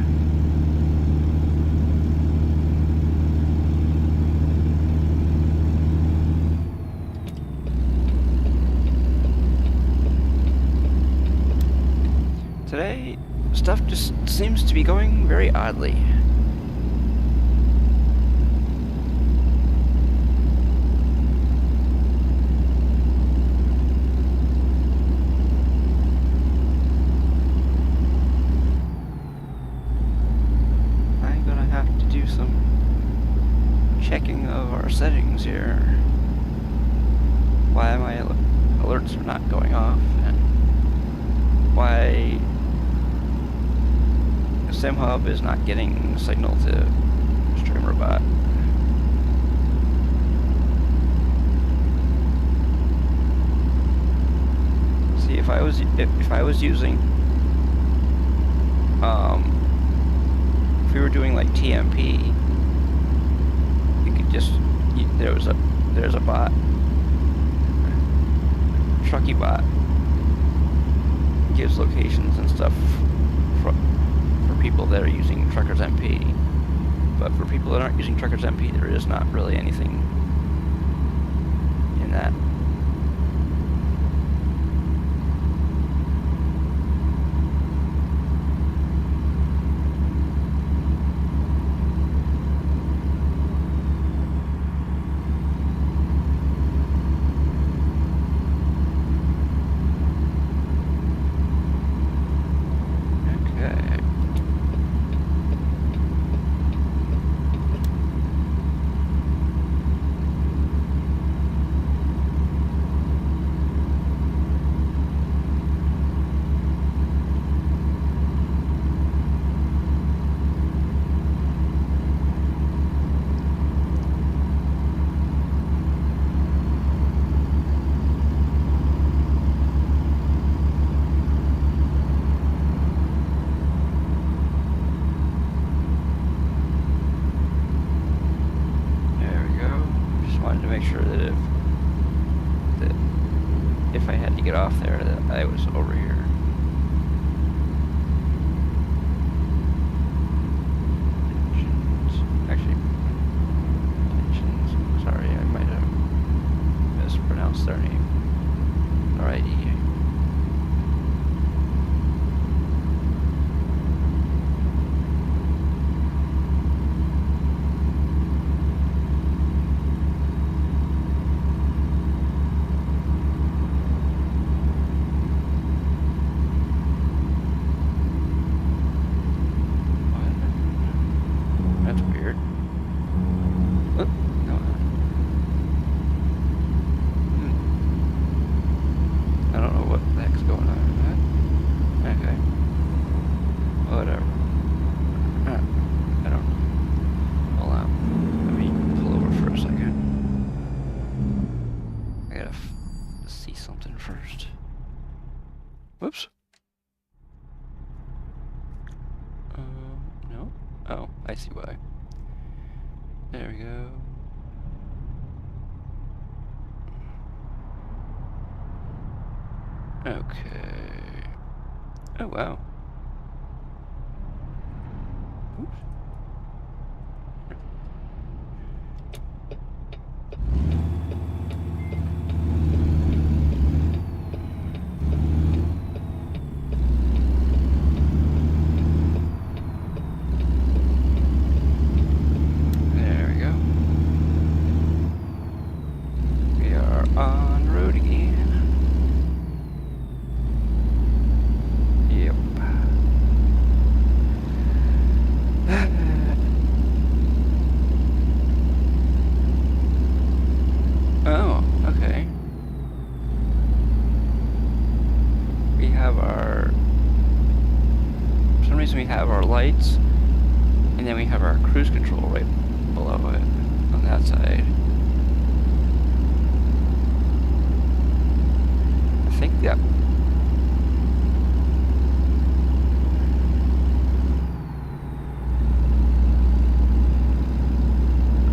Today, stuff just seems to be going very oddly. I'm gonna have to do some checking of our settings here. Why my alerts are not going off, and why SimHub is not getting signal to StreamerBot. See, if I was using if we were doing like TMP, you could just there's a bot, Trucky bot, gives locations and stuff for people that are using Truckers MP. But for people that aren't using Truckers MP, there is not really anything in that. If I had to get off there, that I was over here. Actually, sorry, I might have mispronounced their name. Alrighty. Whoops. No. Oh, I see why. There we go. Okay. Oh, wow. Oops. have our lights, and then we have our cruise control right below it on that side. I think that.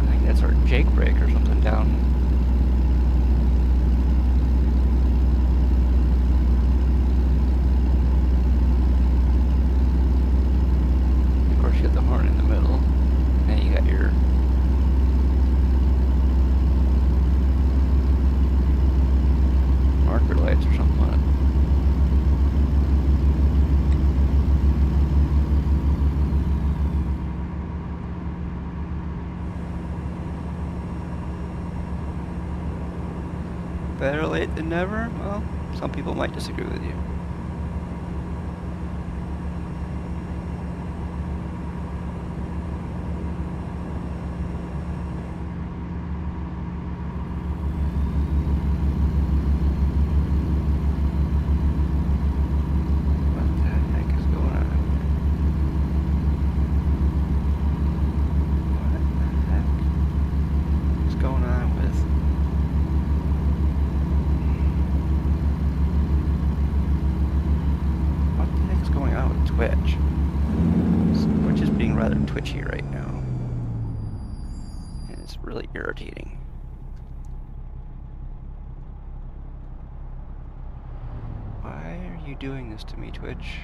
I think that's our Jake brake or something down. You got the horn in the middle, and you got your marker lights or something on it. Better late than never? Well, some people might disagree with you. Twitch is being rather twitchy right now, and it's really irritating. Why are you doing this to me, Twitch?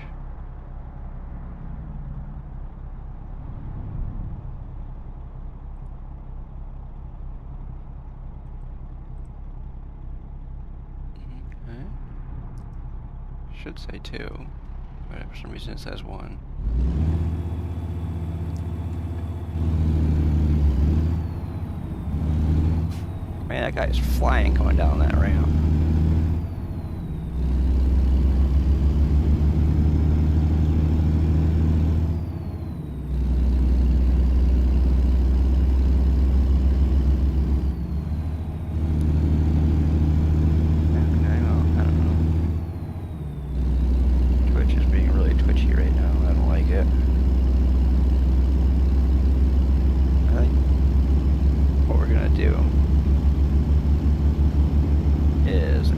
Okay. Should say 2. But for some reason it says 1. Man, that guy is flying coming down that ramp.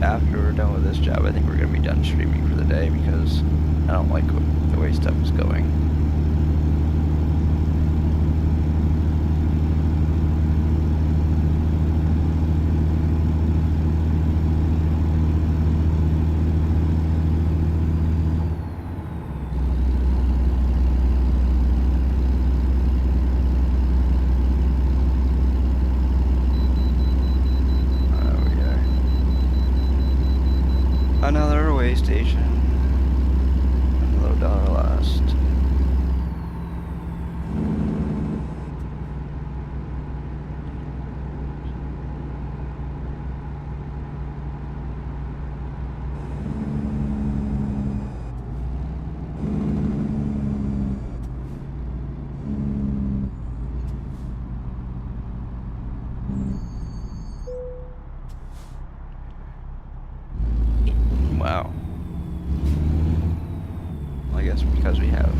After we're done with this job, I think we're going to be done streaming for the day because I don't like the way stuff is going. Another way station. Low dollar last. Wow. Well, I guess because we have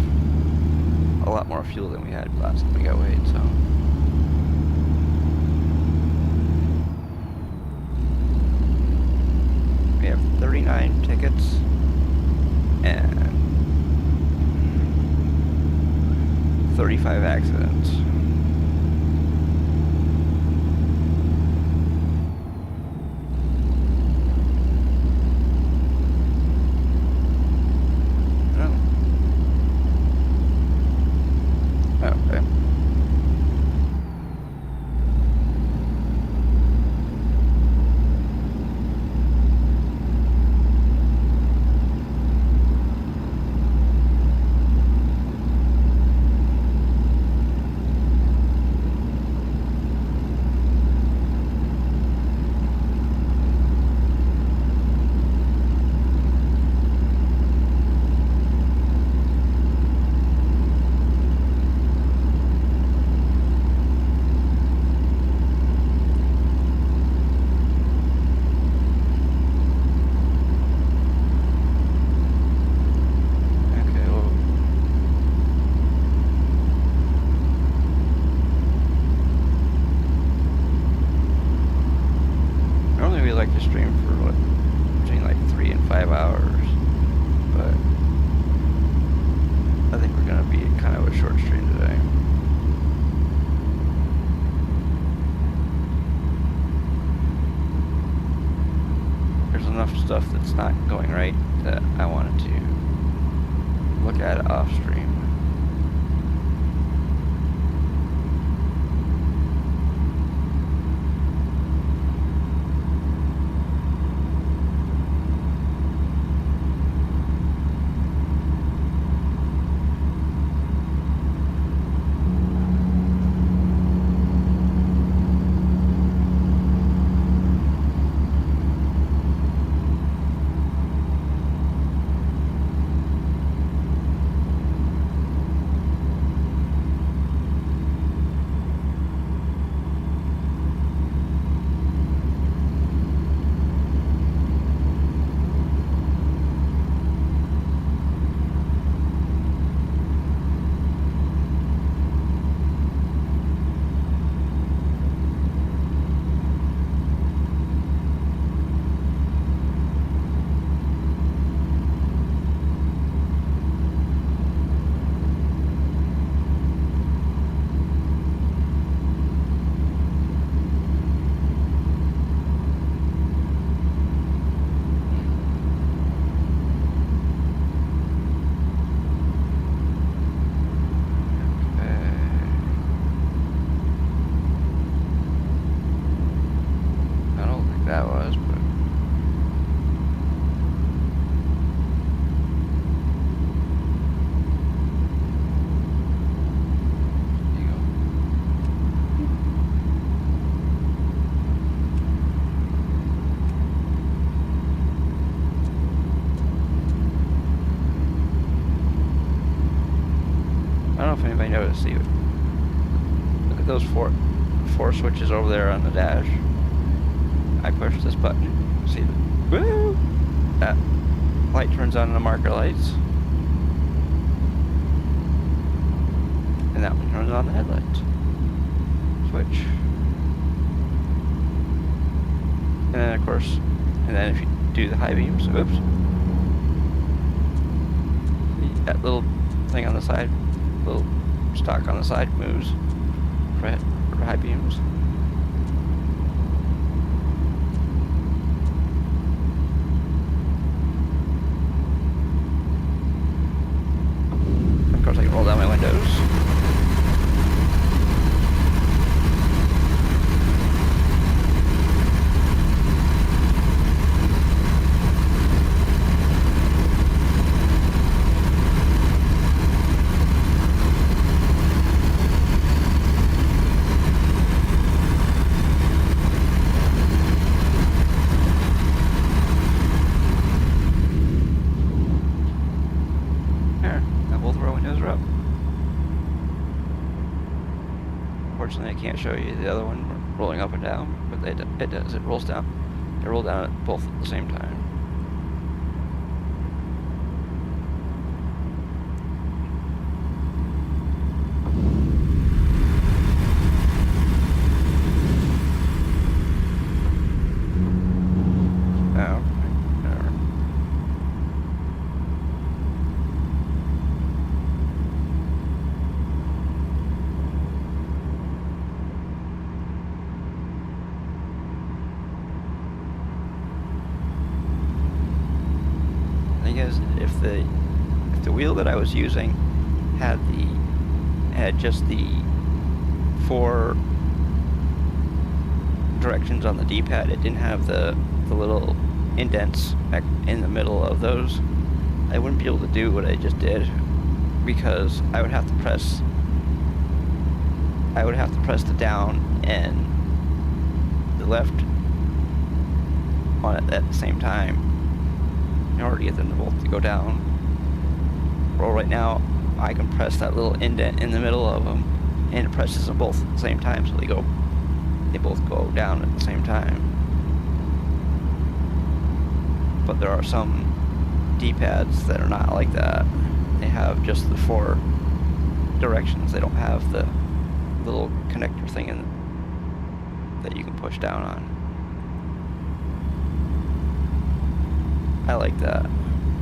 a lot more fuel than we had last time we got weighed, so. We have 39 tickets and 35 accidents. stream for what, between like 3 and 5 hours, but I think we're gonna be kind of a short stream today. There's enough stuff that's not going right that I wanted to look at it off stream. See, look at those four switches over there on the dash. I push this button. See, woo! That light turns on the marker lights, and that one turns on the headlights. Switch, and then of course, and then if you do the high beams, oops, that little thing on the side, little stock on the side moves for high beams. Of course I can roll down my windows. Unfortunately, I can't show you the other one rolling up and down, but it does. It rolls down. They roll down at both at the same time. If the wheel that I was using had just the 4 directions on the D-pad, it didn't have the little indents in the middle of those, I wouldn't be able to do what I just did, because I would have to press the down and the left on it at the same time in order to get them both to go down. Well, right now I can press that little indent in the middle of them, and it presses them both at the same time, so they both go down at the same time. But there are some D-pads that are not like that. They have just the 4 directions. They don't have the little connector thing that you can push down on. I like that.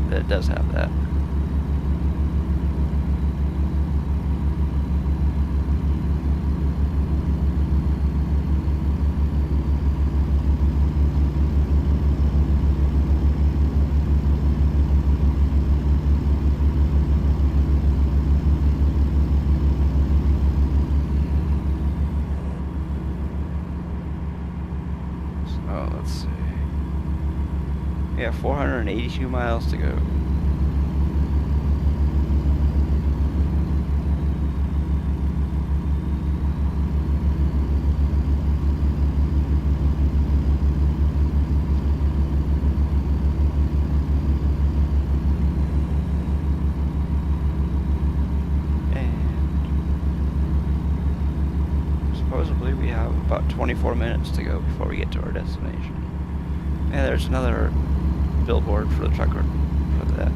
That it does have that. So let's see. Yeah, 482 miles to go. Supposedly we have about 24 minutes to go before we get to our destination. Yeah, there's another billboard for the truck that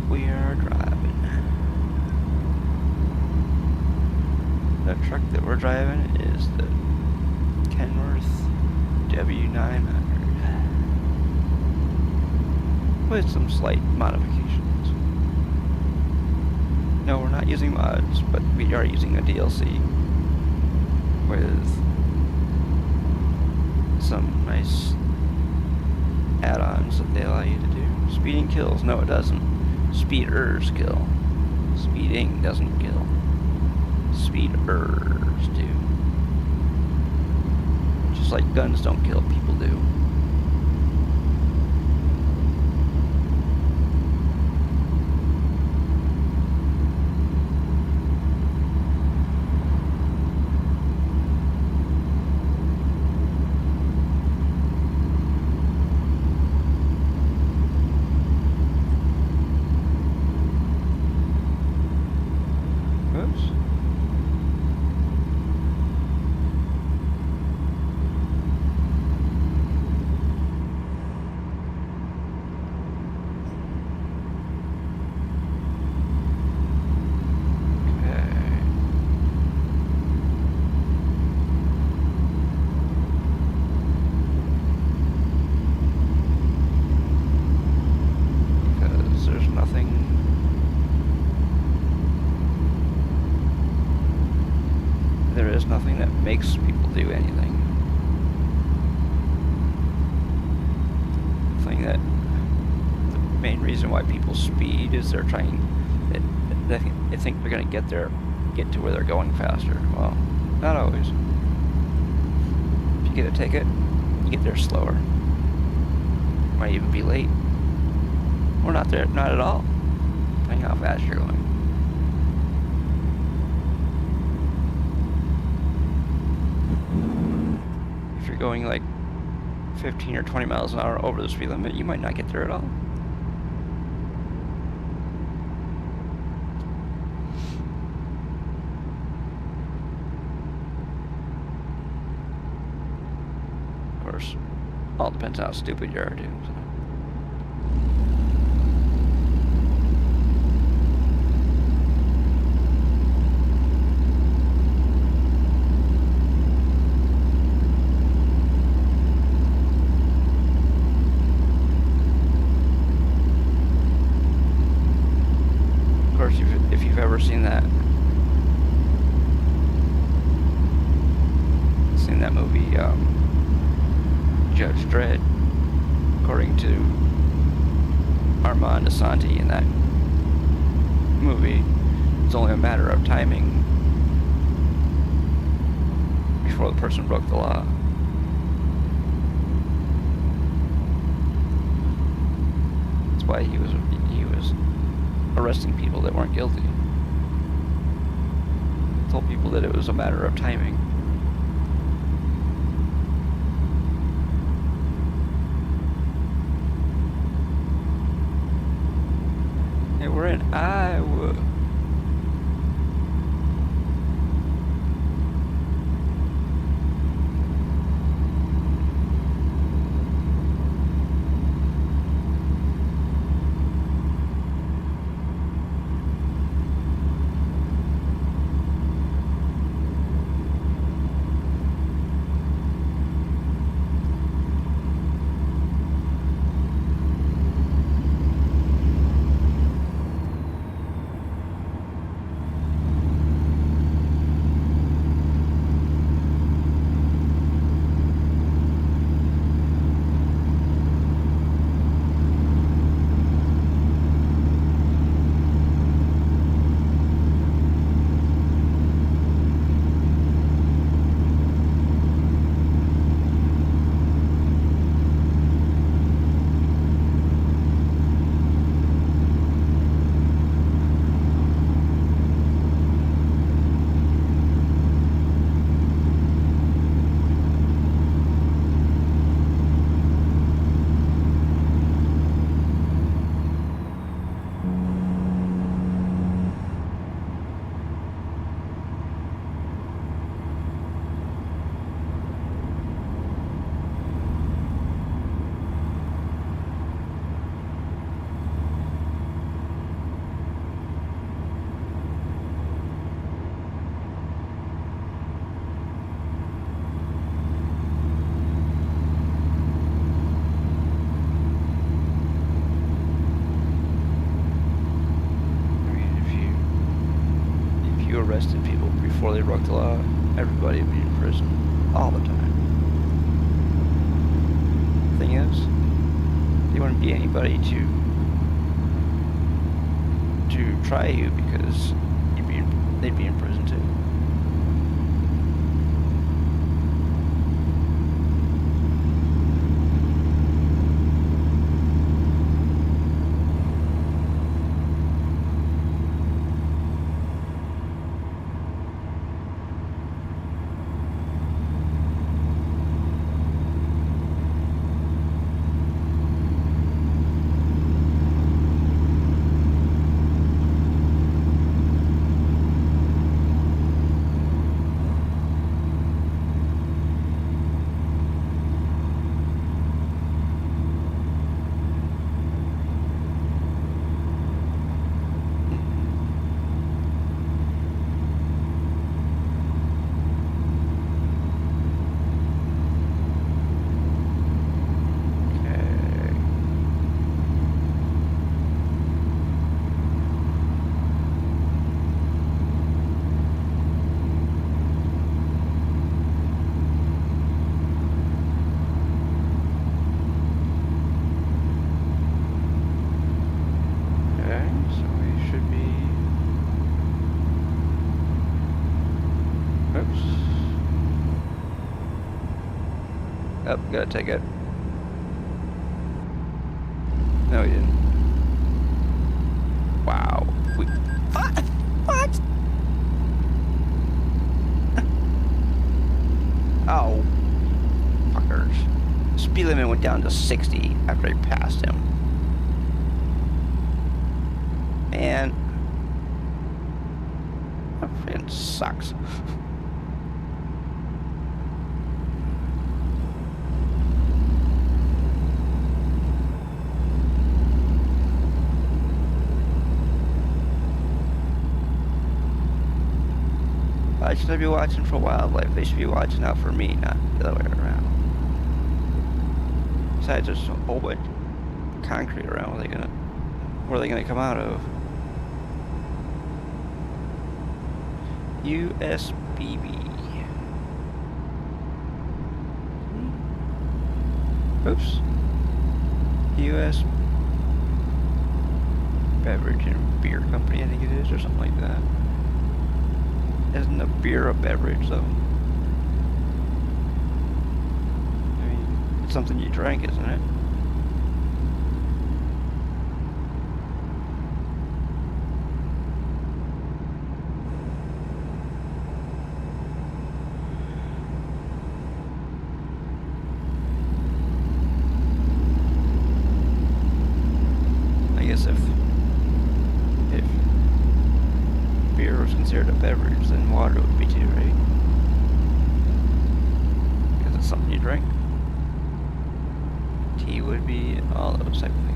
we are driving. The truck that we're driving is the Kenworth W900 with some slight modifications. No, we're not using mods, but we are using a DLC with some nice add-ons that they allow you to do. Speeding kills. No, it doesn't. Speeders kill. Speeding doesn't kill. Speeders do. Just like guns don't kill, people do. Nothing that makes people do anything. The thing that the main reason why people speed is they're trying. They think they're gonna get to where they're going faster. Well, not always. If you get a ticket, you get there slower. Might even be late. Or not there, not at all. Depending how fast you're going. If you're going like 15 or 20 miles an hour over the speed limit, you might not get there at all. Of course, all depends on how stupid you are, too. So. If you've ever seen that movie, Judge Dredd, according to Armand Asante in that movie, it's only a matter of timing before the person broke the law. That's why he was arresting people that weren't guilty. Told people that it was a matter of timing. Hey, we're in Iowa. arrested people before they broke the law. Everybody would be in prison all the time. Thing is, there wouldn't be anybody to try you because they'd be in prison too. Oh, gotta take it. No, he didn't. Wow. What? Oh. Fuckers. Speed limit went down to 60 after I passed him. Man. That freaking sucks. Why should I be watching for wildlife? They should be watching out for me, not the other way around. Besides, there's a whole bunch of concrete around. Where are they gonna come out of? USBB. Oops. US Beverage and Beer Company, I think it is, or something like that. Isn't a beer a beverage, though? I mean, it's something you drink, isn't it? I guess if beer was considered a beverage, then water would be too, right? Because it's something you drink. Tea would be, all those type of things.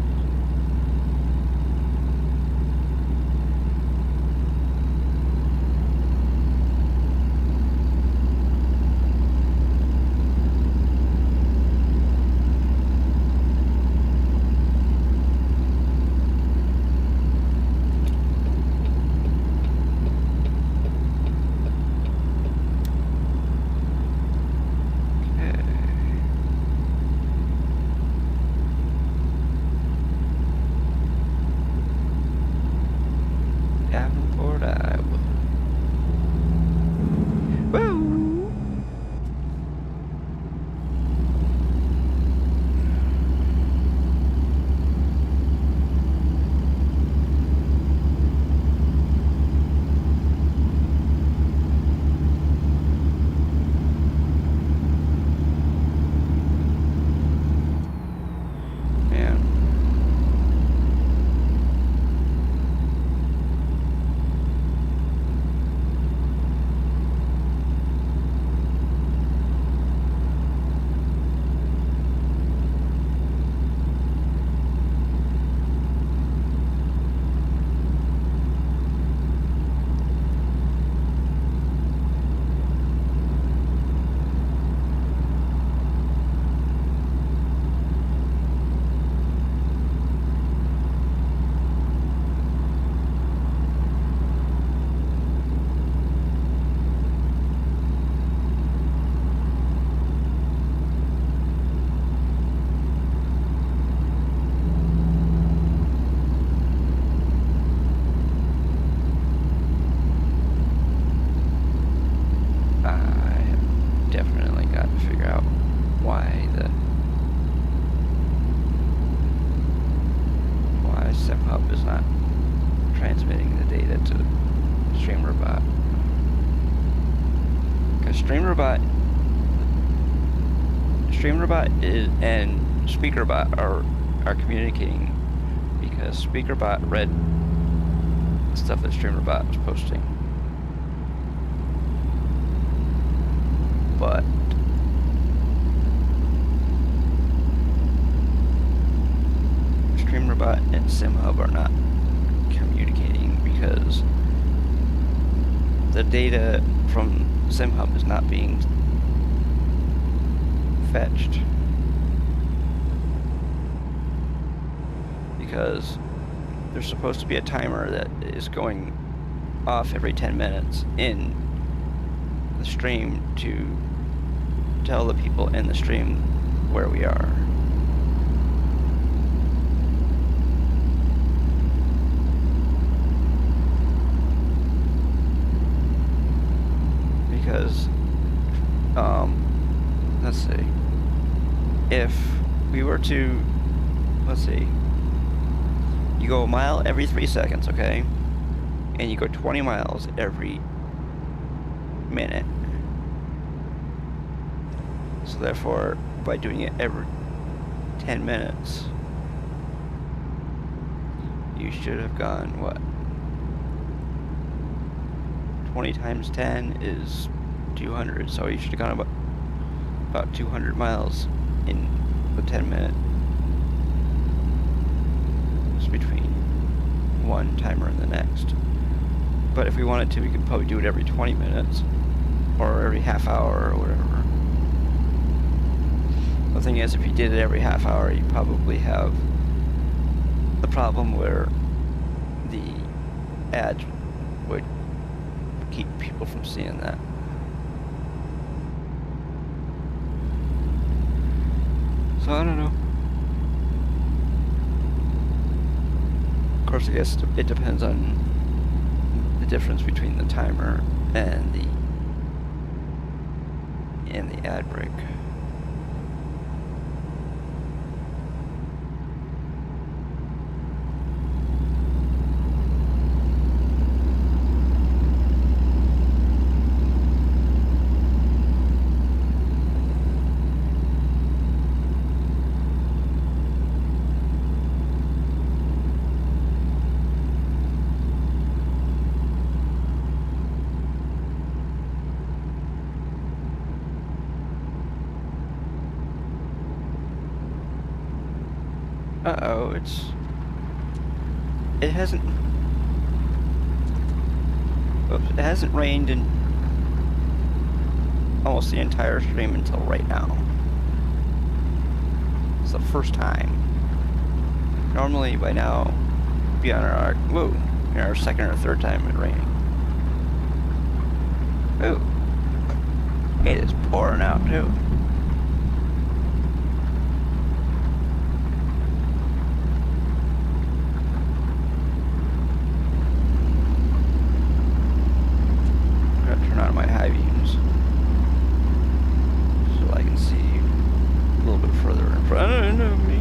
StreamRobot is and SpeakerBot are communicating because SpeakerBot read the stuff that StreamRobot was posting. But StreamRobot and SimHub are not communicating because the data from SimHub is not being fetched. Because there's supposed to be a timer that is going off every 10 minutes in the stream to tell the people in the stream where we are. Because, let's see, if we were to, let's see, you go a mile every 3 seconds, okay? And you go 20 miles every minute. So therefore, by doing it every 10 minutes, you should have gone, what? 20 times 10 is 200, so you should have gone about 200 miles in the 10 minute. Between one timer and the next. But if we wanted to, we could probably do it every 20 minutes or every half hour or whatever. The thing is, if you did it every half hour, you probably have the problem where the ads would keep people from seeing that. So I don't know. Of course, I guess it depends on the difference between the timer and the ad break. Uh-oh, it hasn't rained in almost the entire stream until right now. It's the first time. Normally by now, it'd be on our second or third time it raining. Ooh, it is pouring out too. Turn on my high beams so I can see a little bit further in front of me.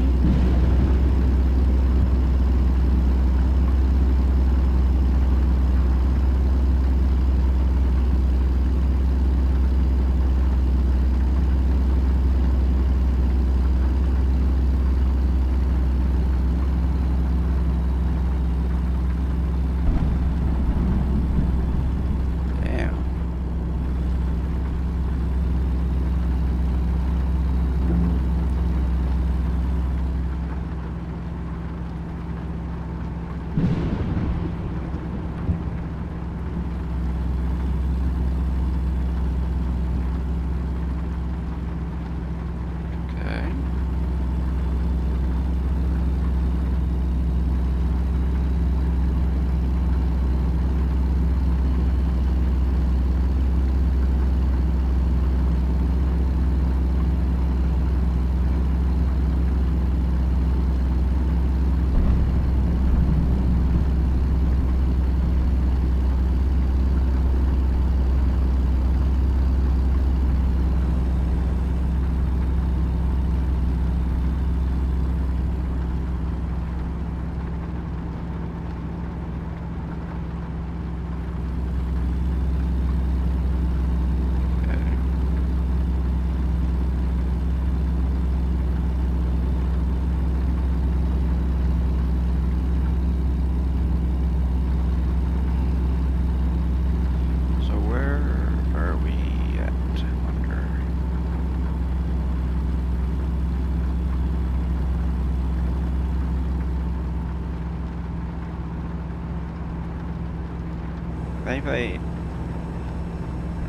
If anybody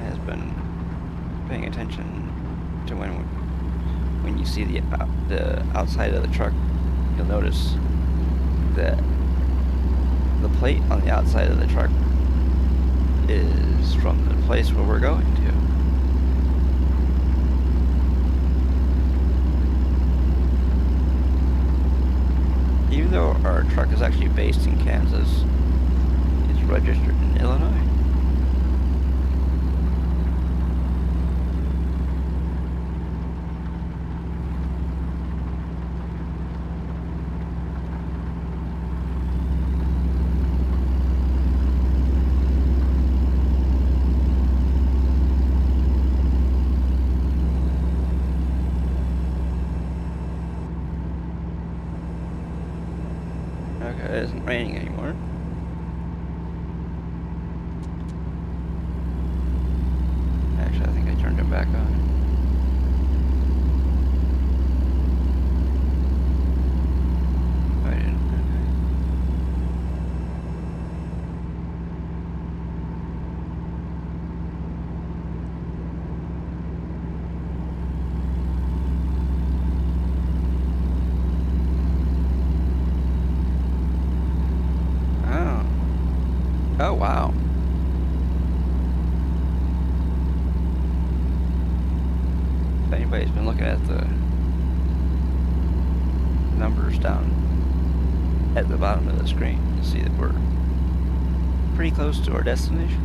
has been paying attention to when you see the outside of the truck, you'll notice that the plate on the outside of the truck is from the place where we're going to. Even though our truck is actually based in Kansas, it's registered in Illinois. Okay, it isn't raining anymore. Actually, I think I turned it back on. I didn't. Oh, wow. If anybody's been looking at the numbers down at the bottom of the screen, you'll see that we're pretty close to our destination.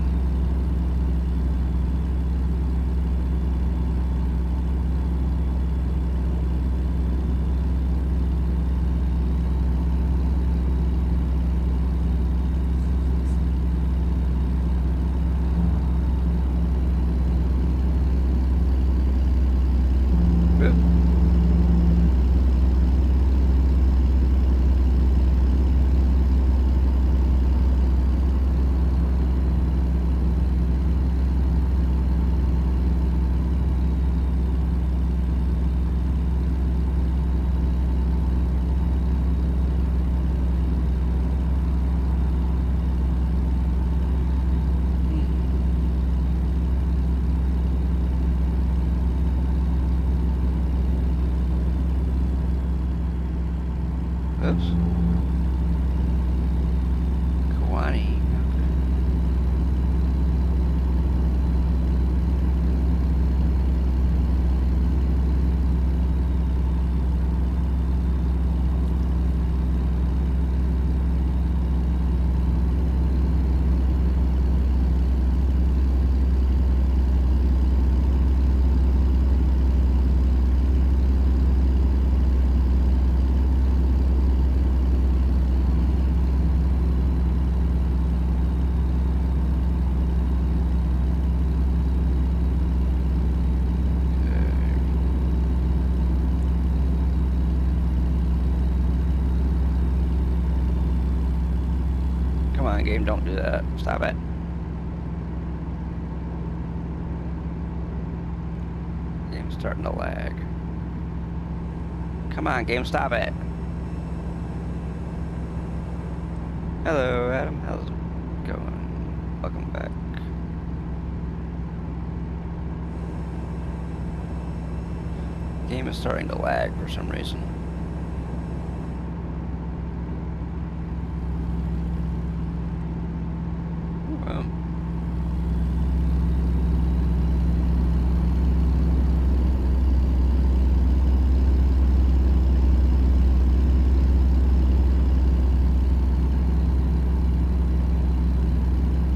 Oops. Kawani. Come on, game, don't do that. Stop it. Game's starting to lag. Come on, game, stop it. Hello, Adam. How's it going? Welcome back. Game is starting to lag for some reason. Well.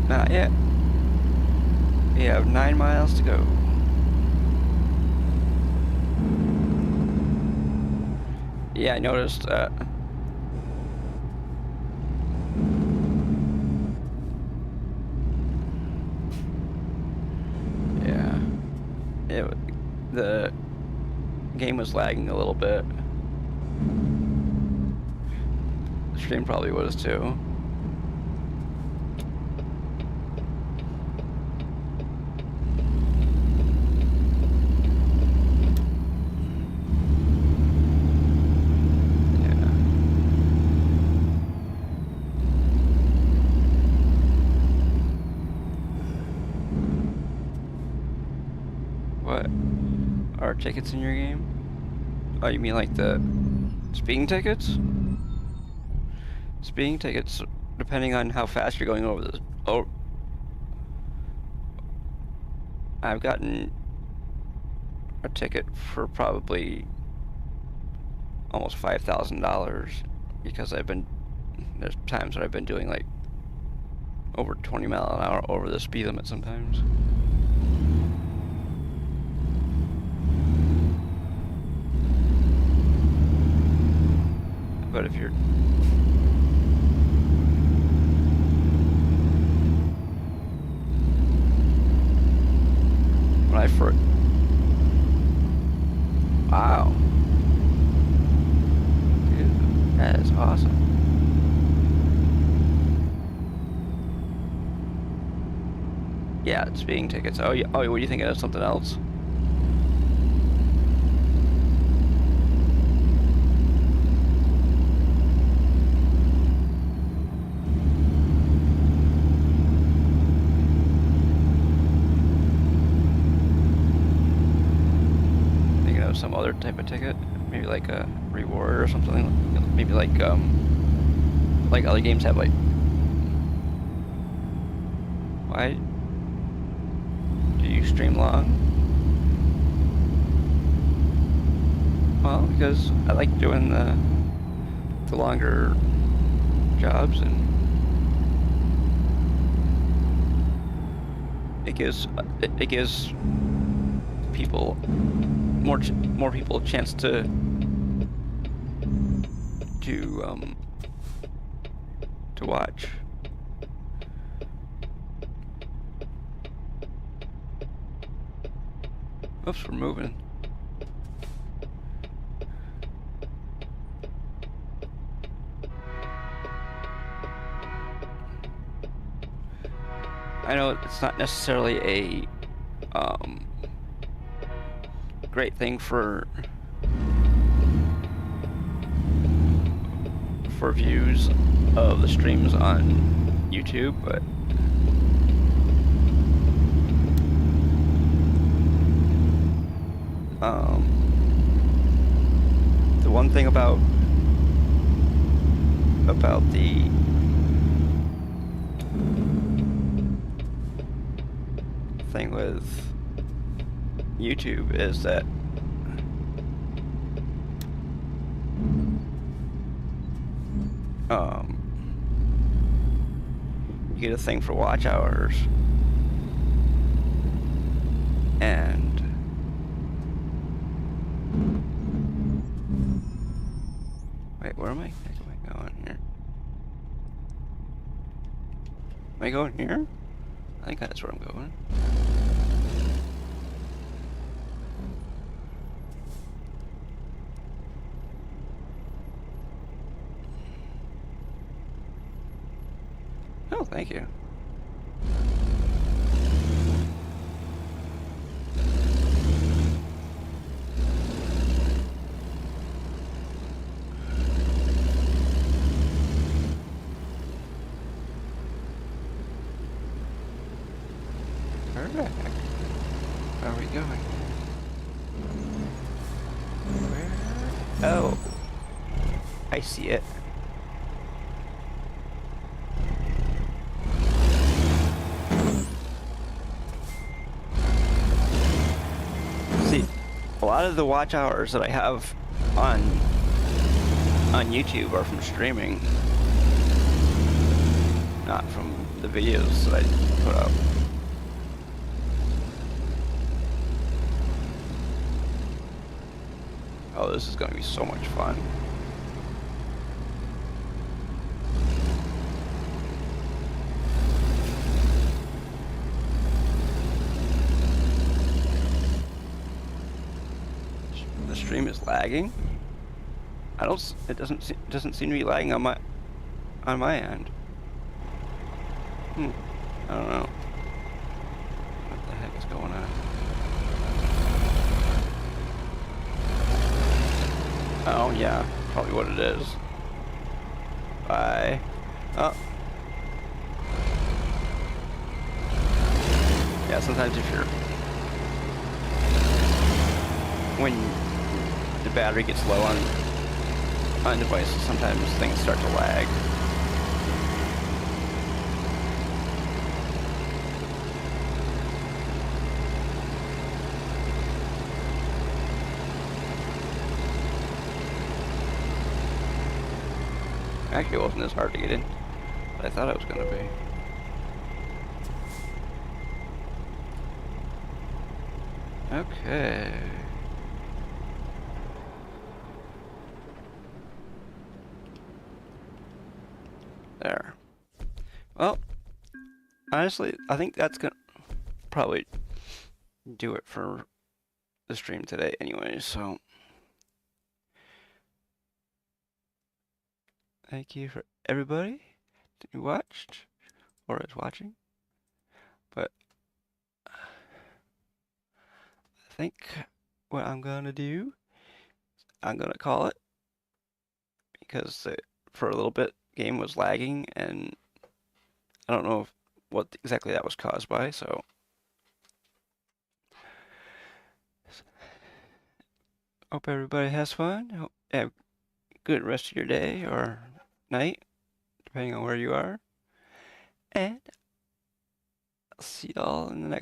Not yet. We have 9 miles to go. Yeah, I noticed that. Yeah. The game was lagging a little bit. The stream probably was too. are tickets in your game? Oh, you mean like the speeding tickets? Speeding tickets, depending on how fast you're going over the... Oh, I've gotten a ticket for probably almost $5,000 because there's times that I've been doing like over 20 miles an hour over the speed limit sometimes. But if you're... When I first... Wow. Dude, that is awesome. Yeah, it's speeding tickets. Oh, yeah. Oh, what are you thinking of? Something else? Thinking of some other type of ticket? Maybe like a reward or something? Maybe like other games have like... Why do you stream long? Well, because I like doing the longer jobs, and it gives people more people a chance to watch. Oops, we're moving. I know it's not necessarily a great thing for views of the streams on YouTube, but the one thing about the thing with YouTube is that you get a thing for watch hours, and wait, where am I going here? Am I going here? I think that's where I'm going. Oh, thank you. Where the heck are we going? Where? Oh, I see it. See, a lot of the watch hours that I have on YouTube are from streaming, not from the videos that I put up. Oh, this is going to be so much fun. The stream is lagging. It doesn't seem to be lagging on my end. I don't know. What the heck is going on? Oh yeah, probably what it is. Bye. Oh. Yeah, sometimes if you're when the battery gets low on devices, sometimes things start to lag. Actually, it wasn't as hard to get in, but I thought it was gonna be. Okay. There. Well, honestly, I think that's gonna probably do it for the stream today anyway, so thank you for everybody who watched or is watching. But I think what I'm gonna do, I'm gonna call it because for a little bit game was lagging and I don't know what exactly that was caused by, so hope everybody has fun. Hope you have a good rest of your day or night, depending on where you are. And I'll see y'all in the next